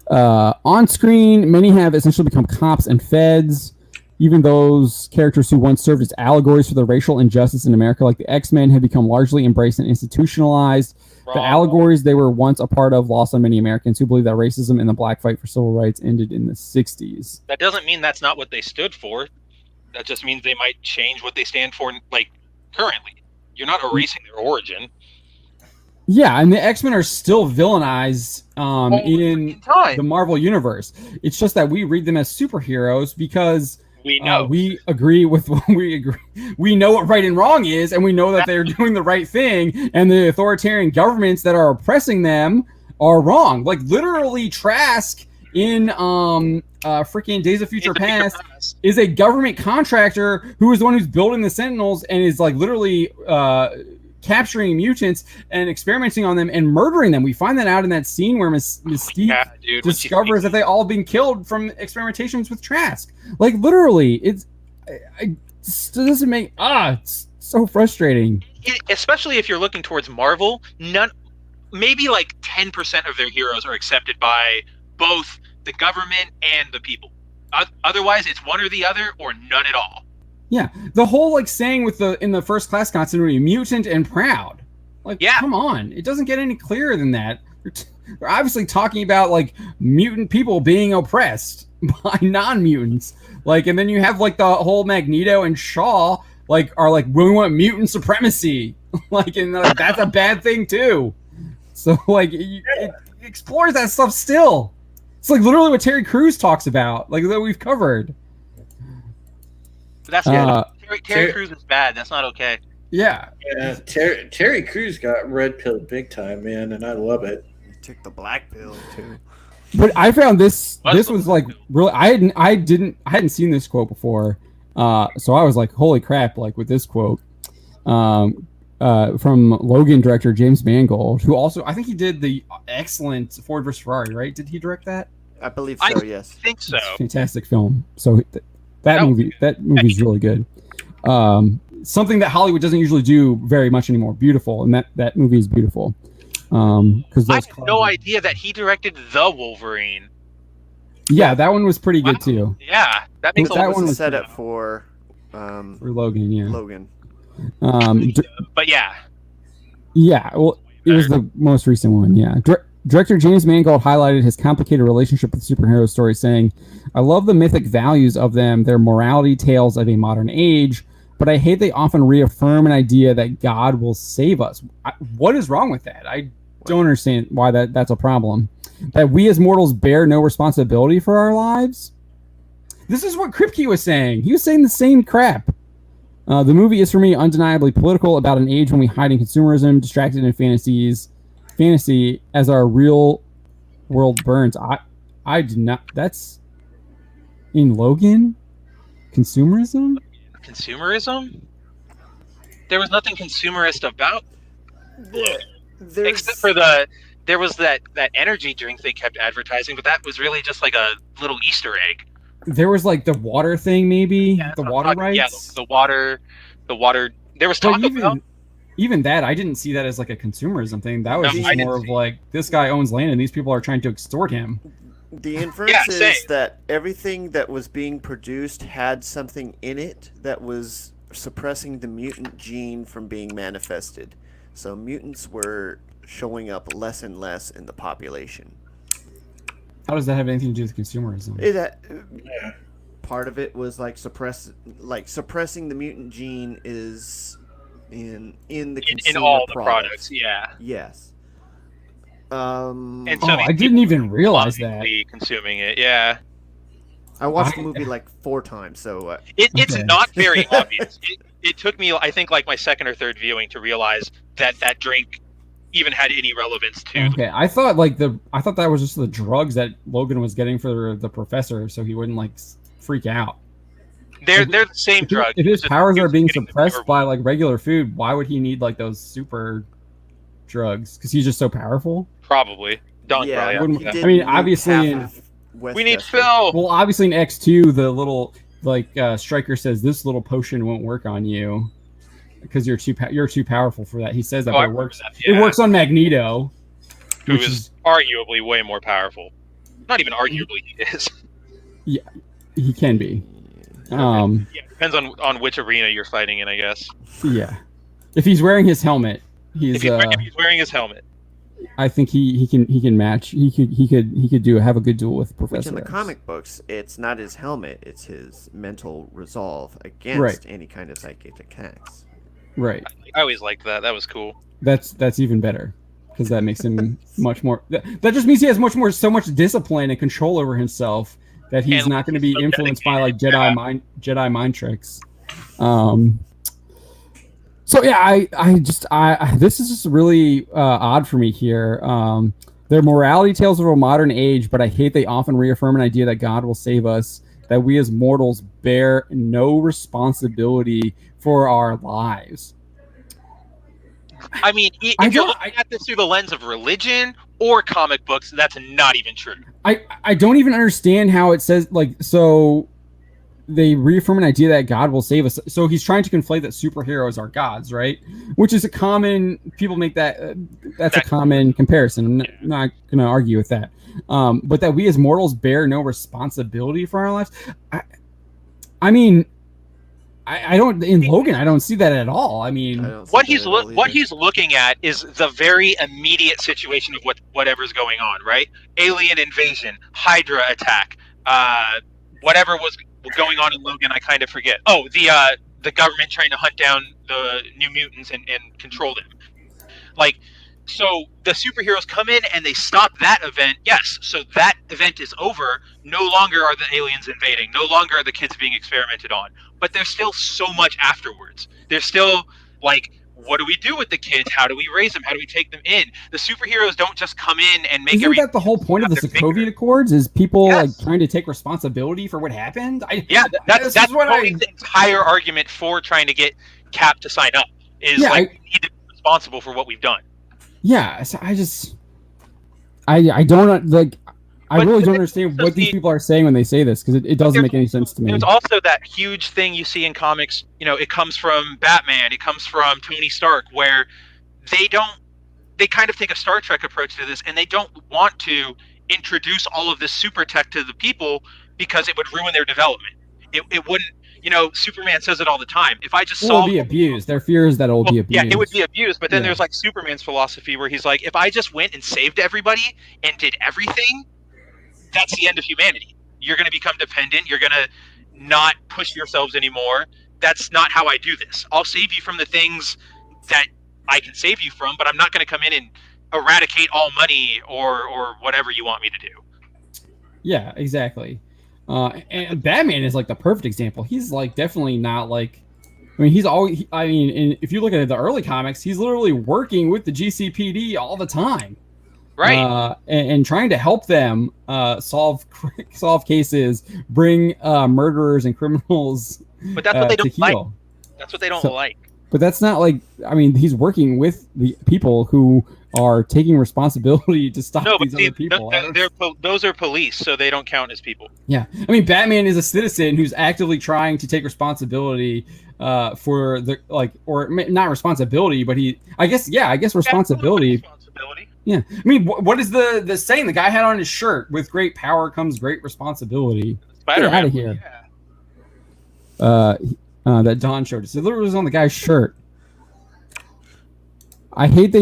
On screen, many have essentially become cops and feds. Even those characters who once served as allegories for the racial injustice in America, like the X-Men, have become largely embraced and institutionalized. The allegories they were once a part of lost on many Americans who believe that racism and the black fight for civil rights ended in the 60s. That doesn't mean that's not what they stood for. That just means they might change what they stand for, like, currently. You're not erasing their origin. Yeah, and the X-Men are still villainized in the Marvel Universe. It's just that we read them as superheroes because we know we agree with what we agree. We know what right and wrong is, and we know that they're doing the right thing, and the authoritarian governments that are oppressing them are wrong. Like literally, Trask in freaking Days of Future Past is a government contractor who is the one who's building the Sentinels and is like literally capturing mutants and experimenting on them and murdering them. We find that out in that scene where Mystique discovers that they all been killed from experimentations with Trask. Like literally, it doesn't make it's so frustrating. Especially if you're looking towards Marvel, maybe like 10% of their heroes are accepted by both the government and the people. Otherwise, it's one or the other or none at all. Yeah, the whole like saying in the first class continuity, mutant and proud. Like, come on, it doesn't get any clearer than that. They're obviously talking about like mutant people being oppressed by non-mutants. Like, and then you have like the whole Magneto and Shaw are like we want mutant supremacy. Like, and that's a bad thing too. So like it explores that stuff still. It's like literally what Terry Crews talks about, like that we've covered. But that's good. Terry Crews is bad. That's not okay. Yeah. Yeah, Terry Crews got red pilled big time, man, and I love it. He took the black pill too. But I found this Muslim. was like really I hadn't seen this quote before. So I was like, holy crap, like with this quote. From Logan director James Mangold, who also I think he did the excellent Ford vs Ferrari, right? Did he direct that? I believe so. Yes. I think so. It's a fantastic film. So that movie's really good. Something that Hollywood doesn't usually do very much anymore. Beautiful, and that movie is beautiful. Because I had no idea that he directed The Wolverine. Yeah, that one was pretty good too. Yeah, that makes That a lot one was a was setup for Logan. Yeah. Logan. But yeah, Yeah, well, it was the most recent one. Yeah, director James Mangold highlighted his complicated relationship with superhero stories, saying, "I love the mythic values of them, their morality tales of a modern age, but I hate they often reaffirm an idea that God will save us." What is wrong with that? I don't understand why that's a problem. That we as mortals bear no responsibility for our lives. This is what Kripke was saying. He was saying the same crap. The movie is for me undeniably political, about an age when we hide in consumerism, distracted in fantasy as our real world burns. I did not. That's in Logan. Consumerism. consumerism. There was nothing consumerist about, except for there was that energy drink they kept advertising, but that was really just like a little Easter egg. There was like the water thing, maybe the water rights. Yeah, the water. There was talk about. Even that, I didn't see that as like a consumerism thing. That was just more of like, this guy owns land and these people are trying to extort him. The inference is that everything that was being produced had something in it that was suppressing the mutant gene from being manifested. So mutants were showing up less and less in the population. How does that have anything to do with consumerism? Part of it was like suppressing the mutant gene is in the consumer all the products. Yeah. Yes. And so I didn't even realize that. Consuming it, yeah. I watched the movie like 4 times, so it's not very obvious. It took me, I think, like my second or third viewing to realize that drink even had any relevance to. Okay, I thought that was just the drugs that Logan was getting for the professor, so he wouldn't like freak out. They're the same drug. If his powers are being suppressed by like regular food, why would he need like those super drugs? Because he's just so powerful. Probably. I mean, obviously, we need Phil. Well, obviously in X2, the little Stryker says this little potion won't work on you because you're too powerful for that. He says that, but it works. It works on Magneto, who is arguably way more powerful. Not even arguably, he is. Yeah, he can be. Depends on which arena you're fighting in, I guess. Yeah, if he's wearing his helmet, if he's wearing his helmet, I think he can match. He could have a good duel with Professor. Which in the X. comic books, it's not his helmet; it's his mental resolve against any kind of psychic attacks. Right. I always liked that. That was cool. That's even better because that makes him much more. That just means he has so much discipline and control over himself that he's not going to be influenced by like Jedi mind tricks. So yeah, I this is just really odd for me here. They're morality tales of a modern age, but I hate they often reaffirm an idea that God will save us, that we as mortals bear no responsibility for our lives. I mean, if you're looking at this through the lens of religion or comic books, that's not even true. I don't even understand how it says, like, so they reaffirm an idea that God will save us. So he's trying to conflate that superheroes are gods, right? Which is people make that, that's a common comparison. I'm not going to argue with that. But that we as mortals bear no responsibility for our lives. I mean, I don't, in Logan, I don't see that at all. I mean, what he's looking at is the very immediate situation of whatever's going on, right? Alien invasion, Hydra attack, whatever was going on in Logan, I kind of forget. Oh, the government trying to hunt down the New Mutants and control them. Like, so the superheroes come in and they stop that event. Yes, so that event is over. No longer are the aliens invading. No longer are the kids being experimented on. But there's still so much afterwards. There's still Like, what do we do with the kids? How do we raise them? How do we take them in? The superheroes don't just come in and make Isn't that the whole point of the Sokovia Accords? Is people like trying to take responsibility for what happened? That's the entire argument for trying to get Cap to sign up. Is we need to be responsible for what we've done. Yeah, so I don't like. I really don't understand what these people are saying when they say this, because it doesn't make any sense to me. There's also that huge thing you see in comics, it comes from Batman, it comes from Tony Stark, where they kind of take a Star Trek approach to this, and they don't want to introduce all of this super tech to the people because it would ruin their development. It wouldn't, Superman says it all the time. If I just saw... It will be abused. Their fear is that it will be abused. Yeah, it would be abused, but then there's like Superman's philosophy where he's like, if I just went and saved everybody and did everything, that's the end of humanity. You're going to become dependent. You're going to not push yourselves anymore. That's not how I do this. I'll save you from the things that I can save you from, but I'm not going to come in and eradicate all money or whatever you want me to do. Yeah, exactly. And Batman is like the perfect example. He's like definitely not like... I mean, he's always... I mean, if you look at the early comics, he's literally working with the GCPD all the time. Right, and trying to help them solve cases, bring murderers and criminals. But that's what they don't like. That's what they don't like. But that's not like. I mean, he's working with the people who are taking responsibility to stop these other people. Those are police, so they don't count as people. Yeah, I mean, Batman is a citizen who's actively trying to take responsibility for the or not responsibility, but I guess responsibility. Yeah, I mean, what is the saying? The guy had on his shirt, "With great power comes great responsibility." Spider-Man. Get out of here. Yeah. That Don showed us. It literally was on the guy's shirt. I hate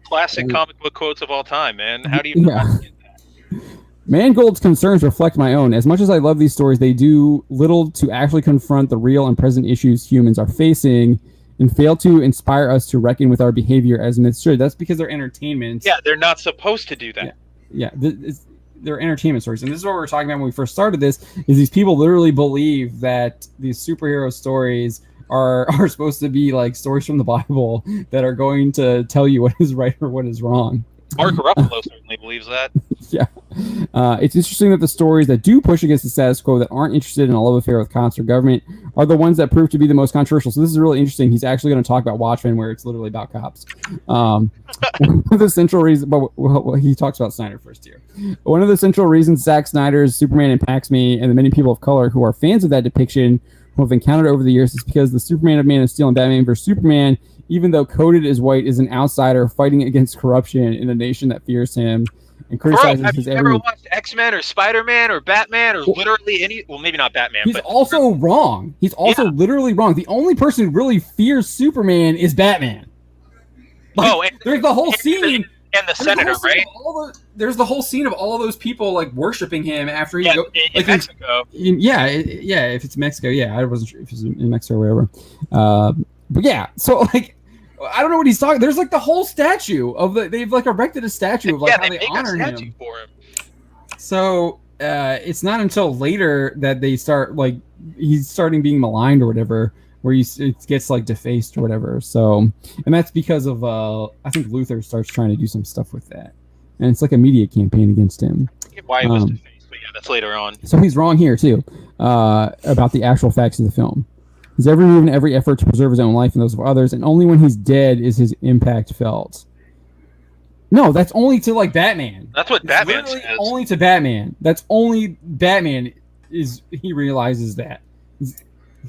classic comic book quotes of all time, man. How do you get that? Mangold's concerns reflect my own. As much as I love these stories, they do little to actually confront the real and present issues humans are facing, and fail to inspire us to reckon with our behavior as myths should. That's because they're entertainment. Yeah, they're not supposed to do that. Yeah, they're entertainment stories. And this is what we were talking about when we first started this, is these people literally believe that these superhero stories are supposed to be like stories from the Bible that are going to tell you what is right or what is wrong. Mark Ruffalo certainly believes that. Yeah. It's interesting that the stories that do push against the status quo, that aren't interested in a love affair with cops or government, are the ones that prove to be the most controversial. So this is really interesting. He's actually going to talk about Watchmen, where it's literally about cops. One of the central reasons, but he talks about Snyder first here. One of the central reasons Zack Snyder's Superman impacts me and the many people of color who are fans of that depiction who have encountered over the years is because the Superman of Man of Steel and Batman vs. Superman, even though coded as white, is an outsider fighting against corruption in a nation that fears him and criticizes have his you ever watched X-Men or Spider-Man or Batman or literally any... Well, maybe not Batman, He's also wrong. He's also literally wrong. The only person who really fears Superman is Batman. There's the whole scene... And the Senator, right? There's the whole scene of all those people like worshiping him after he in Mexico. If it's Mexico, I wasn't sure if it's in Mexico or wherever. But yeah, so like... I don't know what he's talking. There's like the whole statue of they've like erected a statue of like how they honor him. For him. So it's not until later that they start like he's starting being maligned or whatever, where it gets like defaced or whatever. So, and that's because of I think Luther starts trying to do some stuff with that, and it's like a media campaign against him. I get why he was defaced, but yeah, that's later on. So he's wrong here too about the actual facts of the film. He's every move and every effort to preserve his own life and those of others, and only when he's dead is his impact felt. No, that's only to like Batman. That's what Batman says. Only to Batman. That's only Batman he realizes that.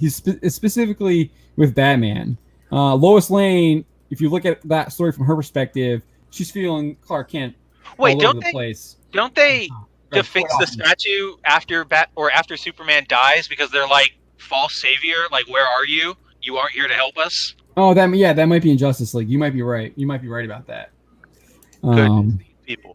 He's specifically with Batman. Lois Lane, if you look at that story from her perspective, she's feeling Clark Kent all over the place. Don't they deface the statue after Superman dies because they're like, false savior, like, where are you? You aren't here to help us. Oh, that might be in Justice League. You might be right. You might be right about that. People.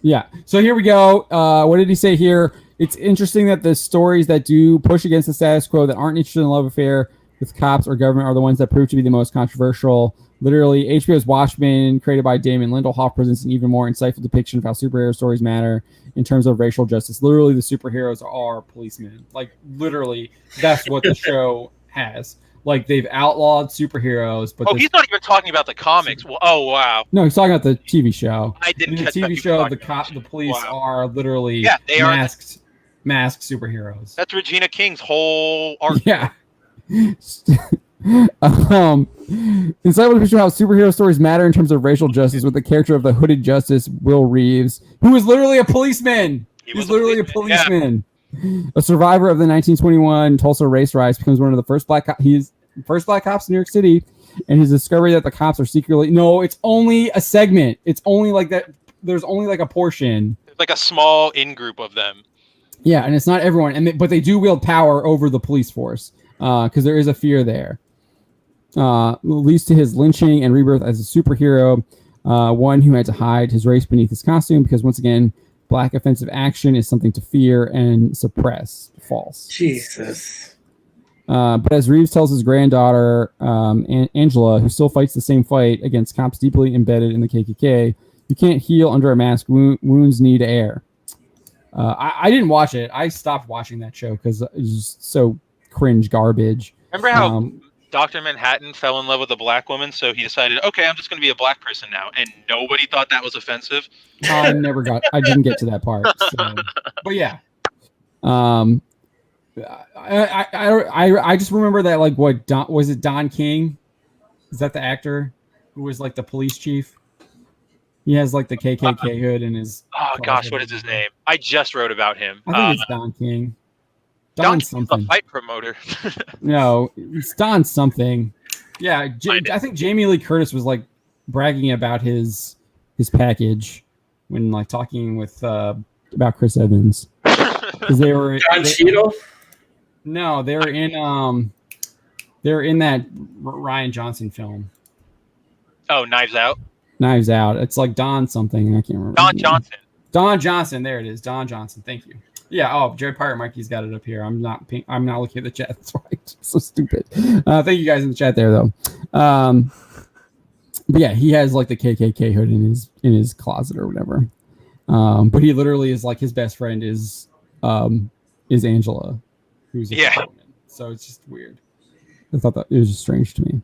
Yeah. So here we go. What did he say here? It's interesting that the stories that do push against the status quo, that aren't interested in a love affair with cops or government, are the ones that prove to be the most controversial. Literally, HBO's Watchmen, created by Damon Lindelof, presents an even more insightful depiction of how superhero stories matter in terms of racial justice. Literally, the superheroes are policemen. Like, literally, that's what the show has. like they've outlawed superheroes. But he's not even talking about the comics. Well, oh wow. No, he's talking about the TV show. I didn't In the catch that TV he show, was talking the police Wow. are literally they are. masked superheroes. That's Regina King's whole arc. Yeah. Inside was how superhero stories matter in terms of racial justice with the character of the Hooded Justice, Will Reeves, who was literally a policeman. He's literally a policeman. Yeah. A survivor of the 1921 Tulsa race riots, becomes one of the first black cops in New York City, and his discovery that the cops are secretly it's only a segment. It's only like that. There's only like a portion. There's like a small in-group of them. Yeah, and it's not everyone, but they do wield power over the police force because there is a fear there. Leads to his lynching and rebirth as a superhero, one who had to hide his race beneath his costume because, once again, black offensive action is something to fear and suppress. False. Jesus. But as Reeves tells his granddaughter, Angela, who still fights the same fight against cops deeply embedded in the KKK, you can't heal under a mask. Wounds need air. I didn't watch it. I stopped watching that show because it was just so cringe garbage. Remember how Dr. Manhattan fell in love with a black woman, so he decided, okay, I'm just going to be a black person now, and nobody thought that was offensive? I didn't get to that part. So. But yeah. I just remember that, like, was it Don King? Is that the actor who was like the police chief? He has like the KKK hood in his. Oh gosh, what is his name? I just wrote about him. I think it's Don King. Don something. A fight promoter. No, it's Don something. Yeah, I think Jamie Lee Curtis was like bragging about his package when like talking with about Chris Evans because they were. Don Cheadle? No, they were in that Ryan Johnson film. Oh, Knives Out. Knives Out. It's like Don something. I can't remember. Don Johnson. Don Johnson. There it is. Don Johnson. Thank you. Yeah. Oh, Jerry Pirate Mikey's got it up here. I'm not looking at the chat. That's why it's so stupid. Thank you guys in the chat there though. But yeah, he has like the KKK hood in his closet or whatever. But he literally is like his best friend is Angela, who's a woman. So it's just weird. I thought that it was just strange to me.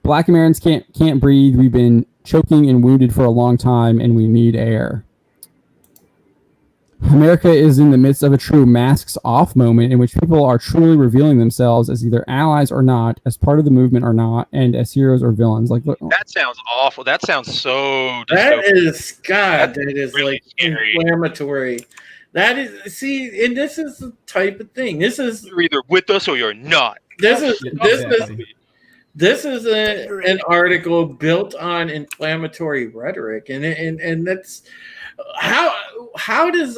Black Americans can't breathe. We've been choking and wounded for a long time, and we need air. America is in the midst of a true masks off moment in which people are truly revealing themselves as either allies or not, as part of the movement or not, and as heroes or villains. Like that sounds awful. That sounds so. That is God. That is really like scary. Inflammatory. That is and this is the type of thing. This is you're either with us or you're not. This is an article built on inflammatory rhetoric, and that's how does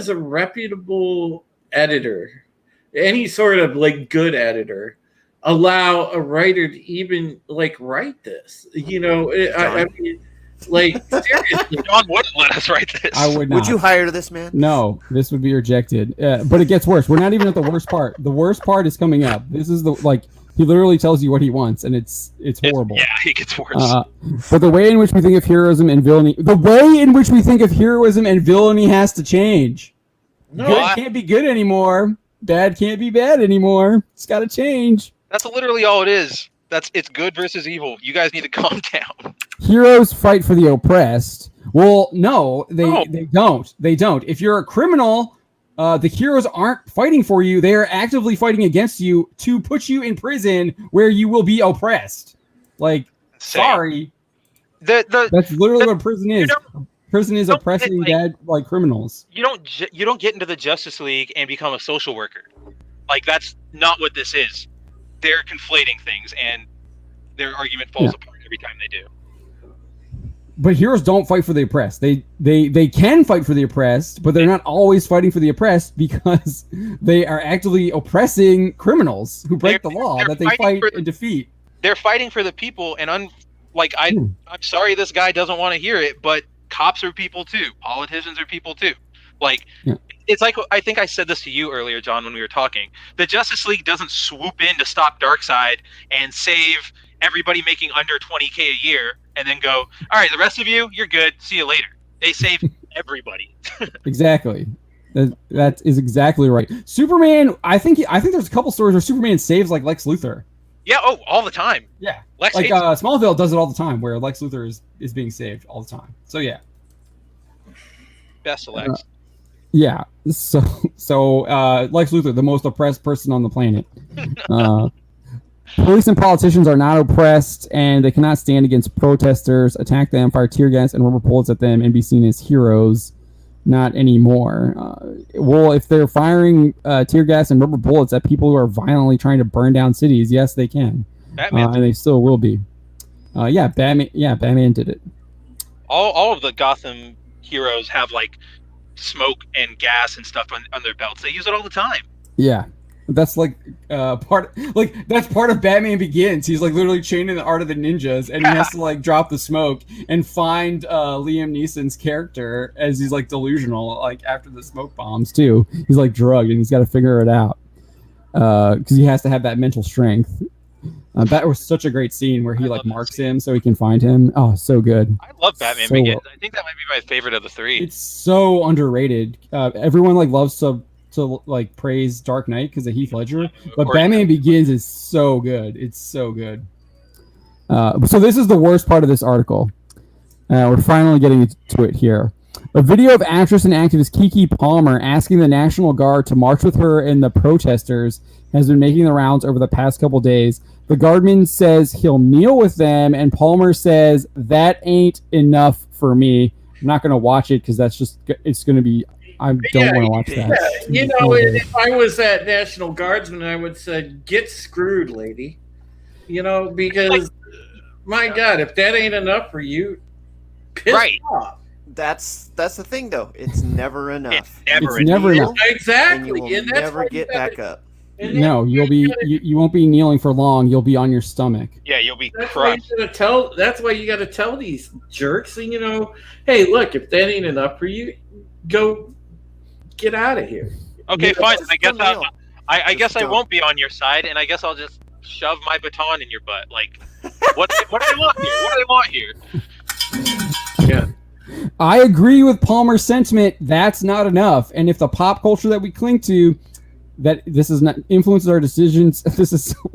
a reputable editor, any sort of like good editor, allow a writer to even like write this? You know, I mean, like seriously, John wouldn't let us write this. I would not. Would you hire this man? No, this would be rejected. But it gets worse. We're not even at the worst part. The worst part is coming up. This is he literally tells you what he wants, and it's horrible. It gets worse. But the way in which we think of heroism and villainy, has to change. No, Good can't be good anymore. Bad can't be bad anymore. It's got to change. That's literally all it is. It's good versus evil. You guys need to calm down. Heroes fight for the oppressed. Well, no, they don't. They don't. If you're a criminal, the heroes aren't fighting for you. They are actively fighting against you to put you in prison where you will be oppressed. Like, sorry. That's literally what prison is. Prison is oppressing bad criminals. You don't get into the Justice League and become a social worker. Like, that's not what this is. They're conflating things, and their argument falls apart every time they do. But heroes don't fight for the oppressed. They can fight for the oppressed, but they're not always fighting for the oppressed because they are actively oppressing criminals who break the law that they fight and defeat. They're fighting for the people, and I'm sorry this guy doesn't want to hear it, but cops are people too. Politicians are people too. It's like, I think I said this to you earlier, John, when we were talking. The Justice League doesn't swoop in to stop Darkseid and save everybody making under $20K a year and then go, all right, the rest of you, you're good. See you later. They save everybody. Exactly. That is exactly right. Superman. I think there's a couple stories where Superman saves like Lex Luthor. Yeah. Oh, all the time. Yeah. Lex Like hates- Smallville does it all the time, where Lex Luthor is being saved all the time. So yeah. best of Lex. Yeah. So Lex Luthor, the most oppressed person on the planet. Police and politicians are not oppressed, and they cannot stand against protesters, attack them, fire tear gas and rubber bullets at them, and be seen as heroes. Not anymore. Well, if they're firing tear gas and rubber bullets at people who are violently trying to burn down cities, yes, they can, Batman. and they still will be. Batman. Yeah, Batman did it. All of the Gotham heroes have like smoke and gas and stuff on their belts. They use it all the time. Yeah. That's like part of Batman Begins. He's like literally chained in the Art of the Ninjas, and he has to like drop the smoke and find Liam Neeson's character as he's like delusional, like after the smoke bombs too. He's like drugged, and he's got to figure it out because he has to have that mental strength. That was such a great scene where he like marks him so he can find him. Oh, so good. I love Batman So Begins. well. I think that might be my favorite of the three. It's so underrated. Everyone like loves to like praise Dark Knight because of Heath Ledger, but Batman Begins is so good. It's so good. So this is the worst part of this article. We're finally getting to it here. A video of actress and activist Keke Palmer asking the National Guard to march with her and the protesters has been making the rounds over the past couple days. The guardman says he'll kneel with them, and Palmer says that ain't enough for me. I'm not going to watch it because it's going to be. I don't want to watch that. Yeah, you know, if I was that National Guardsman, I would say, get screwed, lady. You know, because, my God, if that ain't enough for you, piss off. That's the thing, though. It's never enough. It's never enough. Exactly. And you will never get back up. No, you won't be kneeling for long. You'll be on your stomach. Yeah, you'll be That's crushed. That's why you got to tell these jerks, you know, hey, look, if that ain't enough for you, go get out of here. Okay, fine. I guess I don't. won't be on your side, and I guess I'll just shove my baton in your butt. Like, what do they want here? What do they want here? Yeah. I agree with Palmer's sentiment. That's not enough. And if the pop culture that we cling to, that this is not influences our decisions, this is so...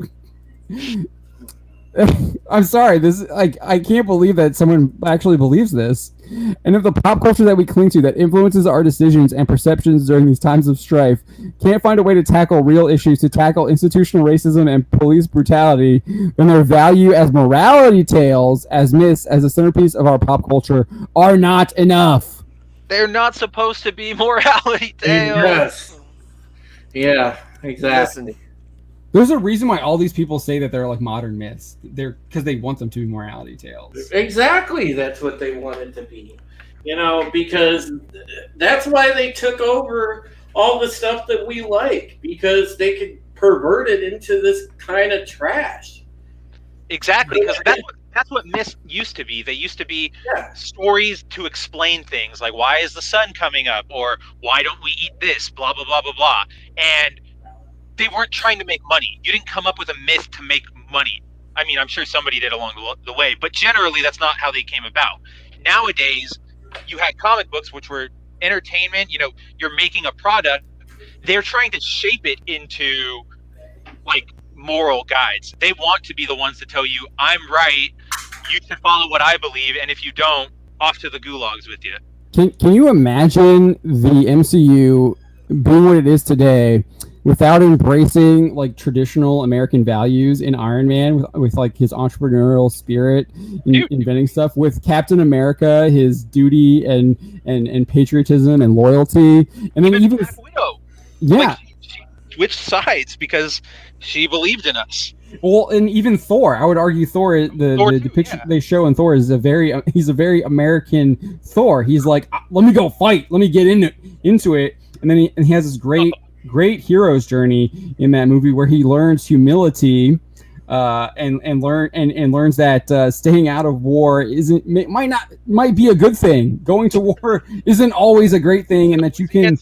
I'm sorry. This I can't believe that someone actually believes this. And if the pop culture that we cling to that influences our decisions and perceptions during these times of strife can't find a way to tackle real issues, to tackle institutional racism and police brutality, then their value as morality tales, as myths, as a centerpiece of our pop culture are not enough. They're not supposed to be morality tales. Yes. Yeah, exactly. Listen, There's a reason why all these people say that they're like modern myths. They're because they want them to be morality tales. Exactly, that's what they wanted to be. You know, because that's why they took over all the stuff that we like, because they could pervert it into this kind of trash. Exactly, because that's what myths used to be. They used to be stories to explain things, like why is the sun coming up, or why don't we eat this, blah, blah, blah, blah, blah. And they weren't trying to make money. You didn't come up with a myth to make money. I mean, I'm sure somebody did along the way, but generally that's not how they came about. Nowadays, you had comic books, which were entertainment. You know, you're making a product. They're trying to shape it into, like, moral guides. They want to be the ones to tell you, I'm right, you should follow what I believe, and if you don't, off to the gulags with you. Can you imagine the MCU being what it is today without embracing like traditional American values in Iron Man, with like his entrepreneurial spirit in inventing stuff, with Captain America, his duty and patriotism and loyalty, and then even Black Widow. yeah, Like, she switched sides because she believed in us. well, and even Thor. I would argue Thor the depiction they show in Thor is he's a very American Thor. He's like, let me go fight, let me get into it, and then he has this great hero's journey in that movie where he learns humility and learns that staying out of war might be a good thing. Going to war isn't always a great thing, and that you can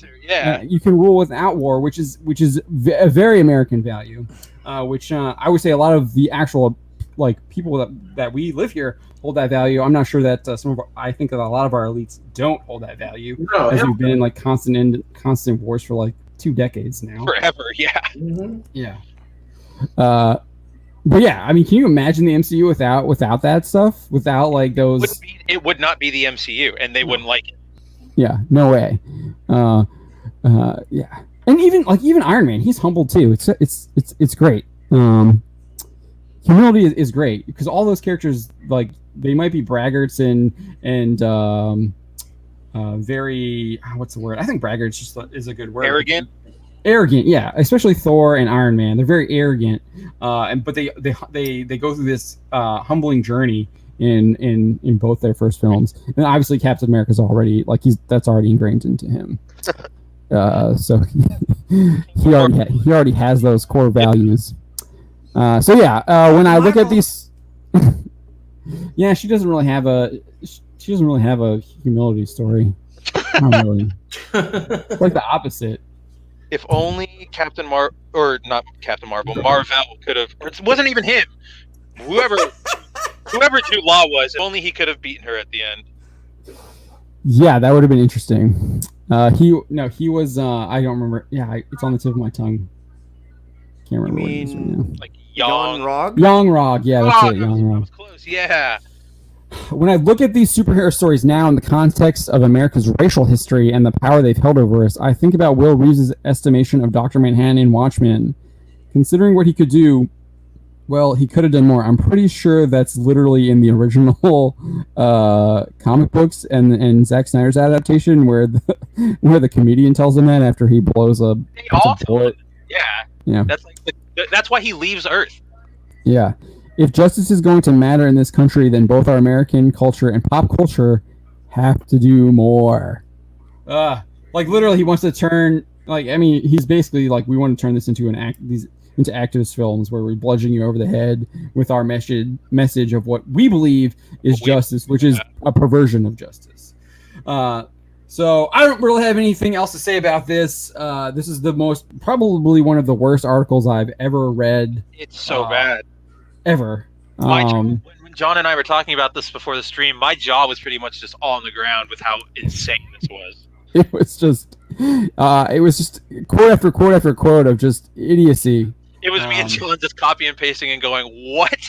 you can rule without war, which is a very American value. Which I would say a lot of the actual like people that we live here hold that value. I'm not sure that I think that a lot of our elites don't hold that value, No, as we've been in like constant wars for like 2 decades now. Forever, yeah. Mhm. Yeah. But yeah, I mean, can you imagine the MCU without that stuff? Without like those? It would not be the MCU, and they wouldn't like it. Yeah, no way. Yeah, and even Iron Man, he's humble too. It's great. Humility is great because all those characters, like, they might be braggarts and very, what's the word? I think braggarts is a good word. Arrogant, yeah. Especially Thor and Iron Man, they're very arrogant, but they go through this humbling journey in both their first films, and obviously Captain America's already that's already ingrained into him. So he already has those core values. So yeah, when I look at these, yeah, she doesn't really have a humility story. Not really. It's like the opposite. If only Marvel could have. It wasn't even him. Whoever Jude Law was, if only he could have beaten her at the end. Yeah, that would have been interesting. He was. I don't remember. Yeah, it's on the tip of my tongue. Can't remember what it is right now. Like Jan Rog? Young Rog, yeah, that's it. Young Rog. That was close. Yeah. When I look at these superhero stories now in the context of America's racial history and the power they've held over us, I think about Will Reeves' estimation of Dr. Manhattan in Watchmen. Considering what he could do, well, he could have done more. I'm pretty sure that's literally in the original comic books and Zack Snyder's adaptation, where the comedian tells him that after he blows a bullet. Yeah. That's why he leaves Earth. Yeah. If justice is going to matter in this country, then both our American culture and pop culture have to do more. Like literally, he wants to turn. Like, I mean, he's basically like, we want to turn this into into activist films where we bludgeon you over the head with our message of what we believe is justice, which is a perversion of justice. So I don't really have anything else to say about this. This is probably one of the worst articles I've ever read. It's so bad. Ever. When John and I were talking about this before the stream, my jaw was pretty much just all on the ground with how insane this was. It was just quote after quote after quote of just idiocy. It was me and Dylan just copy and pasting and going, what?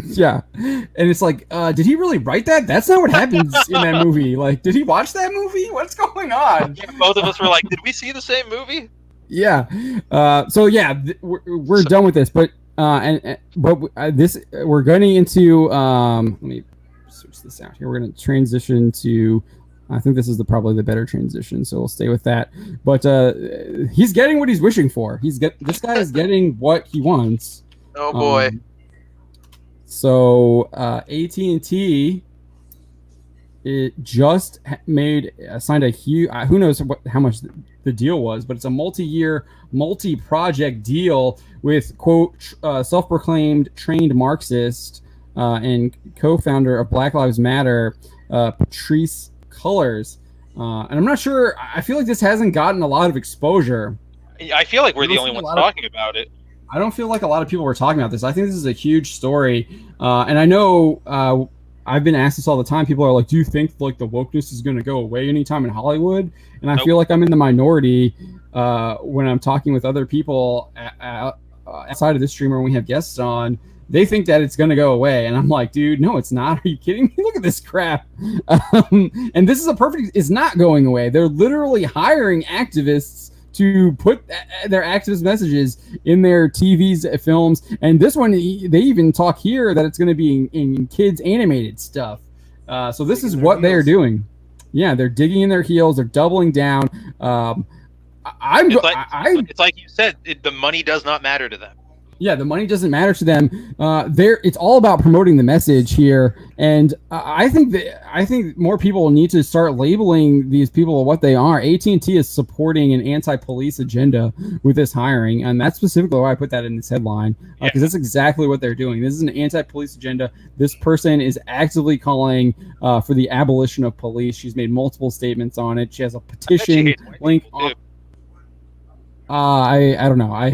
Yeah. And it's like, did he really write that? That's not what happens in that movie. Like, did he watch that movie? What's going on? Yeah, both of us were like, did we see the same movie? Yeah. So yeah, we're done with this, but we're going into let me switch this out here. We're going to transition to, I think this is probably the better transition, so we'll stay with that. But he's getting what he's wishing for. This guy is getting what he wants. Oh boy. So AT&T, it just signed a huge, who knows how much the deal was, but it's a multi-year, multi-project deal with, quote, self-proclaimed trained Marxist and co-founder of Black Lives Matter, Patrisse Cullors. And I'm not sure, I feel like this hasn't gotten a lot of exposure. I feel like we're the only ones talking about it. I don't feel like a lot of people were talking about this. I think this is a huge story. And I know I've been asked this all the time. People are like, do you think like the wokeness is going to go away anytime in Hollywood? And I feel like I'm in the minority when I'm talking with other people outside of this streamer when we have guests on. They think that it's going to go away. And I'm like, dude, no, it's not. Are you kidding me? Look at this crap. And this is it's not going away. They're literally hiring activists to put their activist messages in their TVs, films. And this one, they even talk here that it's going to be in kids animated stuff. So this is what they're doing. Yeah, they're digging in their heels. They're doubling down. It's like you said, the money does not matter to them. Yeah, the money doesn't matter to them. It's all about promoting the message here, and I think more people need to start labeling these people what they are. AT&T is supporting an anti-police agenda with this hiring, and that's specifically why I put that in this headline, because that's exactly what they're doing. This is an anti-police agenda. This person is actively calling for the abolition of police. She's made multiple statements on it. She has a petition link on. I don't know. I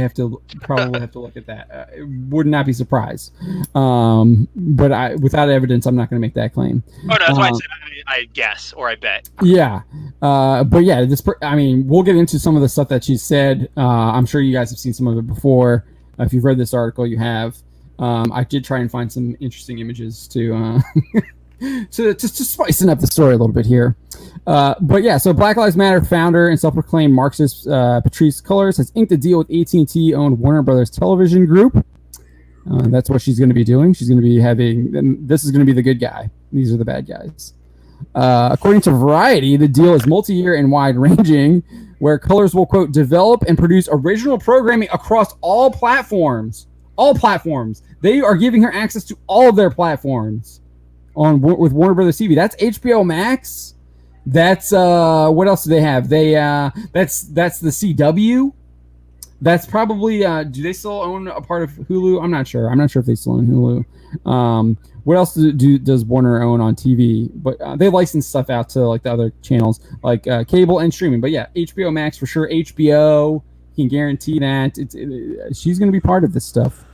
probably have to look at that. Would not be surprised. But without evidence, I'm not going to make that claim. Oh no, that's why I said I guess or I bet. Yeah, but yeah, I mean, we'll get into some of the stuff that she said. I'm sure you guys have seen some of it before. If you've read this article, you have. I did try and find some interesting images to spicing up the story a little bit here. But yeah, so Black Lives Matter founder and self-proclaimed Marxist Patrisse Cullors has inked a deal with AT&T owned Warner Brothers Television Group. That's what she's going to be doing. She's going to be this is going to be the good guy. These are the bad guys. According to Variety, the deal is multi-year and wide-ranging, where Cullors will, quote, develop and produce original programming across all platforms. All platforms. They are giving her access to all of their platforms with Warner Brothers TV. That's HBO Max. That's what else do they have? That's the CW. That's probably do they still own a part of Hulu? I'm not sure if they still own Hulu. What else does Warner own on TV? But they license stuff out to like the other channels, like cable and streaming. But yeah, HBO Max for sure. HBO, you can guarantee that she's going to be part of this stuff.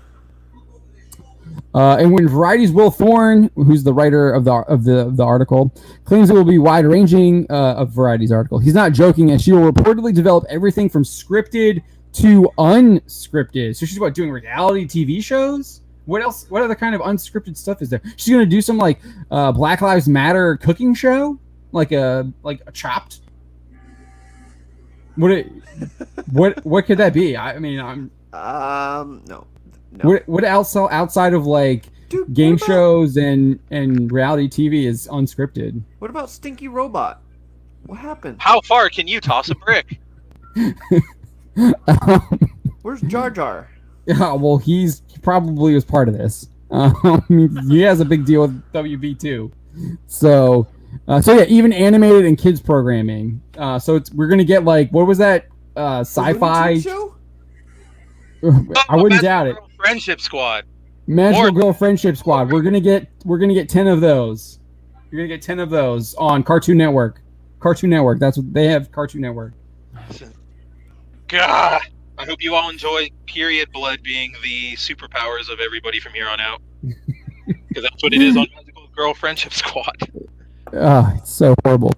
And when Variety's Will Thorne, who's the writer of the article, claims it will be wide-ranging of Variety's article, he's not joking, as she will reportedly develop everything from scripted to unscripted. So she's doing reality TV shows? What else? What other kind of unscripted stuff is there? She's gonna do some like Black Lives Matter cooking show, like a Chopped. What could that be? I mean, no. What else outside of like game shows and reality TV is unscripted? What about Stinky Robot? What happened? How far can you toss a brick? Where's Jar Jar? Yeah, well, he probably was part of this. He has a big deal with WB too. So yeah, even animated and kids programming. So we're gonna get like, what was that? Sci-fi show? I wouldn't doubt it. Friendship Squad. Magical Girl Friendship Squad. We're gonna get 10 of those. You're gonna get 10 of those on Cartoon Network. Cartoon Network. That's what they have. Cartoon Network. God, I hope you all enjoy period blood being the superpowers of everybody from here on out, because that's what it is on Magical Girl Friendship Squad. It's so horrible.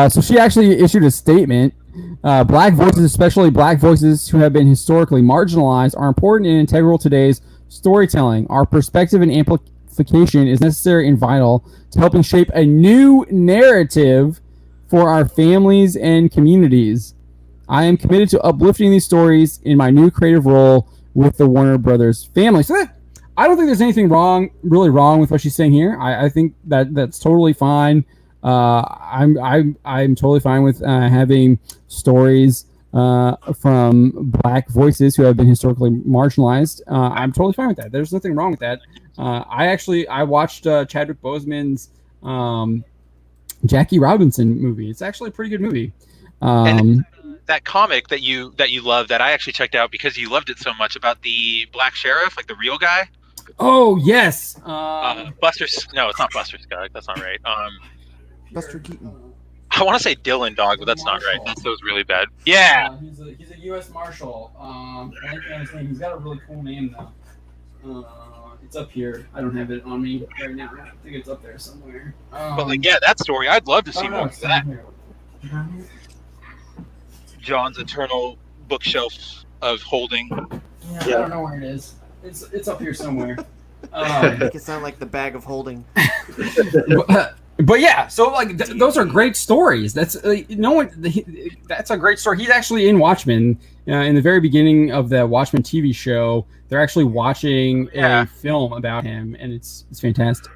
So she actually issued a statement. Black voices, especially black voices who have been historically marginalized, are important and integral to today's storytelling. Our perspective and amplification is necessary and vital to helping shape a new narrative for our families and communities. I am committed to uplifting these stories in my new creative role with the Warner Brothers family. So I don't think there's anything really wrong with what she's saying here. I think that's totally fine. I'm totally fine with having stories from black voices who have been historically marginalized. I'm totally fine with that. There's nothing wrong with that. I watched Chadwick Boseman's Jackie Robinson movie. It's actually a pretty good movie. And that comic that you love, that I actually checked out because you loved it so much, about the black sheriff, like the real guy. Oh yes. Buster. No, it's not Buster Scruggs. That's not right. Buster Keaton. I want to say Dylan Dog, but that's not right. That was really bad. Yeah. He's a U.S. Marshal. He's got a really cool name though. It's up here. I don't have it on me right now. I think it's up there somewhere. But like, yeah, that story, I'd love to see more of that. John's eternal bookshelf of holding. Yeah, I don't know where it is. It's up here somewhere. Make it sound like the bag of holding. But yeah, so like those are great stories. That's that's a great story. He's actually in Watchmen. In the very beginning of the Watchmen TV show, they're actually watching a film about him, and it's fantastic.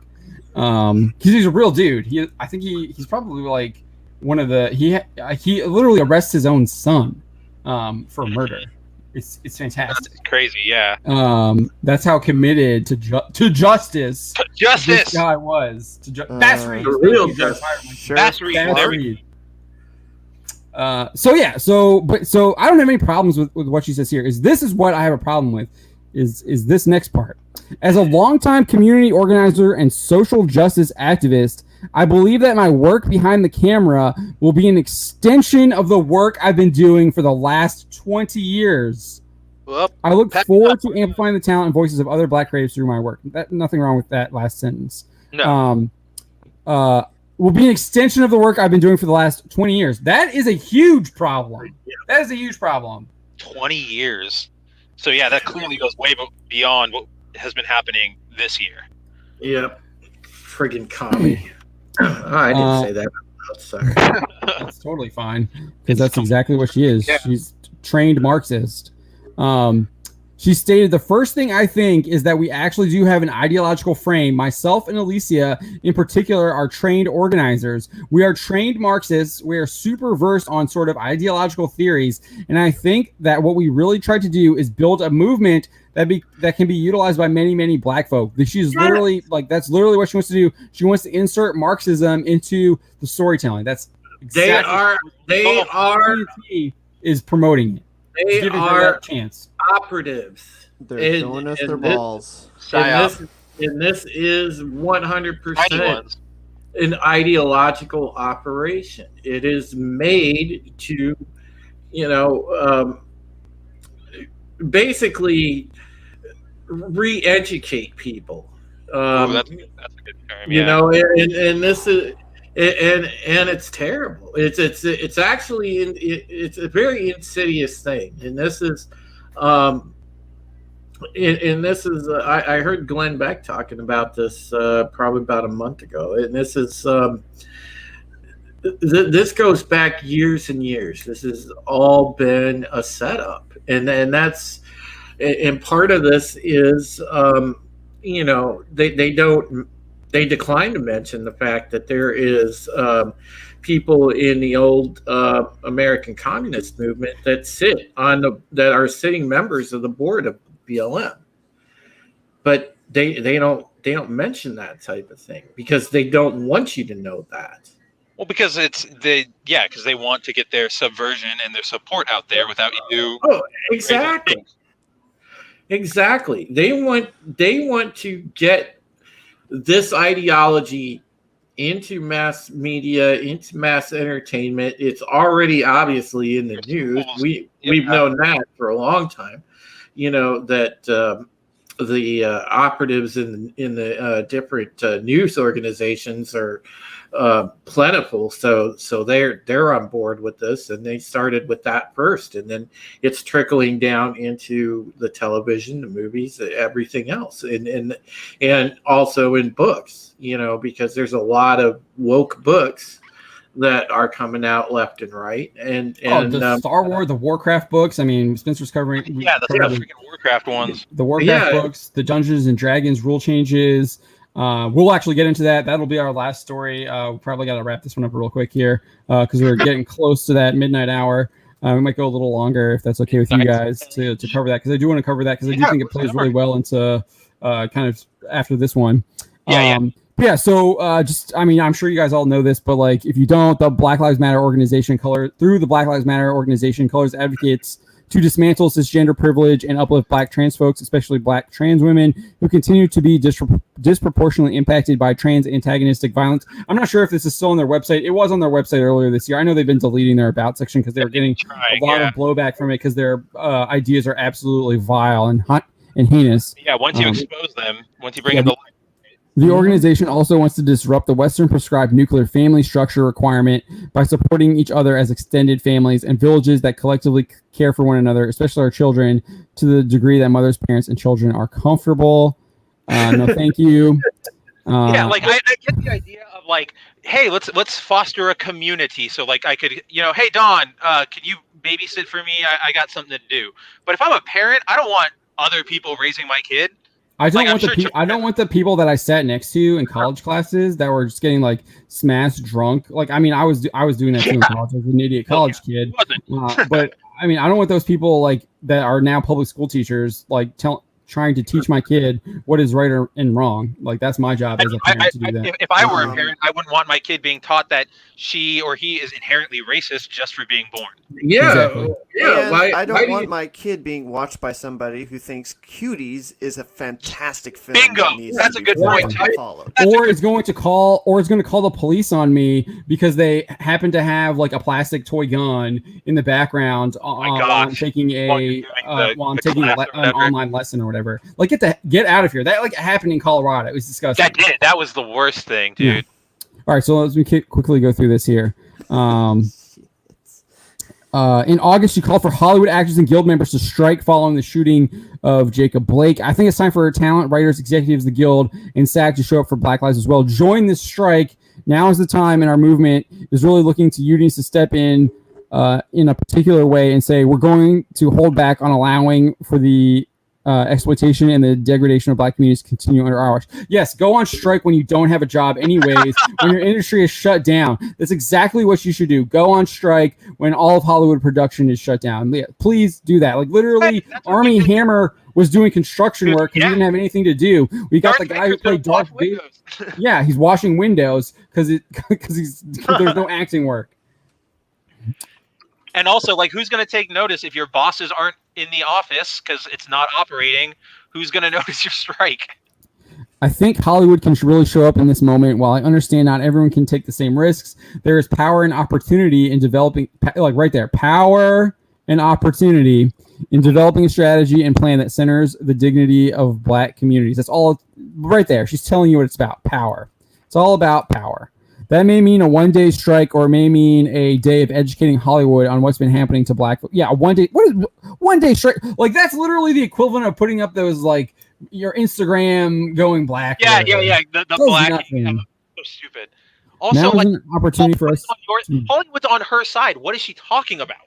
Because he's a real dude. I think he's probably like one of the he literally arrests his own son for murder. It's fantastic. That's crazy, yeah. That's how committed to justice. This guy was. Bass Reed. The real justice. Sure. Bass Reed. So I don't have any problems with what she says here. This is what I have a problem with. Is this next part? As a longtime community organizer and social justice activist, I believe that my work behind the camera will be an extension of the work I've been doing for the last 20 years. Well, I look forward to amplifying the talent and voices of other Black creatives through my work. Nothing wrong with that last sentence. No. Will be an extension of the work I've been doing for the last 20 years. That is a huge problem. That is a huge problem. 20 years. So yeah, that clearly goes way beyond what has been happening this year. Yep. Friggin' commie. I didn't say that. I'm sorry. That's totally fine, because that's exactly what she is. Yeah. She's trained Marxist. She stated, the first thing I think is that we actually do have an ideological frame. Myself and Alicia, in particular, are trained organizers. We are trained Marxists. We are super versed on sort of ideological theories. And I think that what we really tried to do is build a movement that can be utilized by many, many Black folk. She's literally, that's literally what she wants to do. She wants to insert Marxism into the storytelling. That's exactly is promoting it. They are chance. Operatives. They're showing us their balls. And this is 100% an ideological operation. It is made to, basically re-educate people. That's a good term. And this is. And it's terrible. It's actually it's a very insidious thing. And this is, I heard Glenn Beck talking about this probably about a month ago. And this is this goes back years and years. This has all been a setup, and that's part of this is They decline to mention the fact that there is people in the old American Communist movement that are sitting members of the board of BLM, but they don't mention that type of thing because they don't want you to know that. Well, because because they want to get their subversion and their support out there without you. Oh, exactly. Exactly. They want to get this ideology into mass media, into mass entertainment. It's already obviously in the news. We've known that for a long time. That the operatives in the different news organizations are plentiful. So they're on board with this, and they started with that first, and then it's trickling down into the television, the movies, everything else, and also in books. Because there's a lot of woke books that are coming out left and right, and the Star Wars, the Warcraft books. I mean, Spencer's covering the freaking Warcraft ones, the Warcraft books, the Dungeons and Dragons rule changes. We'll actually get into that. That'll be our last story. We probably got to wrap this one up real quick here because we're getting close to that midnight hour. We might go a little longer if that's okay with you guys to cover that, because I do want to cover that because I do think it plays really well into kind of after this one. So I'm sure you guys all know this, but if you don't, the Black Lives Matter organization Cullors advocates to dismantle cisgender privilege and uplift Black trans folks, especially Black trans women who continue to be disproportionately impacted by trans antagonistic violence. I'm not sure if this is still on their website. It was on their website earlier this year. I know they've been deleting their about section because they were getting a lot of blowback from it because their ideas are absolutely vile and heinous. Yeah, once you expose them, once you bring them to light. The organization also wants to disrupt the Western prescribed nuclear family structure requirement by supporting each other as extended families and villages that collectively care for one another, especially our children, to the degree that mothers, parents, and children are comfortable. No, thank you. I get the idea of hey, let's foster a community. So I could, hey Dawn, can you babysit for me? I got something to do. But if I'm a parent, I don't want other people raising my kid. I don't want the people that I sat next to in college classes that were just getting smashed drunk. I was doing that too in college. I was an idiot college kid. But I don't want those people that are now public school teachers trying to teach my kid what is right and wrong. That's my job as a parent to do that. If I were a parent, I wouldn't want my kid being taught that she or he is inherently racist just for being born. Yeah, Exactly. yeah. And Why, I why don't do want you- my kid being watched by somebody who thinks Cuties is a fantastic film. Bingo! That needs That's to a be good followed point, and too. followed. Or is going to call the police on me because they happen to have like a plastic toy gun in the background while I'm gosh. taking While you're doing the class or an whatever. online lesson or whatever. Like get out of here. That like happened in Colorado. It was disgusting. That was the worst thing, dude. Yeah. All right, so let's quickly go through this here. In August, she called for Hollywood actors and guild members to strike following the shooting of Jacob Blake. I think it's time for talent, writers, executives, the guild, and SAG to show up for Black Lives as well. Join this strike. Now is the time, and our movement is really looking to unions to step in a particular way and say, we're going to hold back on allowing for the exploitation and the degradation of Black communities continue under our watch. Yes, go on strike when you don't have a job anyways, when your industry is shut down. That's exactly what you should do. Go on strike when all of Hollywood production is shut down. Yeah, please do that. Like literally, Hey, that's what Army we did. Hammer was doing construction work because he Yeah. didn't have anything to do. We got the guy who played Darth Vader. Yeah, he's washing windows because there's no acting work. And also, like, who's going to take notice if your bosses aren't in the office because it's not operating? Who's going to notice your strike? I think Hollywood can really show up in this moment. While I understand not everyone can take the same risks, there is power and opportunity in developing, like right there, power and opportunity in developing a strategy and plan that centers the dignity of Black communities. That's all right there. She's telling you what it's about, power. It's all about power. That may mean a one-day strike, or it may mean a day of educating Hollywood on what's been happening to Black. Yeah, one day. What is one-day strike? Like that's literally the equivalent of putting up those like your Instagram going black. Yeah. The Does black. nothing. So stupid. Also, Now like, is an opportunity for us. Hollywood's on her side. What is she talking about?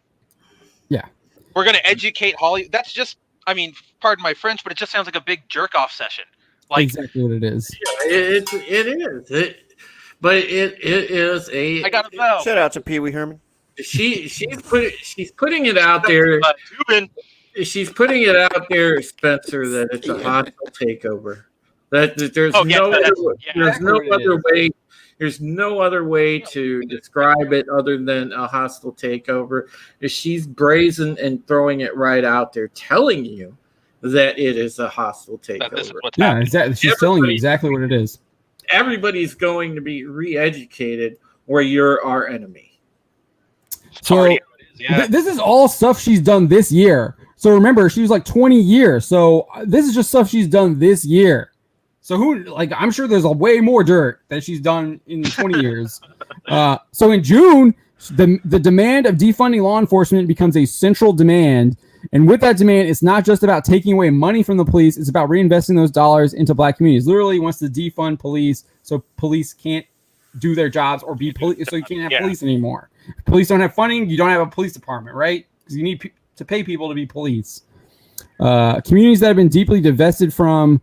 Yeah. We're going to educate Hollywood. That's just, I mean, pardon my French, but it just sounds like a big jerk-off session. Like, Exactly what it is. It is. But it is a. I gotta know. Shout out to Pee Wee Herman. She's putting it out there. Tubin. She's putting it out there, Spencer, that it's a hostile takeover. That there's There's no other way to describe it other than a hostile takeover. She's brazen and throwing it right out there, telling you that it is a hostile takeover. Yeah, exactly. She's telling you exactly what it is. Everybody's going to be re-educated, or you're our enemy. So this is all stuff she's done this year. So remember, she was like 20 years. So this is just stuff she's done this year. So I'm sure there's a way more dirt that she's done in 20 years. So in June, the demand of defunding law enforcement becomes a central demand. And with that demand, it's not just about taking away money from the police. It's about reinvesting those dollars into Black communities. Literally wants to defund police so police can't do their jobs or be police. So you can't have police anymore. If police don't have funding, you don't have a police department, right? Because you need to pay people to be police. Communities that have been deeply divested from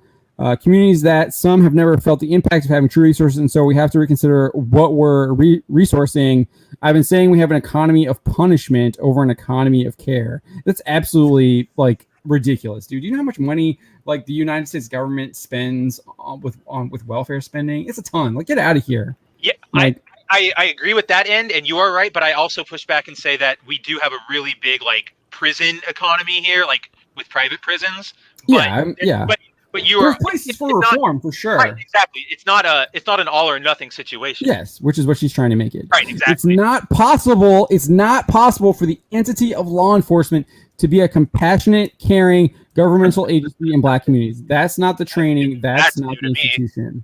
communities that some have never felt the impact of having true resources, and so we have to reconsider what we're resourcing. I've been saying we have an economy of punishment over an economy of care. That's absolutely like ridiculous, dude. Do you know how much money like the United States government spends with welfare spending? It's a ton. Like, get out of here. Yeah, like, I agree with that end, and you are right. But I also push back and say that we do have a really big like prison economy here, like with private prisons. But you there's are places for reform for sure. Right, exactly. It's not an all or nothing situation. Yes, which is what she's trying to make it. Right, exactly. It's not possible for the entity of law enforcement to be a compassionate, caring governmental agency in Black communities. That's not the training. That's not the institution.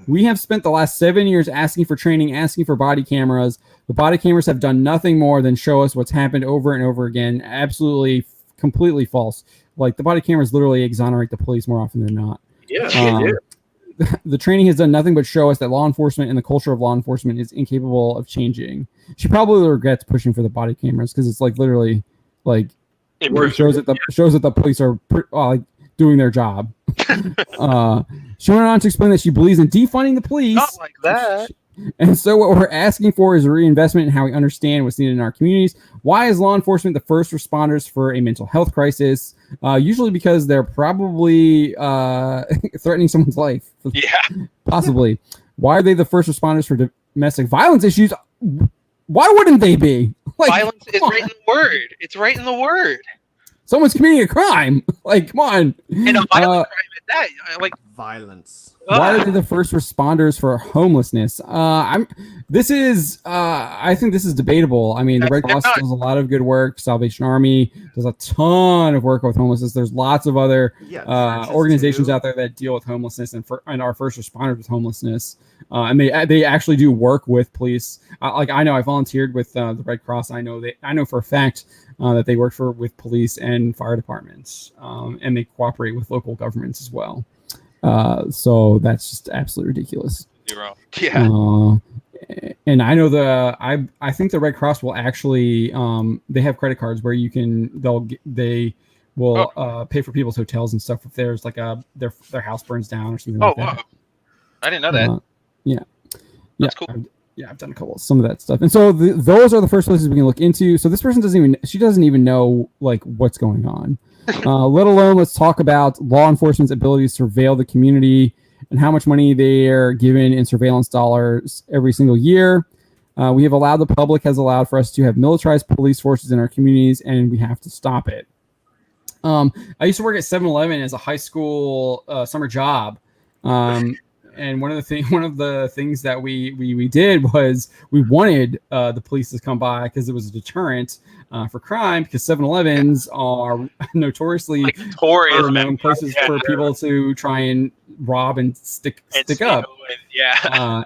We have spent the last 7 years asking for training, asking for body cameras. The body cameras have done nothing more than show us what's happened over and over again. Absolutely, completely false. Like, the body cameras literally exonerate the police more often than not. Yeah, the training has done nothing but show us that law enforcement and the culture of law enforcement is incapable of changing. She probably regrets pushing for the body cameras because it's like literally like it shows that the police are like doing their job. She went on to explain that she believes in defunding the police. Not like that. And so what we're asking for is a reinvestment in how we understand what's needed in our communities. Why is law enforcement the first responders for a mental health crisis? Usually because they're probably threatening someone's life. Yeah. Possibly. Why are they the first responders for domestic violence issues? why wouldn't they be? Like, Violence is right in the word. It's right in the word. someone's committing a crime. Like, come on. And a violent crime at that. Like, Violence. Why are they the first responders for homelessness? I think this is debatable. I mean, the Red Cross does a lot of good work. Salvation Army does a ton of work with homelessness. There's lots of other organizations out there that deal with homelessness and are first responders with homelessness. And they actually do work with police. I know I volunteered with the Red Cross. I know for a fact that they work with police and fire departments, and they cooperate with local governments as well. So that's just absolutely ridiculous. Yeah. And I know I think the Red Cross will actually they have credit cards where they will pay for people's hotels and stuff if there's like their house burns down or something like that. Wow. I didn't know that. That's cool. I've done some of that stuff. And so those are the first places we can look into. So this person doesn't even know like what's going on. Let alone let's talk about law enforcement's ability to surveil the community and how much money they are given in surveillance dollars every single year. The public has allowed for us to have militarized police forces in our communities, and we have to stop it. I used to work at 7-Eleven as a high school summer job. And one of the things that we did was we wanted the police to come by because it was a deterrent for crime, because 7-Elevens are notoriously known places for people to try and rob and stick up.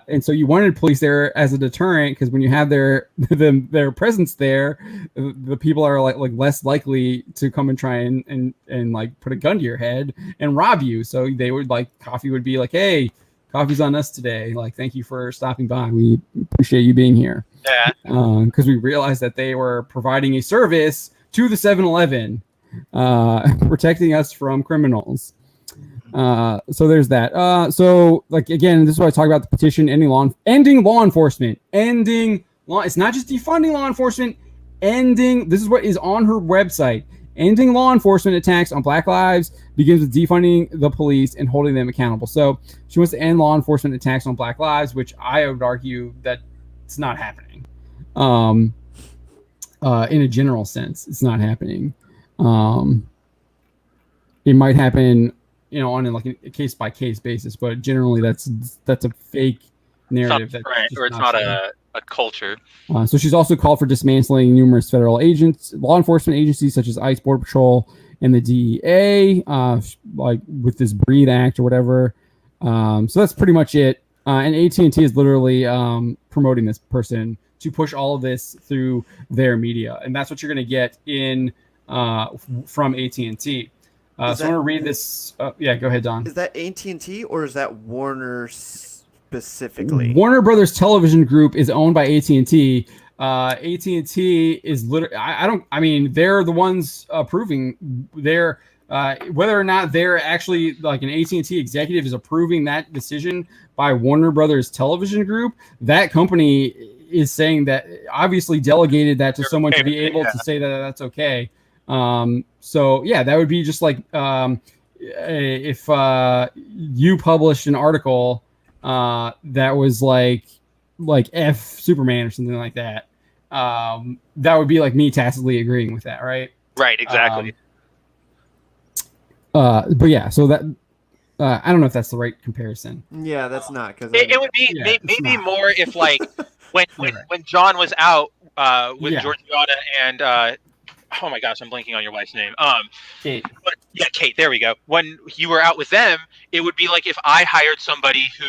And so you wanted police there as a deterrent, because when you have their presence there, the people are like less likely to come and try and like put a gun to your head and rob you. So they would coffee would be like, hey, coffee's on us today. Like, thank you for stopping by. We appreciate you being here. Yeah. Because we realized that they were providing a service to the 7-Eleven, protecting us from criminals. So there's that. So again, this is what I talk about: the petition ending law enforcement. It's not just defunding law enforcement. This is what is on her website. Ending law enforcement attacks on Black lives begins with defunding the police and holding them accountable. So she wants to end law enforcement attacks on Black lives, which I would argue that it's not happening. In a general sense, it's not happening. It might happen, on a case by case basis, but generally that's a fake narrative. It's not a culture. So she's also called for dismantling numerous federal law enforcement agencies such as ICE, Border Patrol, and the DEA, with this Breathe Act or whatever. So that's pretty much it. And AT&T is literally promoting this person to push all of this through their media, and that's what you're going to get from AT&T. So I'm going to read this. Yeah, go ahead, Don. Is that AT&T or is that Warner specifically? Warner Brothers Television Group is owned by AT&T. AT&T is literally. They're the ones approving their. Whether or not they're actually like an AT&T executive is approving that decision by Warner Brothers Television Group, that company is saying that obviously delegated that to someone to be able to say that that's okay. So yeah, that would be just like if you published an article that was like F Superman or something like that. That would be like me tacitly agreeing with that, right? Right, exactly. But yeah, so that I don't know if that's the right comparison. Yeah, that's not, because it would be maybe more if when John was out with Georgiana and oh my gosh, I'm blanking on your wife's name. Kate. Kate. There we go. When you were out with them, it would be like if I hired somebody who,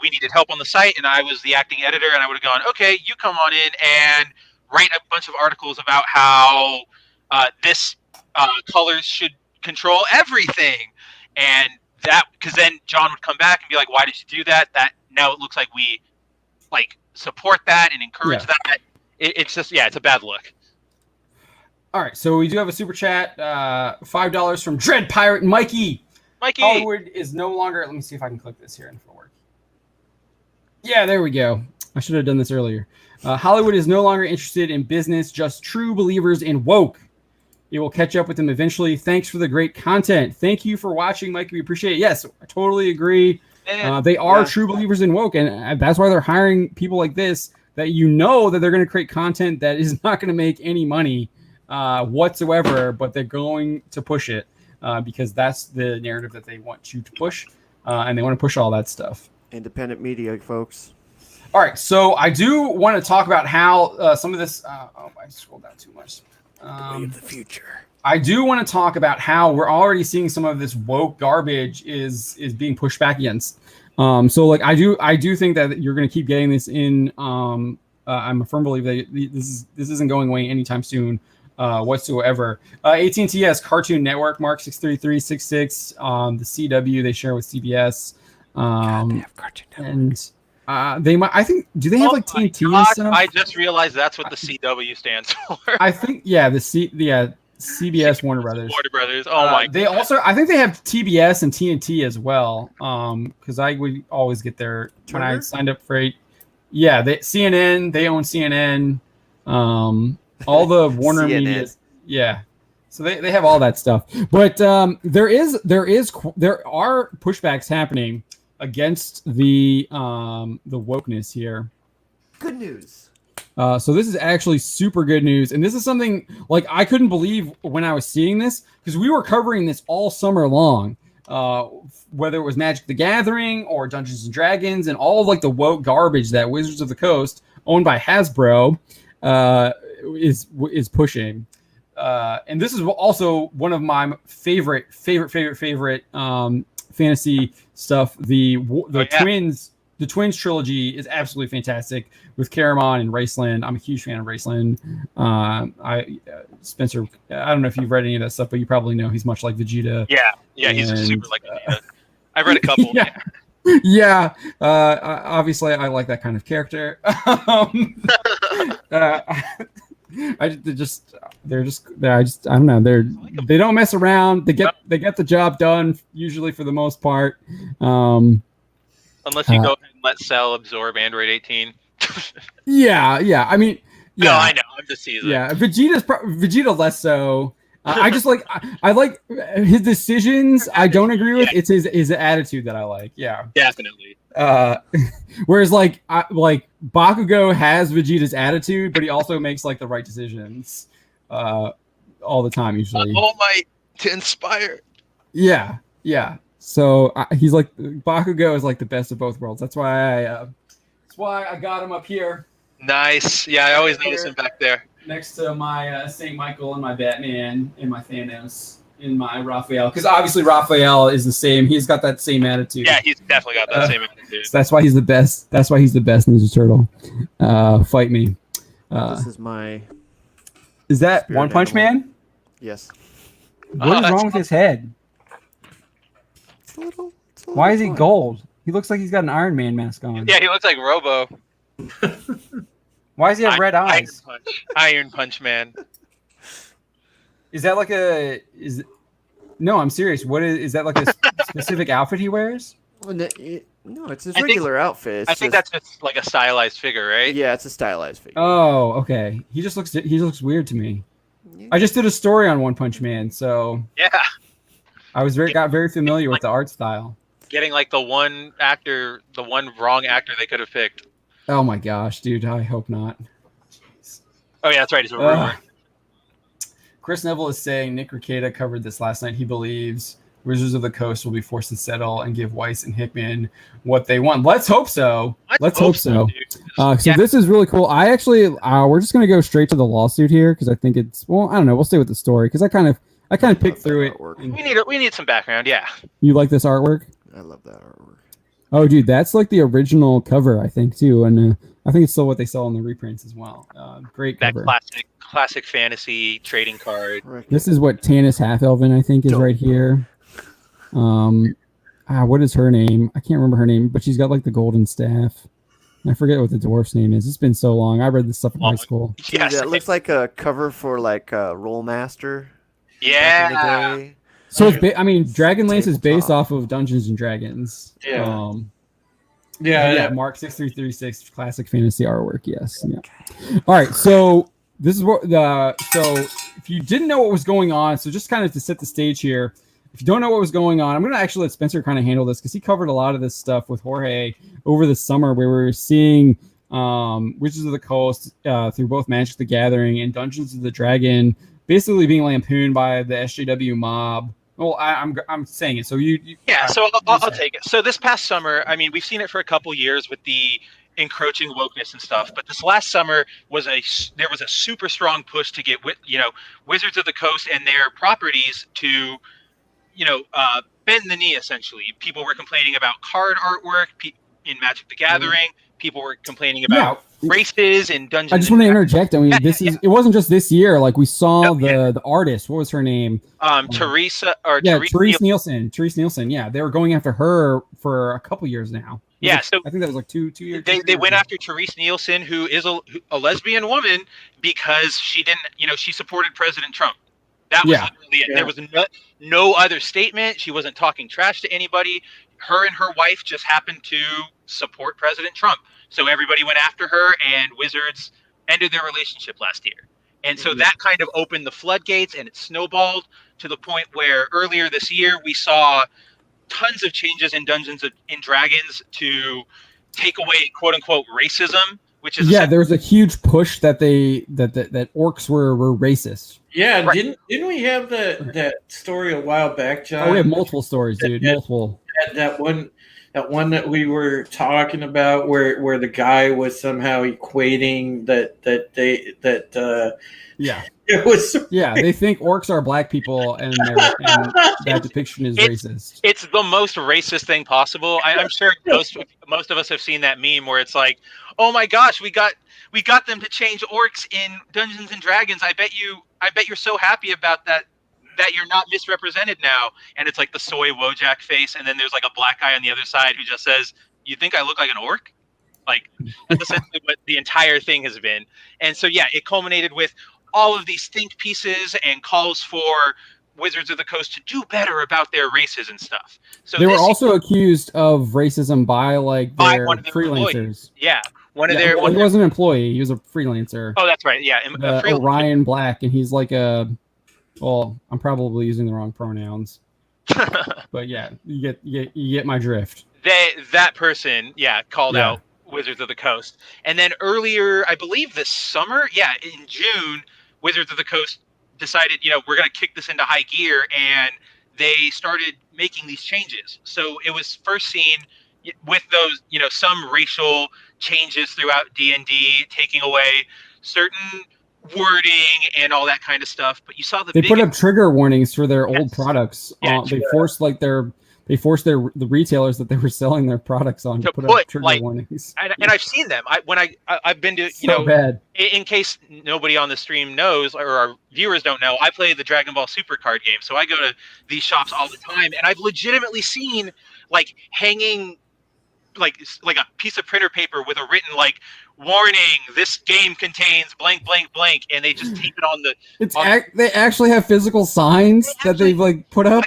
we needed help on the site, and I was the acting editor, and I would have gone, okay, you come on in and write a bunch of articles about how this colors should control everything, and that, because then John would come back and be like, why did you do that? That now it looks like we support that and encourage that. It's just it's a bad look. All right, so we do have a super chat, $5 from Dread Pirate Mikey. Hollywood is no longer. Let me see if I can click this here and if it'll work. Yeah, there we go. I should have done this earlier. Hollywood is no longer interested in business, just true believers in woke. It will catch up with them eventually. Thanks for the great content. Thank you for watching, Mike. We appreciate it. Yes, I totally agree. They are true believers in woke, and that's why they're hiring people like this that you know that they're going to create content that is not going to make any money whatsoever, but they're going to push it because that's the narrative that they want you to push, and they want to push all that stuff. Independent media, folks. All right, so I do want to talk about how some of this. I scrolled down too much. Way of the future. I do want to talk about how we're already seeing some of this woke garbage is being pushed back against. So like I do think that you're going to keep getting this in. I'm a firm believer that this isn't going away anytime soon whatsoever. AT&T has Cartoon Network, Mark 63366. The CW they share with CBS. God, they have Cartoon Network. And they might. I think. Do they have like TNT and stuff? I just realized that's what the CW stands for. I think CBS Warner Brothers. Warner Brothers. Oh my. They also, I think they have TBS and TNT as well. Because I would always get their when I signed up for it. Yeah, CNN. They own CNN. All the Warner Media. Yeah. So they have all that stuff. But there are pushbacks happening against the wokeness here. Good news. So this is actually super good news, and this is something like I couldn't believe when I was seeing this because we were covering this all summer long, whether it was Magic the Gathering or Dungeons and Dragons and all of like the woke garbage that Wizards of the Coast, owned by Hasbro, is pushing. And this is also one of my favorite fantasy stuff. The Twins trilogy is absolutely fantastic with Caramon and Raceland. I'm a huge fan of Raceland. Spencer, I don't know if you've read any of that stuff, but you probably know he's much like Vegeta. Yeah, he's super like Vegeta. I've read a couple. Yeah. Obviously, I like that kind of character. I don't know. They don't mess around. They get the job done usually for the most part. Unless you go ahead and let Cell absorb Android 18. Yeah. I mean, yeah. No, I know. I'm just teasing. Yeah, Vegeta less so. I just like I like his decisions. I don't agree with. It's his attitude that I like. Yeah, definitely. Whereas like Bakugo has Vegeta's attitude, but he also makes like the right decisions all the time usually. All Might to inspire. Yeah. So he's like Bakugo is like the best of both worlds. That's why I got him up here. Nice. Yeah, I always notice him back there. Next to my St. Michael and my Batman and my Thanos and my Raphael. Because obviously Raphael is the same. He's got that same attitude. Yeah, he's definitely got that same attitude. So that's why he's the best. That's why he's the best Ninja Turtle. Fight me. This is my... Is that One Punch Man? Yes. What is wrong with his head? It's a little Why is he gold? He looks like he's got an Iron Man mask on. Yeah, he looks like Robo. Why does he have red eyes? Iron Punch Man. Is that like No, I'm serious. What is that like a specific outfit he wears? No, it's his regular outfit. I think that's just like a stylized figure, right? Yeah, it's a stylized figure. Oh, okay. He looks weird to me. Yeah. I just did a story on One Punch Man, so yeah, I got very familiar with the art style. Getting like the one wrong actor they could have picked. Oh my gosh, dude! I hope not. Oh yeah, that's right. It's a rumor. Chris Neville is saying Nick Rekieta covered this last night. He believes Wizards of the Coast will be forced to settle and give Weis and Hickman what they want. Let's hope so. Let's hope so. So this is really cool. I actually, we're just gonna go straight to the lawsuit here because I think it's I don't know. We'll stay with the story because I kind of picked through it. We need some background. Yeah. You like this artwork? I love that artwork. Oh, dude, that's like the original cover, I think, too, and I think it's still what they sell in the reprints as well. Great cover. That classic fantasy trading card. This is what Tanis Half-Elven, I think, is right here. What is her name? I can't remember her name, but she's got like the golden staff. I forget what the dwarf's name is. It's been so long. I read this stuff in high school. Yeah, that looks like a cover for like a Rollmaster. Yeah. So Dragonlance is based off of Dungeons and Dragons. Yeah. Yeah. Mark 6336 classic fantasy artwork. Yes. Yeah. All right. So this is what so if you didn't know what was going on, so just kind of to set the stage here. If you don't know what was going on, I'm going to actually let Spencer kind of handle this because he covered a lot of this stuff with Jorge over the summer where we were seeing Wizards of the Coast through both Magic the Gathering and Dungeons of the Dragon, basically being lampooned by the SJW mob. Well, I'm saying it. So yeah. So I'll take it. So this past summer, I mean, we've seen it for a couple years with the encroaching wokeness and stuff, but this last summer there was a super strong push to get Wizards of the Coast and their properties to bend the knee. Essentially, people were complaining about card artwork in Magic the Gathering. People were complaining about races in Dungeons. I just want to interject. I mean, it wasn't just this year. Like we saw the artist. What was her name? Therese Nielsen. Therese Nielsen. Yeah, they were going after her for a couple years now. So I think that was like two years. They went after Patrisse Cullors, who is a lesbian woman, because she didn't. She supported President Trump. That was literally it. There was no other statement. She wasn't talking trash to anybody. Her and her wife just happened to support President Trump. So everybody went after her, and Wizards ended their relationship last year. And so that kind of opened the floodgates, and it snowballed to the point where earlier this year we saw tons of changes in Dungeons and Dragons to take away quote unquote racism, which is there was a huge push that that orcs were racist. Yeah, right. Didn't we have that story a while back, John? Oh, we have multiple stories, dude. Multiple. That one that we were talking about, where the guy was somehow equating that it was they think orcs are black people, and that depiction is racist. It's the most racist thing possible. I'm sure most of us have seen that meme where it's like, oh my gosh, we got them to change orcs in Dungeons and Dragons. I bet you're so happy about that you're not misrepresented now. And it's like the soy Wojak face, and then there's like a black guy on the other side who just says, you think I look like an orc? Like, that's essentially what the entire thing has been. And so it culminated with all of these think pieces and calls for Wizards of the Coast to do better about their races and stuff. So they were also accused of racism by their freelancers. Employees. Yeah. He wasn't an employee. He was a freelancer. Oh, that's right. Yeah. Orion Black, and he's like I'm probably using the wrong pronouns. But you get my drift. That person, called out Wizards of the Coast. And then earlier, I believe this summer, in June, Wizards of the Coast decided, we're going to kick this into high gear, and they started making these changes. So it was first seen with those, some racial changes throughout D&D, taking away certain wording and all that kind of stuff. But you saw they put up trigger warnings for their old products. They forced the retailers that they were selling their products on to put up trigger warnings. And I've seen them. I've been to bad. In case nobody on the stream knows or our viewers don't know, I play the Dragon Ball Super card game, so I go to these shops all the time, and I've legitimately seen hanging like a piece of printer paper with a written warning, this game contains blank blank blank, and they just tape it on the they actually have physical signs that they've put up.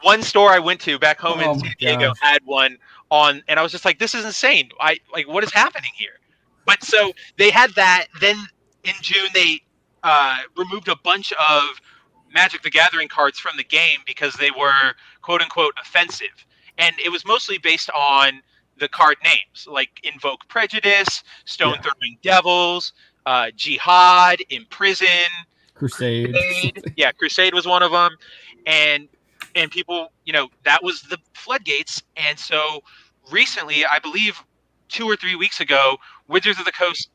One store I went to back home in San Diego had one on, and I was just like, this is insane. What is happening here? But so they had that. Then in June they removed a bunch of Magic the Gathering cards from the game because they were quote unquote offensive, and it was mostly based on the card names like Invoke Prejudice, Stone Throwing Devils, Jihad, Imprison, Crusade. Crusade was one of them, and people, that was the floodgates. And so recently, I believe 2 or 3 weeks ago, Wizards of the Coast,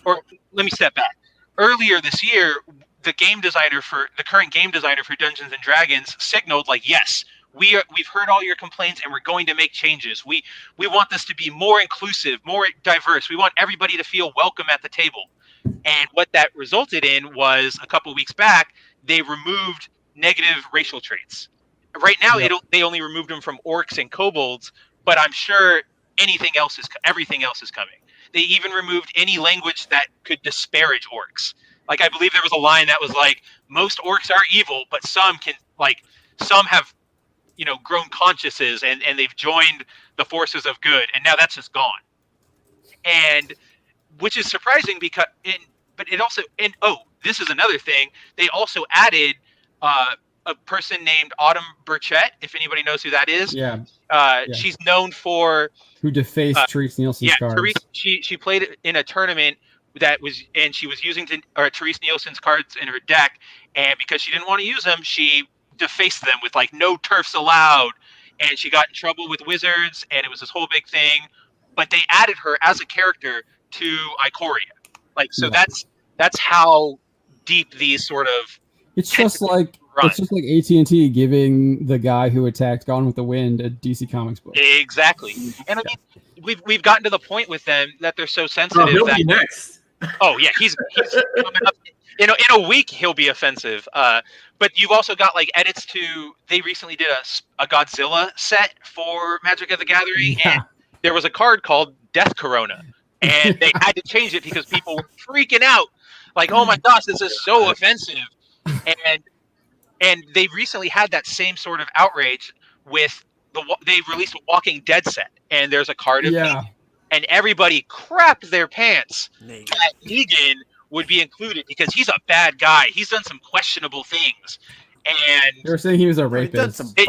or let me step back. Earlier this year, the current game designer for Dungeons and Dragons signaled yes, we've heard all your complaints and we're going to make changes. We want this to be more inclusive, more diverse. We want everybody to feel welcome at the table. And what that resulted in was a couple weeks back, they removed negative racial traits. Right now, they only removed them from orcs and kobolds, but I'm sure everything else is coming. They even removed any language that could disparage orcs. I believe there was a line that was most orcs are evil, but some have grown consciences and they've joined the forces of good, and now that's just gone. And which is surprising this is another thing. They also added a person named Autumn Burchett, if anybody knows who that is. Yeah. She's known for Who defaced Therese Nielsen's cards. Therese, she played in a tournament and she was using Therese Nielsen's cards in her deck, and because she didn't want to use them, she defaced them with like no turfs allowed, and she got in trouble with Wizards, and it was this whole big thing. But they added her as a character to Ikoria, that's how deep these sort of. It's just like AT&T giving the guy who attacked Gone with the Wind a DC Comics book. Exactly, and I mean, we've gotten to the point with them that they're so sensitive. He'll be next. Oh yeah, he's coming up. In a week he'll be offensive. But you've also got like edits to. They recently did a Godzilla set for Magic of the Gathering, and there was a card called Death Corona, and they had to change it because people were freaking out. Like, oh my gosh, this is so offensive. And they recently had that same sort of outrage with they released a Walking Dead set, and there's a card of Negan, and everybody crapped their pants that Negan would be included because he's a bad guy. He's done some questionable things, and they were saying he was a rapist. They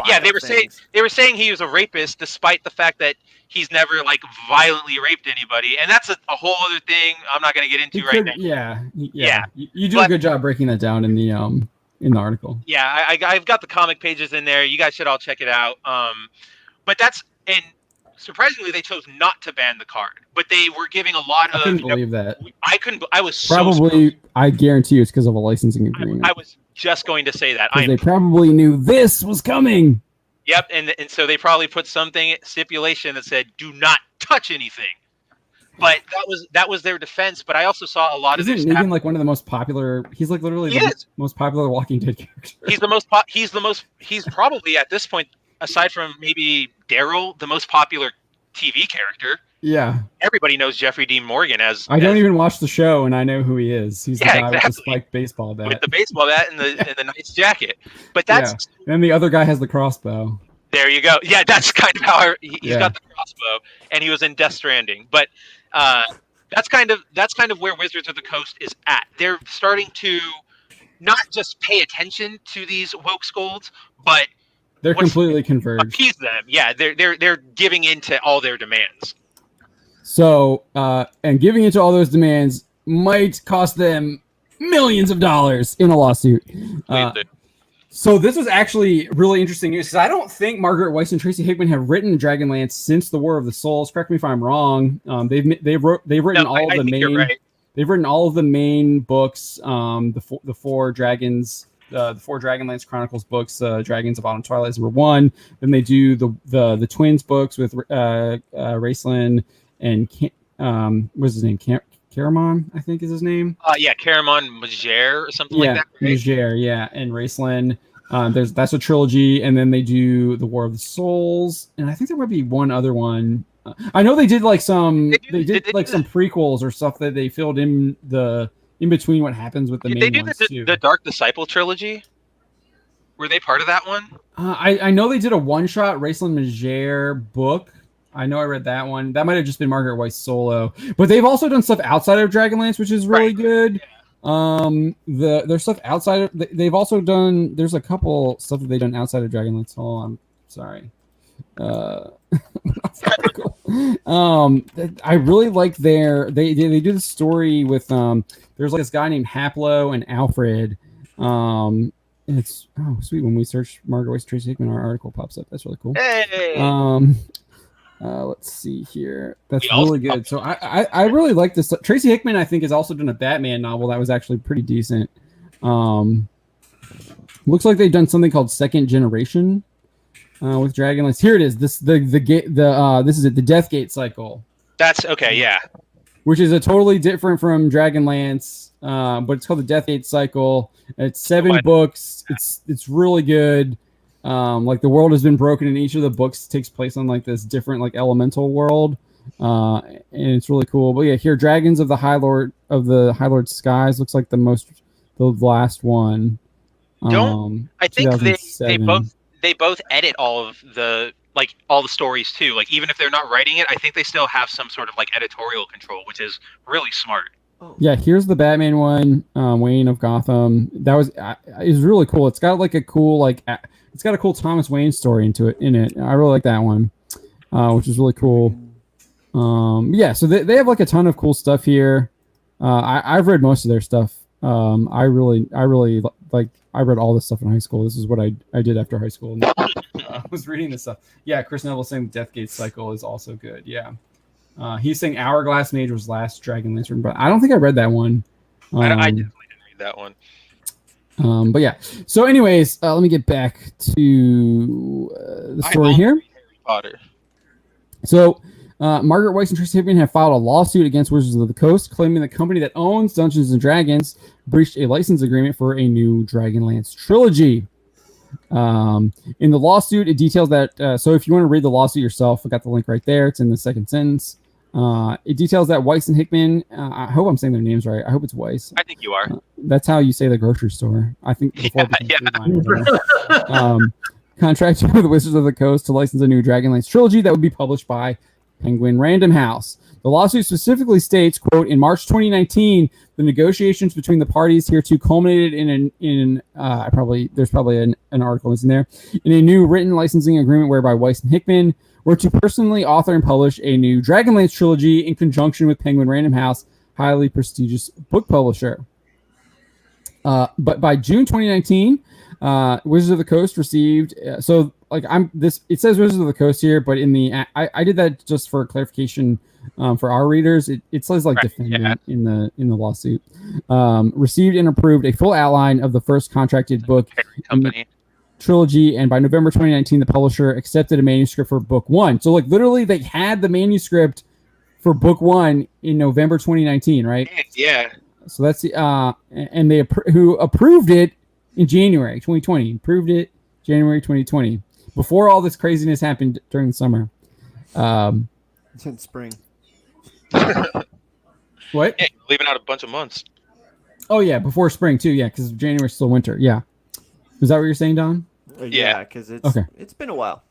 were saying he was a rapist, despite the fact that he's never like violently raped anybody, and that's a whole other thing I'm not going to get into right now. Yeah. You do a good job breaking that down in the article. Yeah, I've got the comic pages in there. You guys should all check it out. But and surprisingly, they chose not to ban the card, but they were giving a lot of. I couldn't believe that. I couldn't. I was probably. So I guarantee you, it's because of a licensing agreement. I was just going to say that. They probably knew this was coming. Yep, and so they probably put something stipulation that said, "Do not touch anything." But that was their defense. But I also saw a lot of. Isn't Negan like one of the most popular? He's like literally the most popular Walking Dead character. He's probably at this point, aside from maybe Daryl, the most popular TV character. Yeah. Everybody knows Jeffrey Dean Morgan as. I don't even watch the show, and I know who he is. He's the guy with the spiked baseball bat. With the baseball bat and the Knight's jacket. But that's. Yeah. And the other guy has the crossbow. There you go. Yeah, that's kind of how he's got the crossbow, and he was in Death Stranding. But that's kind of where Wizards of the Coast is at. They're starting to not just pay attention to these woke scolds, but they're completely converged. Appease them. Yeah, they're giving in to all their demands. So, and giving into all those demands might cost them millions of dollars in a lawsuit. So this was actually really interesting news because I don't think Margaret Weis and Tracy Hickman have written Dragonlance since the War of the Souls. Correct me if I'm wrong. They've written all of the main. Right. They've written all of the main books. The four dragons. The four Dragonlance Chronicles books, Dragons of Autumn Twilight is #1. Then they do the twins books with Raceland and what's his name? Caramon, I think is his name. Caramon Majere or something like that. Right? Majere, yeah, and Raceland. That's a trilogy, and then they do the War of the Souls, and I think there might be one other one. I know they did like some. They did some prequels or stuff that they filled in between what happens with the main ones too. The Dark Disciple trilogy? Were they part of that one? I know they did a one-shot Raceland Majere book. I know I read that one. That might have just been Margaret Weis solo. But they've also done stuff outside of Dragonlance, which is really good. Their stuff outside of... They've also done... There's a couple stuff that they've done outside of Dragonlance. Hold on. Sorry. I really like their... They do the story with... There's like this guy named Haplo and Alfred. It's sweet when we search Margaret Weis, Tracy Hickman, our article pops up. That's really cool. Hey. Let's see here. That's really good. So I really like this. Tracy Hickman, I think, has also done a Batman novel that was actually pretty decent. Looks like they've done something called Second Generation with Dragonlance. Here it is. This is it. The Deathgate cycle. That's okay. Yeah. Which is a totally different from Dragonlance, but it's called the Deathgate cycle. It's 7 books. It's really good. Like the world has been broken, and each of the books takes place on like this different like elemental world, and it's really cool. But yeah, here Dragons of the High Lord Skies looks like the last one. I think they both edit all the stories too. Like even if they're not writing it, I think they still have some sort of like editorial control, which is really smart. Yeah, here's the Batman one, Wayne of Gotham. That was is really cool. It's got like a cool it's got a cool Thomas Wayne story in it. I really like that one, which is really cool. Yeah, so they have like a ton of cool stuff here. I've read most of their stuff. I really like. I read all this stuff in high school. This is what I did after high school. I was reading this stuff. Yeah, Chris Neville saying Deathgate Cycle is also good. Yeah. He's saying Hourglass Mage was last Dragonlance, but I don't think I read that one. I definitely didn't read that one. But yeah. So, anyways, let me get back to the story here. Harry Potter. So, Margaret, Weis, and Tracy Hickman have filed a lawsuit against Wizards of the Coast, claiming the company that owns Dungeons and Dragons breached a license agreement for a new Dragonlance trilogy. In the lawsuit, it details that. So, if you want to read the lawsuit yourself, I got the link right there. It's in the second sentence. It details that Weis and Hickman, I hope I'm saying their names right. I hope it's Weis. I think you are. That's how you say the grocery store. I think. Yeah. Contracted with the Wizards of the Coast to license a new Dragonlance trilogy that would be published by Penguin Random House. The lawsuit specifically states, quote, in March 2019, the negotiations between the parties hereto culminated there's probably an article that's in there, in a new written licensing agreement whereby Weis and Hickman were to personally author and publish a new Dragonlance trilogy in conjunction with Penguin Random House, highly prestigious book publisher. But by June 2019, Wizards of the Coast received it says Wizards of the Coast here, but in the I did that just for clarification for our readers. It says like defendant in the lawsuit. Received and approved a full outline of the first contracted book trilogy, and by November 2019, the publisher accepted a manuscript for book one. So like literally, they had the manuscript for book one in November 2019, right? Yeah. So that's and they who approved it in January 2020. Approved it January 2020, before all this craziness happened during the summer. It's in spring. What? Yeah, leaving out a bunch of months. Oh yeah, before spring too. Yeah, because January's still winter. Yeah. Is that what you're saying, Don? Yeah, because it's been a while.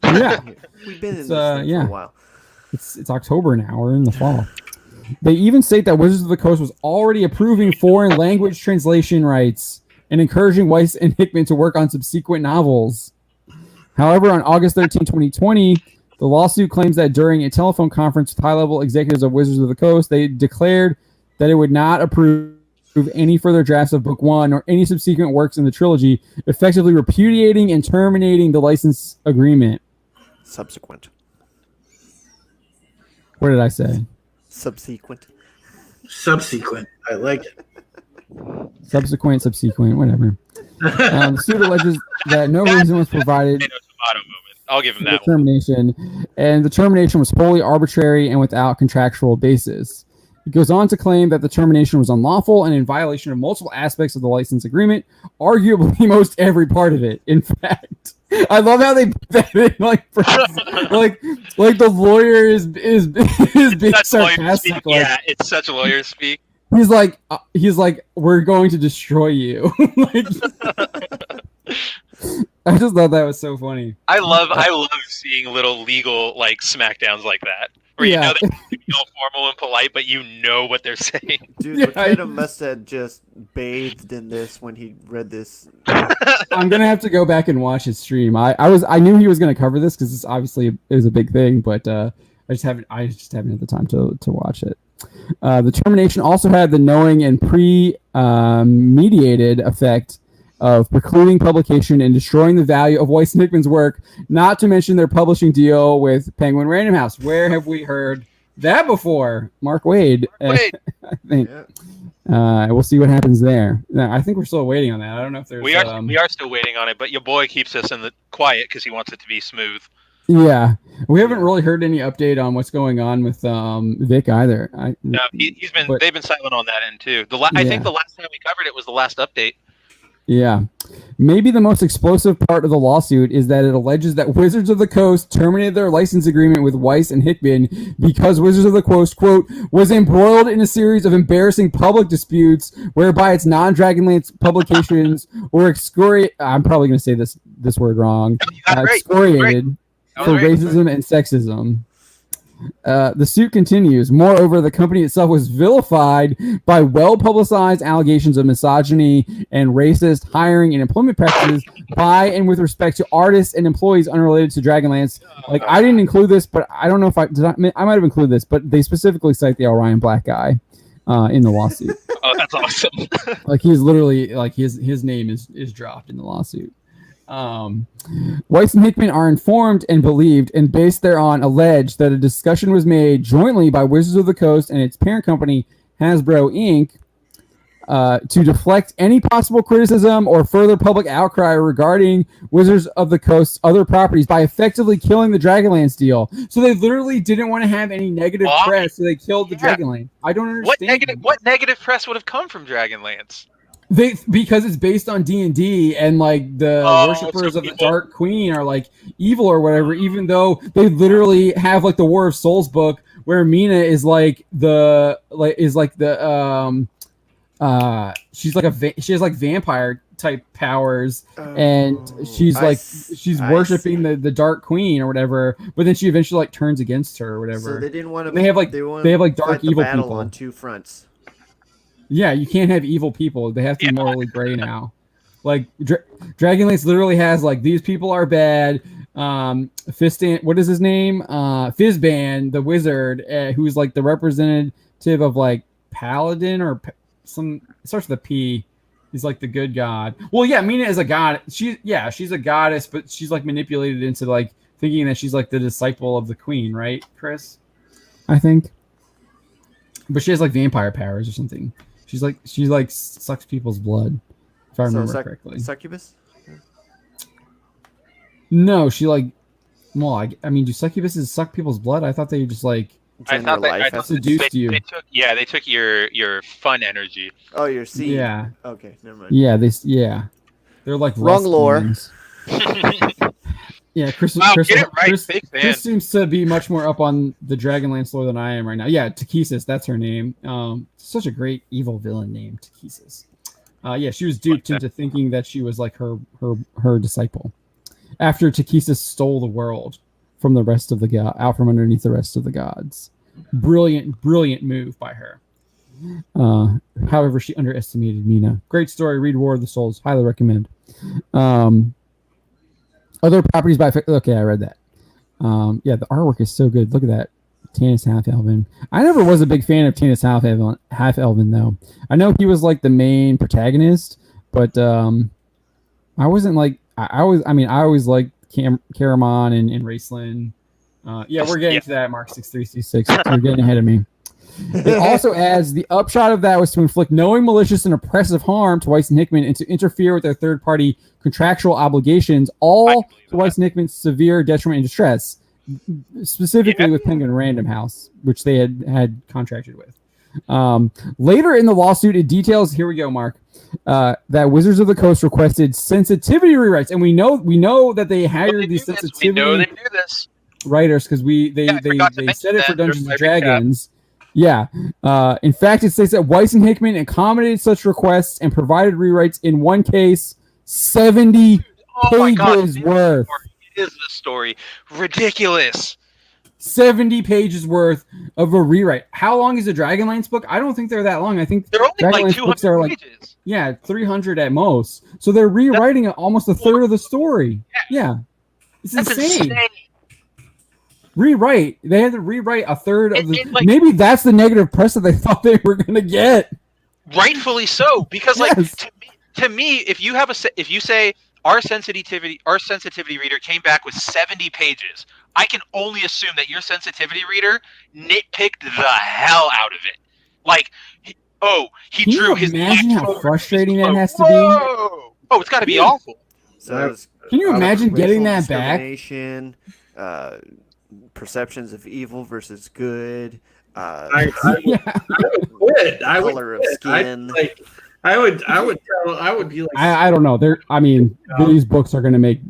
Yeah, we've been in this thing for a while. It's October now. We're in the fall. They even state that Wizards of the Coast was already approving foreign language translation rights and encouraging Weis and Hickman to work on subsequent novels. However, on August 13, 2020, the lawsuit claims that during a telephone conference with high-level executives of Wizards of the Coast, they declared that it would not approve any further drafts of Book One or any subsequent works in the trilogy, effectively repudiating and terminating the license agreement. Subsequent. What did I say? Subsequent. I like it. Subsequent, whatever. The suit alleges that no reason was provided I'll give him that for termination, and the termination was wholly arbitrary and without contractual basis. It goes on to claim that the termination was unlawful and in violation of multiple aspects of the license agreement, arguably most every part of it. In fact, I love how they put that in, like the lawyer is being sarcastic. Yeah, it's such lawyer speak. He's like, we're going to destroy you. I just thought that was so funny. I love seeing little legal like smackdowns like that, where you know they're all formal and polite, but you know what they're saying. Dude, Makeda must have just bathed in this when he read this. I'm gonna have to go back and watch his stream. I knew he was gonna cover this because this obviously is a big thing, but I just haven't had the time to watch it. The termination also had the knowing and pre-mediated effect of precluding publication and destroying the value of Weis and Hickman's work, not to mention their publishing deal with Penguin Random House. Where have we heard that before? Mark Waid. I think. We'll see what happens there. I think we're still waiting on that. I don't know if there's... We are still waiting on it, but your boy keeps us in the quiet because he wants it to be smooth. Yeah, we haven't really heard any update on what's going on with Vic either. No, they've been silent on that end too. I think the last time we covered it was the last update. Yeah. Maybe the most explosive part of the lawsuit is that it alleges that Wizards of the Coast terminated their license agreement with Weis and Hickman because Wizards of the Coast, quote, was embroiled in a series of embarrassing public disputes whereby its non-Dragonlance publications were excoriated. I'm probably going to say this word wrong. Excoriated for racism and sexism. The suit continues. Moreover, the company itself was vilified by well-publicized allegations of misogyny and racist hiring and employment practices by and with respect to artists and employees unrelated to Dragonlance. Like, I didn't include this, but I don't know if I might have included this, but they specifically cite the Orion Black guy in the lawsuit. Oh, that's awesome. Like, he's literally like his name is dropped in the lawsuit. Weis and Hickman are informed and believed and based thereon alleged that a discussion was made jointly by Wizards of the Coast and its parent company Hasbro Inc. To deflect any possible criticism or further public outcry regarding Wizards of the Coast's other properties by effectively killing the Dragonlance deal. So they literally didn't want to have any negative press, so they killed the Dragonlance. I don't understand. What negative press would have come from Dragonlance? Because it's based on D&D and like the worshippers of the Dark Queen are like evil or whatever, even though they literally have like the War of Souls book where Mina is like she's like she has like vampire type powers and she's worshiping the Dark Queen or whatever, but then she eventually like turns against her or whatever. So they didn't want to. They have like dark evil people on two fronts. Yeah, you can't have evil people. They have to be morally gray now. Like Dragonlance literally has like these people are bad. Fistan, what is his name? Fizban, the wizard, who's like the representative of like Paladin or some starts with a P. He's like the good god. Well, yeah, Mina is a god. She's a goddess, but she's like manipulated into like thinking that she's like the disciple of the queen, right, Chris? I think. But she has like vampire powers or something. She like sucks people's blood, if I remember correctly. Succubus? No, she like. Well, I mean, do succubuses suck people's blood? I thought they just like. I thought seduced you. They took your fun energy. Oh, your seed. Yeah. Okay, never mind. Yeah, they're like wrong lore. Yeah, Chris. Wow, Chris, get it right. Chris, Big fan. Chris seems to be much more up on the Dragonlance lore than I am right now. Yeah, Takesis, that's her name. Such a great evil villain name, Takesis. Yeah, she was duped into thinking that she was like her disciple. After Takesis stole the world from the rest of the out from underneath the rest of the gods. Brilliant move by her. However, she underestimated Mina. Great story. Read War of the Souls. Highly recommend. Other properties by... Okay, I read that. Yeah, the artwork is so good. Look at that. Tanis Half-Elven. I never was a big fan of Tanis Half-Elven, though. I know he was like the main protagonist, but I wasn't like... I always liked Caramon and Raceland. Yeah, we're getting to that, Mark 6366. You're getting ahead of me. It also adds the upshot of that was to inflict knowing, malicious, and oppressive harm to Weis and Hickman and to interfere with their third-party contractual obligations, all to Weis and Hickman's severe detriment and distress, specifically with Penguin Random House, which they had contracted with. Later in the lawsuit, it details, here we go, Mark, that Wizards of the Coast requested sensitivity rewrites, and we know that they hired these sensitivity We know they do this. writers because they said it for Dungeons and Dragons. Yeah. In fact, it states that Weis and Hickman accommodated such requests and provided rewrites in one case 70 pages worth. Is the story ridiculous? 70 pages worth of a rewrite. How long is a Dragonlance book? I don't think they're that long. I think they're only Dragonlance like 200 pages. Yeah, 300 at most. So they're rewriting almost a third of the story. Yeah. It's insane. Rewrite. They had to rewrite a third of the. Maybe that's the negative press that they thought they were going to get. Rightfully so, because to me, if you say our sensitivity reader came back with 70 pages, I can only assume that your sensitivity reader nitpicked the hell out of it. Like, he drew his. Imagine how frustrating that has to be. Oh, it's got to be awful. So can you imagine getting that back? Perceptions of evil versus good. I would quit. Color of skin. I would be like. I don't know. These books are going to make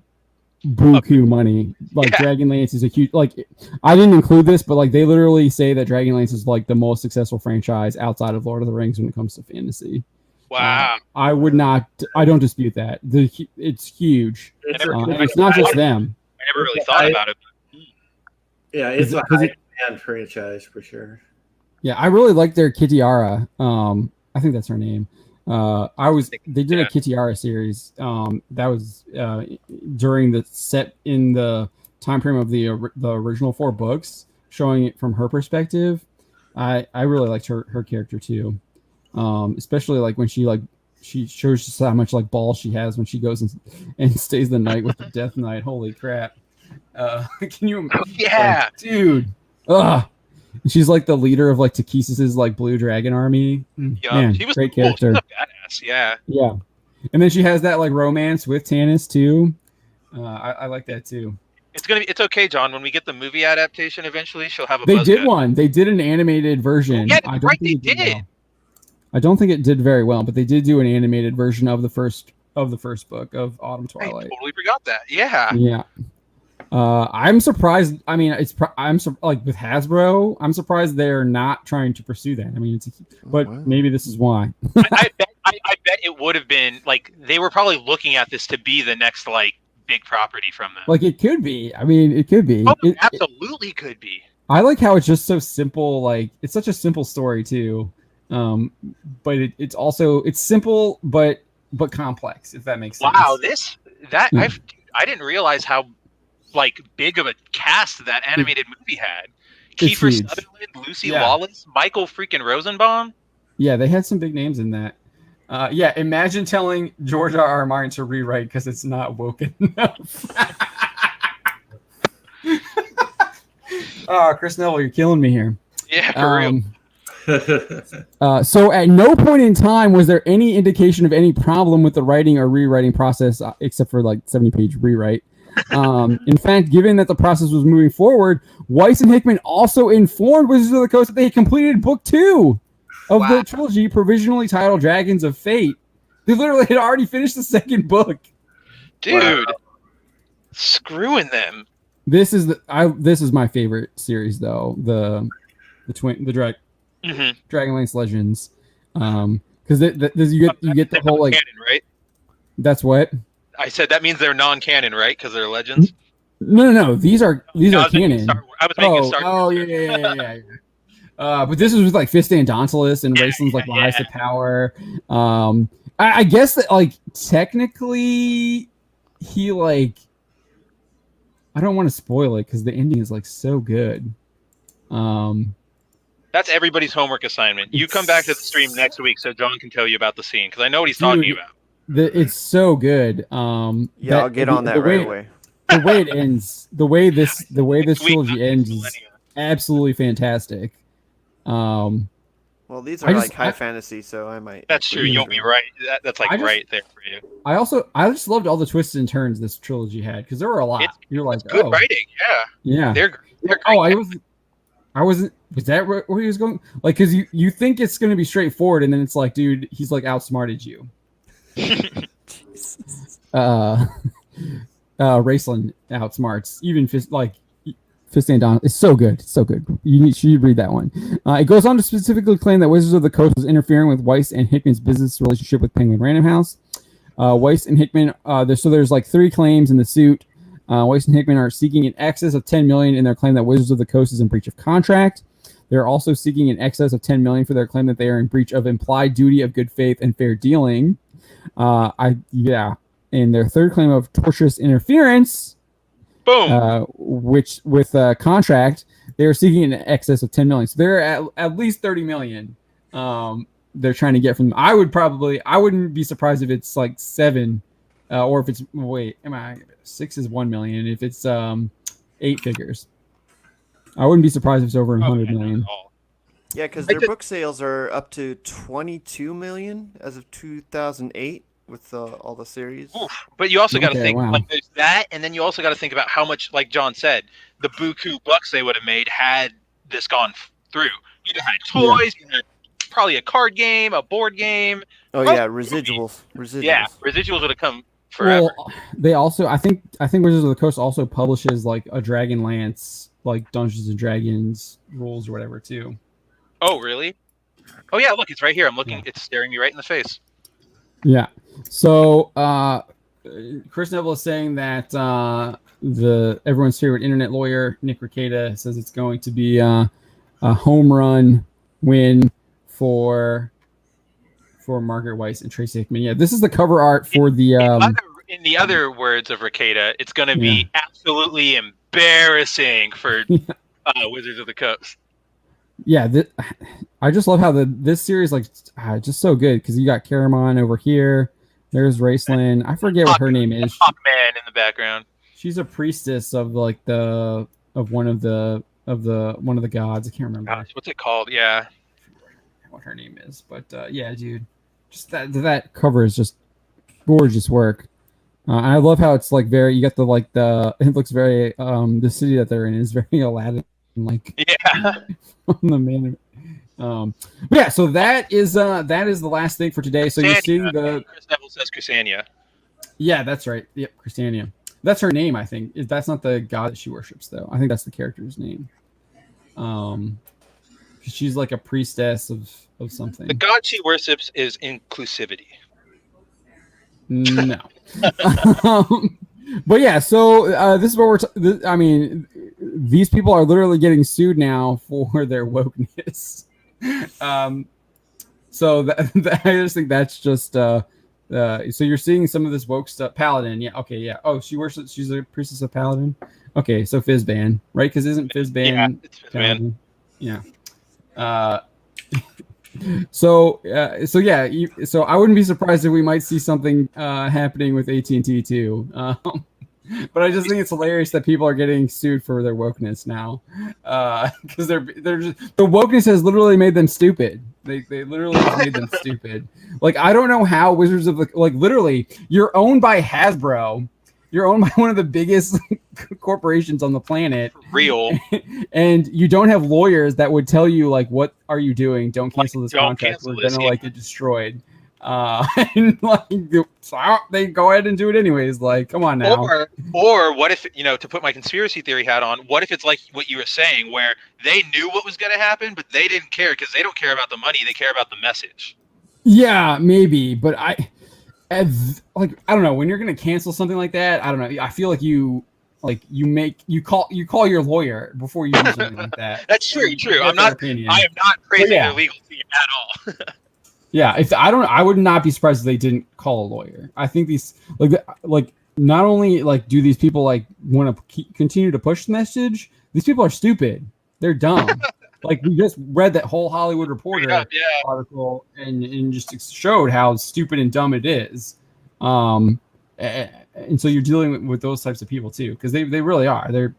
buku money. Like Dragonlance is a huge. Like, I didn't include this, but like they literally say that Dragonlance is like the most successful franchise outside of Lord of the Rings when it comes to fantasy. Wow. I don't dispute that. It's huge. It's not just them. I never really thought about it. Yeah, fan franchise for sure. Yeah, I really like their Kitiara. I think that's her name. They did a Kitiara series. That was during the set in the time frame of the original 4 books, showing it from her perspective. I really liked her character too. Especially like when she shows just how much like balls she has when she goes and stays the night with the Death Knight. Holy crap! Can you? Yeah, like, dude. Ugh. She's like the leader of like Takesis's like Blue Dragon Army. Man, she was great cool. character. She was a badass. Yeah. Yeah, and then she has that like romance with Tannis too. I like that too. It's okay, John. When we get the movie adaptation eventually, she'll have a. They buzz did cut. one. They did an animated version. Yeah, I don't right. think They it did. well. I don't think it did very well, but they did do an animated version of the first book of Autumn Twilight. I totally forgot that. Yeah. Yeah. I'm surprised. I mean, like with Hasbro, I'm surprised they're not trying to pursue that. I mean, but maybe this is why. I bet it would have been like they were probably looking at this to be the next like big property from them. Like it could be. I mean, it could be. Oh, it absolutely could be. I like how it's just so simple. Like it's such a simple story too. But it's simple but complex. If that makes sense. Wow, I didn't realize how like big of a cast that animated movie had. Kiefer huge. Sutherland, Lucy Lawless, Michael freaking Rosenbaum. Yeah, they had some big names in that. Yeah, imagine telling George R.R. Martin to rewrite because it's not woke enough. Oh, Chris Neville, you're killing me here. Yeah, for real. So at no point in time was there any indication of any problem with the writing or rewriting process, except for like 70-page rewrite. In fact, given that the process was moving forward, Weis and Hickman also informed Wizards of the Coast that they had completed book 2 of the trilogy, provisionally titled Dragons of Fate. They literally had already finished the second book. Dude, screwing them. This is my favorite series though. The Dragonlance Legends. Because you get the whole like canon, right? That's what I said. That means they're non-canon, right? Because they're legends. No. These are canon. I was making Star Wars. Yeah. But this was with like Fist and Dauntless and Raceland's like Rise to Power. I guess that like technically he like I don't want to spoil it because the ending is like so good. That's everybody's homework assignment. You come back to the stream next week so John can tell you about the scene because I know what he's talking about. It's so good. I'll get on that right away. The way it ends, the way this trilogy ends is absolutely fantastic. Well, these are like high fantasy, so I might. That's true. You'll be right. That's like right there for you. I just loved all the twists and turns this trilogy had because there were a lot. You're like, good writing, yeah. They're great. Oh, I wasn't. Was that where he was going? Like, because you think it's going to be straightforward, and then it's like, dude, he's like outsmarted you. Raceland outsmarts even Fist and Dawn. It's so good. It's so good. You should read that one. It goes on to specifically claim that Wizards of the Coast was interfering with Weis and Hickman's business relationship with Penguin Random House. Weis and Hickman, there's like 3 claims in the suit. Weis and Hickman are seeking in excess of $10 million in their claim that Wizards of the Coast is in breach of contract. They're also seeking in excess of $10 million for their claim that they are in breach of implied duty of good faith and fair dealing. In their third claim of tortious interference, boom, which with contract, they are seeking in excess of $10 million. So they're at least $30 million. They're trying to get from. I wouldn't be surprised if it's like 7, or if it's 6 is $1 million. If it's 8 figures, I wouldn't be surprised if it's over $100 million. Yeah, because their book sales are up to 22 million as of 2008 with all the series. Oof. But you also got to think like there's that, and then you also got to think about how much, like John said, the buku bucks they would have made had this gone through. You'd have had toys, you had probably a card game, a board game. Oh yeah, residuals. Yeah, residuals would have come forever. Well, they also, I think Wizards of the Coast also publishes like a Dragonlance, like Dungeons and Dragons rules or whatever too. Oh really? Oh yeah, look, it's right here. I'm looking. Yeah. It's staring me right in the face. Yeah. So Chris Neville is saying that everyone's favorite internet lawyer, Nick Rekieta, says it's going to be a home run win for Margaret Weis and Tracy Hickman. Yeah, this is the cover art for the. In the other words of Rekieta, it's going to be absolutely embarrassing for Wizards of the Coast. Yeah, I just love how this series just so good because you got Caramon over here. There's Raceland. I forget what her name is. Hawk Man in the background. She's a priestess of one of the gods. I can't remember. Gosh, what's it called? Yeah, what her name is, but yeah, dude, just that cover is just gorgeous work. I love how it's like very. You got it looks very. The city that they're in is very Aladdin like. Yeah. On the man. But yeah, so that is the last thing for today. So you're seeing Chris Neville says Chrysania. Yeah, that's right. Yep, Chrysania. That's her name, I think. That's not the god that she worships, though. I think that's the character's name. She's like a priestess of something. The god she worships is inclusivity. No. But yeah, so this is what I mean, these people are literally getting sued now for their wokeness. So I just think that's just so you're seeing some of this woke stuff. Paladin, yeah, okay, yeah. Oh, she's a priestess of Paladin. Okay, so Fizzban, right? Because isn't Fizzban? Yeah, it's Fizzban. Yeah. So yeah, so I wouldn't be surprised if we might see something happening with AT&T too. But I just think it's hilarious that people are getting sued for their wokeness now, because they're just, the wokeness has literally made them stupid. They literally have made them stupid. Like, I don't know how Wizards of the literally, you're owned by Hasbro. You're owned by one of the biggest corporations on the planet. For real. And you don't have lawyers that would tell you, like, what are you doing? Don't cancel this contract. We're going to, get destroyed. And, they go ahead and do it anyways. Like, come on now. Or what if, to put my conspiracy theory hat on, what if it's like what you were saying, where they knew what was going to happen, but they didn't care because they don't care about the money. They care about the message. Yeah, maybe. But I don't know, when you're going to cancel something like that, I don't know. I feel like you call your lawyer before you do something like that. That's true. I am not praising their legal team at all. Yeah, I would not be surprised if they didn't call a lawyer. I think these not only do these people want to continue to push the message, these people are stupid. They're dumb. We just read that whole Hollywood Reporter article and just showed how stupid and dumb it is. And so you're dealing with those types of people too, because they really are. They're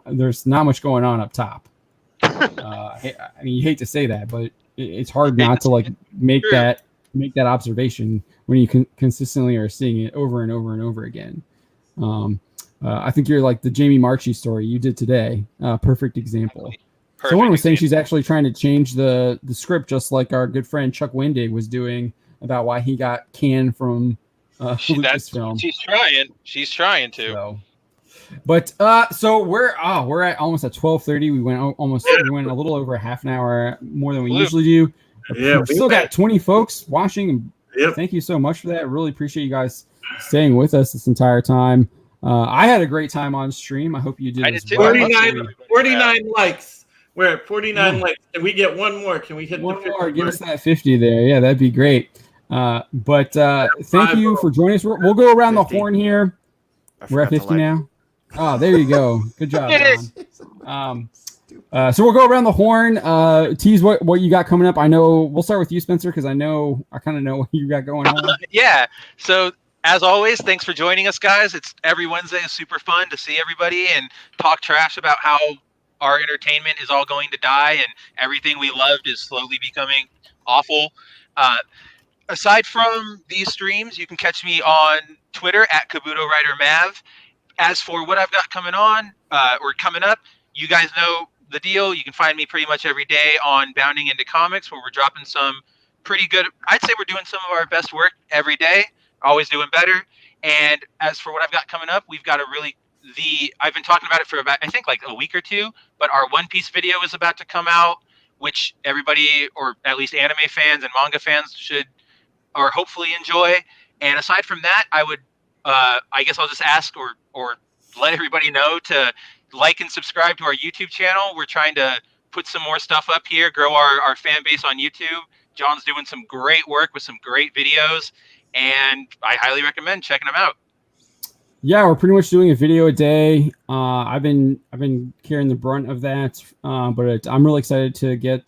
there's not much going on up top. I mean, you hate to say that, but it's hard not to make that observation when you consistently are seeing it over and over and over again. I think you're like the Jamie Marchi story you did today. Perfect example. Someone was saying she's actually trying to change the script, just like our good friend Chuck Wendig was doing about why he got canned from Lucasfilm. She's trying to. So we're at almost at 12:30. We went a little over a half an hour more than we usually do. Yeah, we still got 20 folks watching. Yep. Thank you so much for that. I really appreciate you guys staying with us this entire time. I had a great time on stream. I hope you did. I did too. 49 likes. We're at 49 likes. Can we get one more? Can we hit one more? Give us that 50 there. Yeah, that'd be great. But thank you for joining us. We'll go around 50. The horn here. We're at 50 now. Oh, there you go. Good job, John. So we'll go around the horn. Tease what you got coming up. I know we'll start with you, Spencer, because I kind of know what you got going on. Yeah. So as always, thanks for joining us, guys. It's every Wednesday is super fun to see everybody and talk trash about how our entertainment is all going to die and everything we loved is slowly becoming awful. Aside from these streams, you can catch me on Twitter at Kabuto Rider Mav. As for what I've got coming on or coming up, you guys know the deal. You can find me pretty much every day on Bounding Into Comics, where we're dropping some pretty good. I'd say we're doing some of our best work every day, always doing better. And as for what I've got coming up, we've got I've been talking about it for about, I think, a week or two, but our One Piece video is about to come out, which everybody, or at least anime fans and manga fans, should or hopefully enjoy. And aside from that, I would I guess I'll just ask or let everybody know to like and subscribe to our YouTube channel. We're trying to put some more stuff up here, grow our fan base on YouTube. John's doing some great work with some great videos, and I highly recommend checking them out. Yeah, we're pretty much doing a video a day. I've been carrying the brunt of that, but I'm really excited to get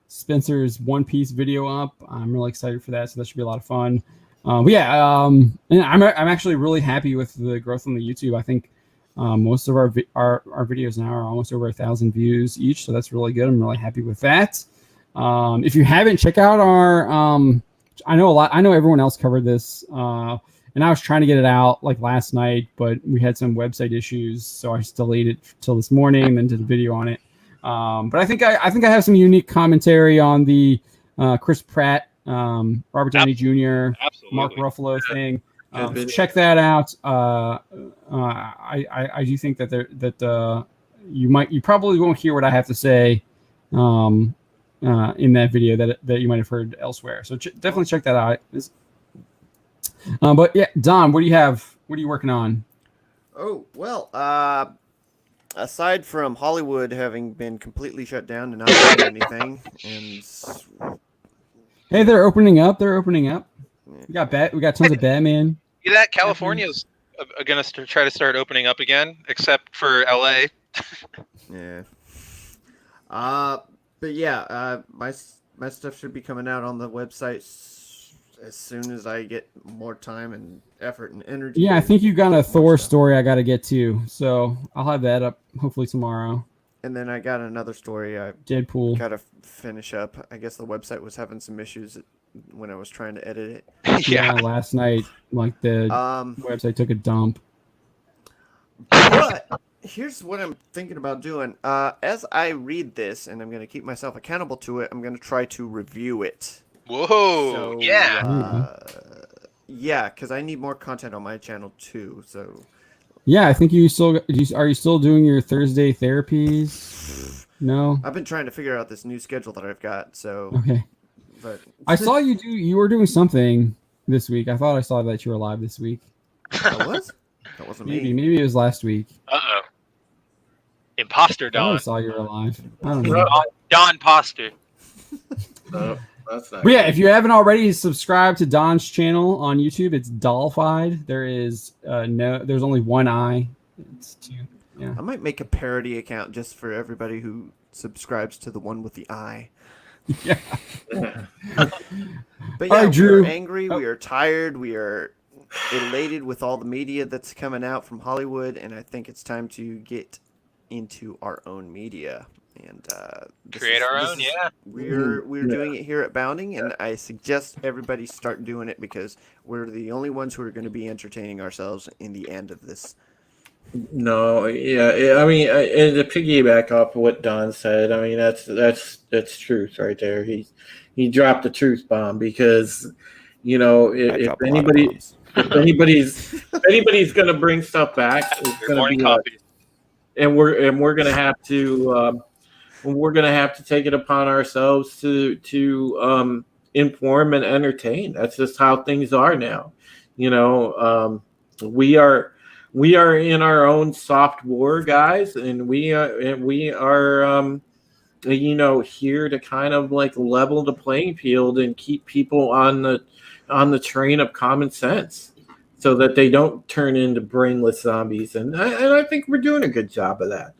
Spencer's One Piece video up. I'm really excited for that, so that should be a lot of fun. And I'm actually really happy with the growth on the YouTube. I think most of our videos now are almost over 1,000 views each, so that's really good. I'm really happy with that. If you haven't, check out our. I know everyone else covered this. And I was trying to get it out like last night, but we had some website issues, so I just delayed it till this morning and then did a video on it. But I think I have some unique commentary on the Chris Pratt, Robert Downey Jr., Mark Ruffalo thing. So check that out. I do think that you probably won't hear what I have to say in that video that you might have heard elsewhere. So definitely check that out. But yeah, Don, what do you have? What are you working on? Oh, well, aside from Hollywood having been completely shut down and not doing anything, and hey, they're opening up. We got tons of Batman. See that? California's going to try to start opening up again, except for LA. Yeah. But yeah, my stuff should be coming out on the website as soon as I get more time and effort and energy. Yeah, I think you got a Thor story I got to get to, so I'll have that up hopefully tomorrow. And then I got another story I Deadpool. got to finish up. I guess the website was having some issues when I was trying to edit it. Yeah, last night, like the website took a dump. But here's what I'm thinking about doing. As I read this, and I'm going to keep myself accountable to it, I'm going to try to review it. Whoa! So, yeah. Yeah, because I need more content on my channel too. So. Yeah, I think are you still doing your Thursday therapies? No. I've been trying to figure out this new schedule that I've got. So. Okay. But I saw you were doing something this week. I thought I saw that you were live this week. That was? That wasn't me. Maybe it was last week. Uh-oh. Imposter I Don. I saw you were live. I don't know. Don Poster. That's not But yeah, if you haven't already subscribed to Don's channel on YouTube, it's Dollfied. There's only one eye. It's two. Yeah. I might make a parody account just for everybody who subscribes to the one with the eye. Yeah. But All yeah, right, Drew. we are angry, we are tired, we are elated with all the media that's coming out from Hollywood, and I think it's time to get into our own media. And Create our own, yeah. We're doing it here at Bounding, and I suggest everybody start doing it because we're the only ones who are going to be entertaining ourselves in the end of this. No, yeah. I mean, and to piggyback off of what Don said, I mean that's truth right there. He dropped the truth bomb because, you know, if anybody's gonna bring stuff back, it's gonna be coffee. And we're gonna have to take it upon ourselves to inform and entertain. That's just how things are now. You know, we are in our own soft war, guys, and we are you know, here to kind of like level the playing field and keep people on the train of common sense, so that they don't turn into brainless zombies. And I think we're doing a good job of that.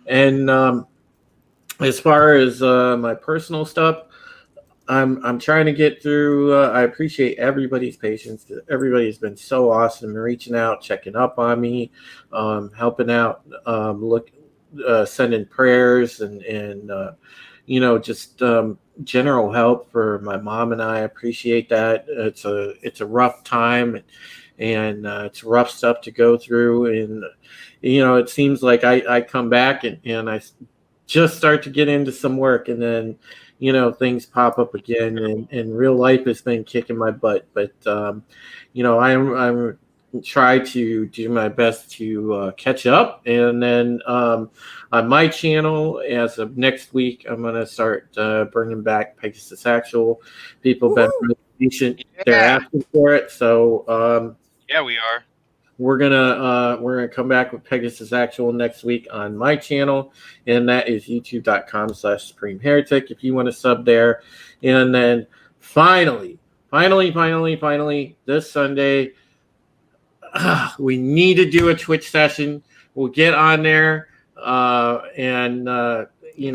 And as far as my personal stuff, I'm trying to get through. I appreciate everybody's patience. Everybody's been so awesome, reaching out, checking up on me, helping out, sending prayers and you know, just general help for my mom and I. Appreciate that. It's a rough time, and it's rough stuff to go through. And you know, it seems like I come back and I just start to get into some work, and then, you know, things pop up again, and real life has been kicking my butt. But you know, I'm try to do my best to catch up. And then on my channel, as of next week, I'm gonna start bringing back Pegasus Actual. People have been really patient; they're asking for it. So yeah, we are. we're gonna come back with Pegasus Actual next week on my channel, and that is youtube.com/Supreme Heretic if you want to sub there. And then finally, this Sunday, we need to do a Twitch session. We'll get on there, and we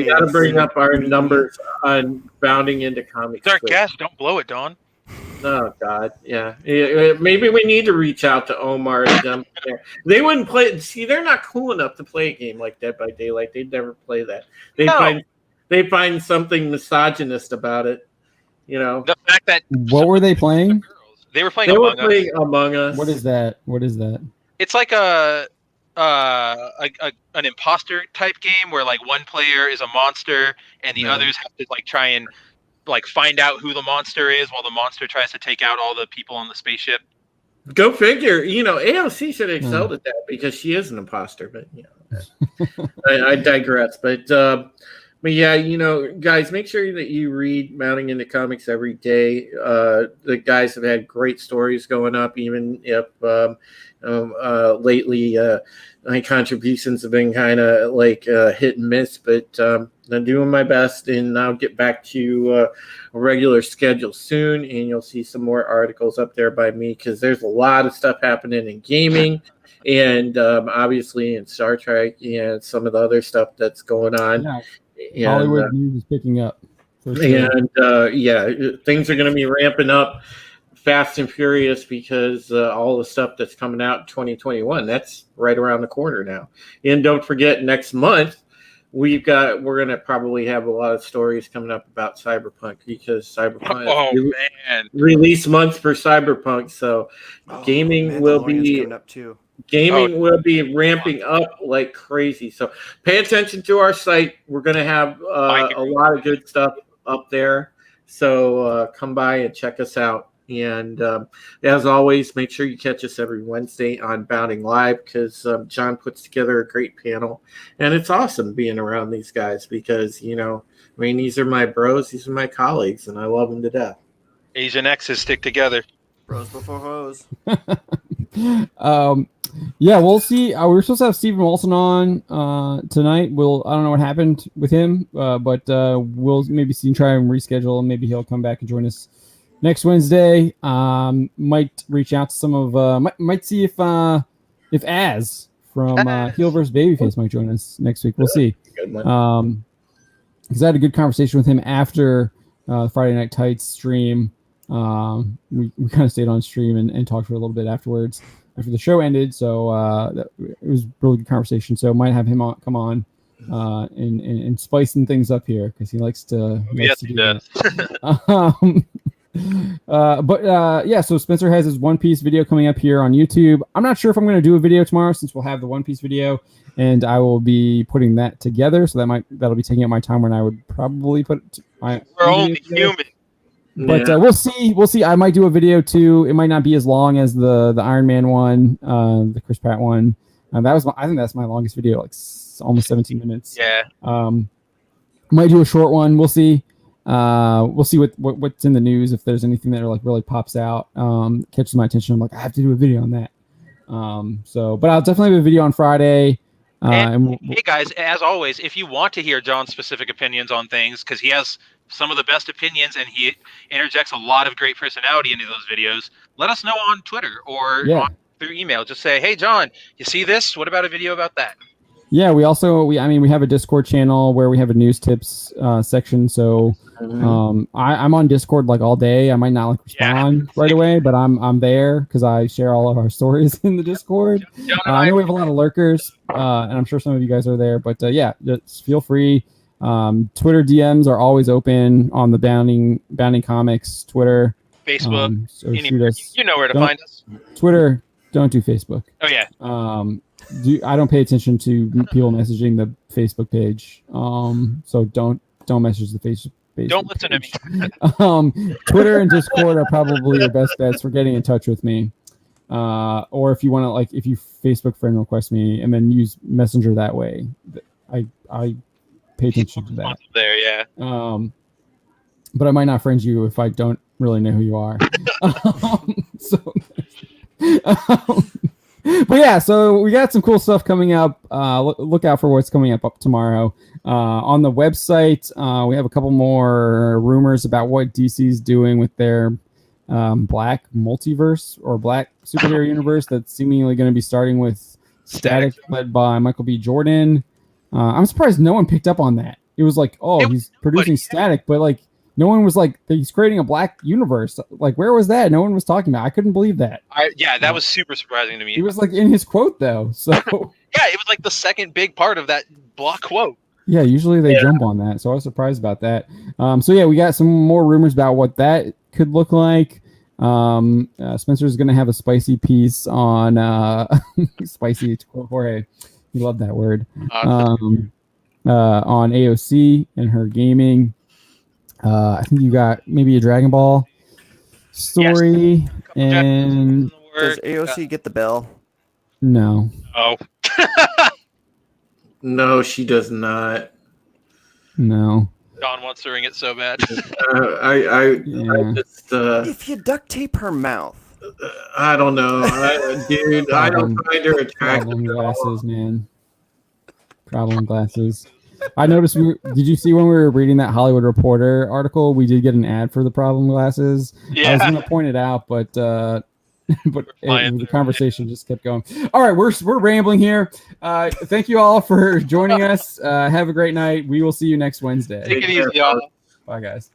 got to bring up our numbers on Bounding into Comics. It's our guest. Don't blow it, Don. Oh God, yeah. Maybe we need to reach out to Omar and them. They wouldn't play. See, they're not cool enough to play a game like Dead by Daylight. They'd never play that. They find something misogynist about it. The fact that What were they playing? they were playing Among Us. What is that? It's like an imposter type game where like one player is a monster and the others have to like try and like find out who the monster is while the monster tries to take out all the people on the spaceship. Go figure. AOC should have excelled at that because she is an imposter. But I digress. But yeah, guys, make sure that you read Mounting into Comics every day. The guys have had great stories going up, even if lately my contributions have been kind of like hit and miss. But I'm doing my best, and I'll get back to a regular schedule soon, and you'll see some more articles up there by me because there's a lot of stuff happening in gaming and obviously in Star Trek and some of the other stuff that's going on. Yeah. Hollywood news is picking up. For sure. And things are going to be ramping up fast and furious because all the stuff that's coming out in 2021, that's right around the corner now. And don't forget, next month we're going to probably have a lot of stories coming up about Cyberpunk because Cyberpunk release month for Cyberpunk. So gaming will be coming up too. Will be ramping up like crazy. So pay attention to our site. We're going to have a lot of good stuff up there. So come by and check us out. And as always, make sure you catch us every Wednesday on Bounding Live because John puts together a great panel. And it's awesome being around these guys because, these are my bros. These are my colleagues, and I love them to death. Asian X's stick together. Bros before hoes. Yeah, we'll see. We were supposed to have Stephen Wilson on tonight. I don't know what happened with him, but we'll maybe try and reschedule, and maybe he'll come back and join us next Wednesday. Might reach out to some of might see if Az from Heel vs. Babyface might join us next week. We'll see. Because I had a good conversation with him after Friday Night Tights stream. We kind of stayed on stream and talked for a little bit afterwards after the show ended. So it was a really good conversation. So might have him come on and spicing things up here because he likes to. Yes, he does. So Spencer has his One Piece video coming up here on YouTube. I'm not sure if I'm going to do a video tomorrow since we'll have the One Piece video, and I will be putting that together. So that'll be taking up my time when I would probably put my. We're only human. But we'll see. I might do a video too. It might not be as long as the Iron Man one, the Chris Pratt one. I think that's my longest video, like almost 17 minutes. Yeah. Might do a short one. We'll see. We'll see what's in the news. If there's anything that like really pops out, catches my attention. I'm like, I have to do a video on that. But I'll definitely have a video on Friday. Hey guys, as always, if you want to hear John's specific opinions on things, because he has some of the best opinions and he interjects a lot of great personality into those videos, let us know on Twitter or through email. Just say, hey John, you see this? What about a video about that? Yeah, we have a Discord channel where we have a news tips section. So I'm on Discord like all day. I might not respond right away, but I'm there because I share all of our stories in the Discord. I know we have a lot of lurkers, and I'm sure some of you guys are there. But just feel free. Twitter DMs are always open on the Bounding Comics Twitter, Facebook. So shoot us. You know where to find us. Twitter. Don't do Facebook. Oh yeah. I don't pay attention to people messaging the Facebook page. So don't message the Facebook page. Don't listen to me. Twitter and Discord are probably your best bets for getting in touch with me. Or if you want to, if you Facebook friend request me and then use Messenger that way, I pay attention to that. There, yeah. But I might not friend you if I don't really know who you are. But yeah, so we got some cool stuff coming up. Look out for what's coming up tomorrow. On the website, we have a couple more rumors about what DC's doing with their black multiverse or black superhero universe that's seemingly going to be starting with Static, led by Michael B. Jordan. I'm surprised no one picked up on that. It was like, oh, he's producing Static, but like no one was like, he's creating a black universe. Like, where was that? No one was talking about it. I couldn't believe that. That was super surprising to me. He was like in his quote though. So Yeah, it was like the second big part of that block quote. yeah, usually they jump on that. So I was surprised about that. So yeah, we got some more rumors about what that could look like. Spencer's going to have a spicy piece on spicy. Jorge, you love that word. On AOC and her gaming. I think you got maybe a Dragon Ball story. Does AOC get the bell? No. Oh. No, she does not. No. Don wants to ring it so bad. I just If you duct tape her mouth. I don't know, dude. I don't find her attractive. Problem glasses, man. Problem glasses. I noticed. Did you see when we were reading that Hollywood Reporter article? We did get an ad for the problem glasses. Yeah. I was going to point it out, but the conversation just kept going. All right, we're rambling here. Thank you all for joining us. Have a great night. We will see you next Wednesday. Take it easy, y'all. Bye, guys.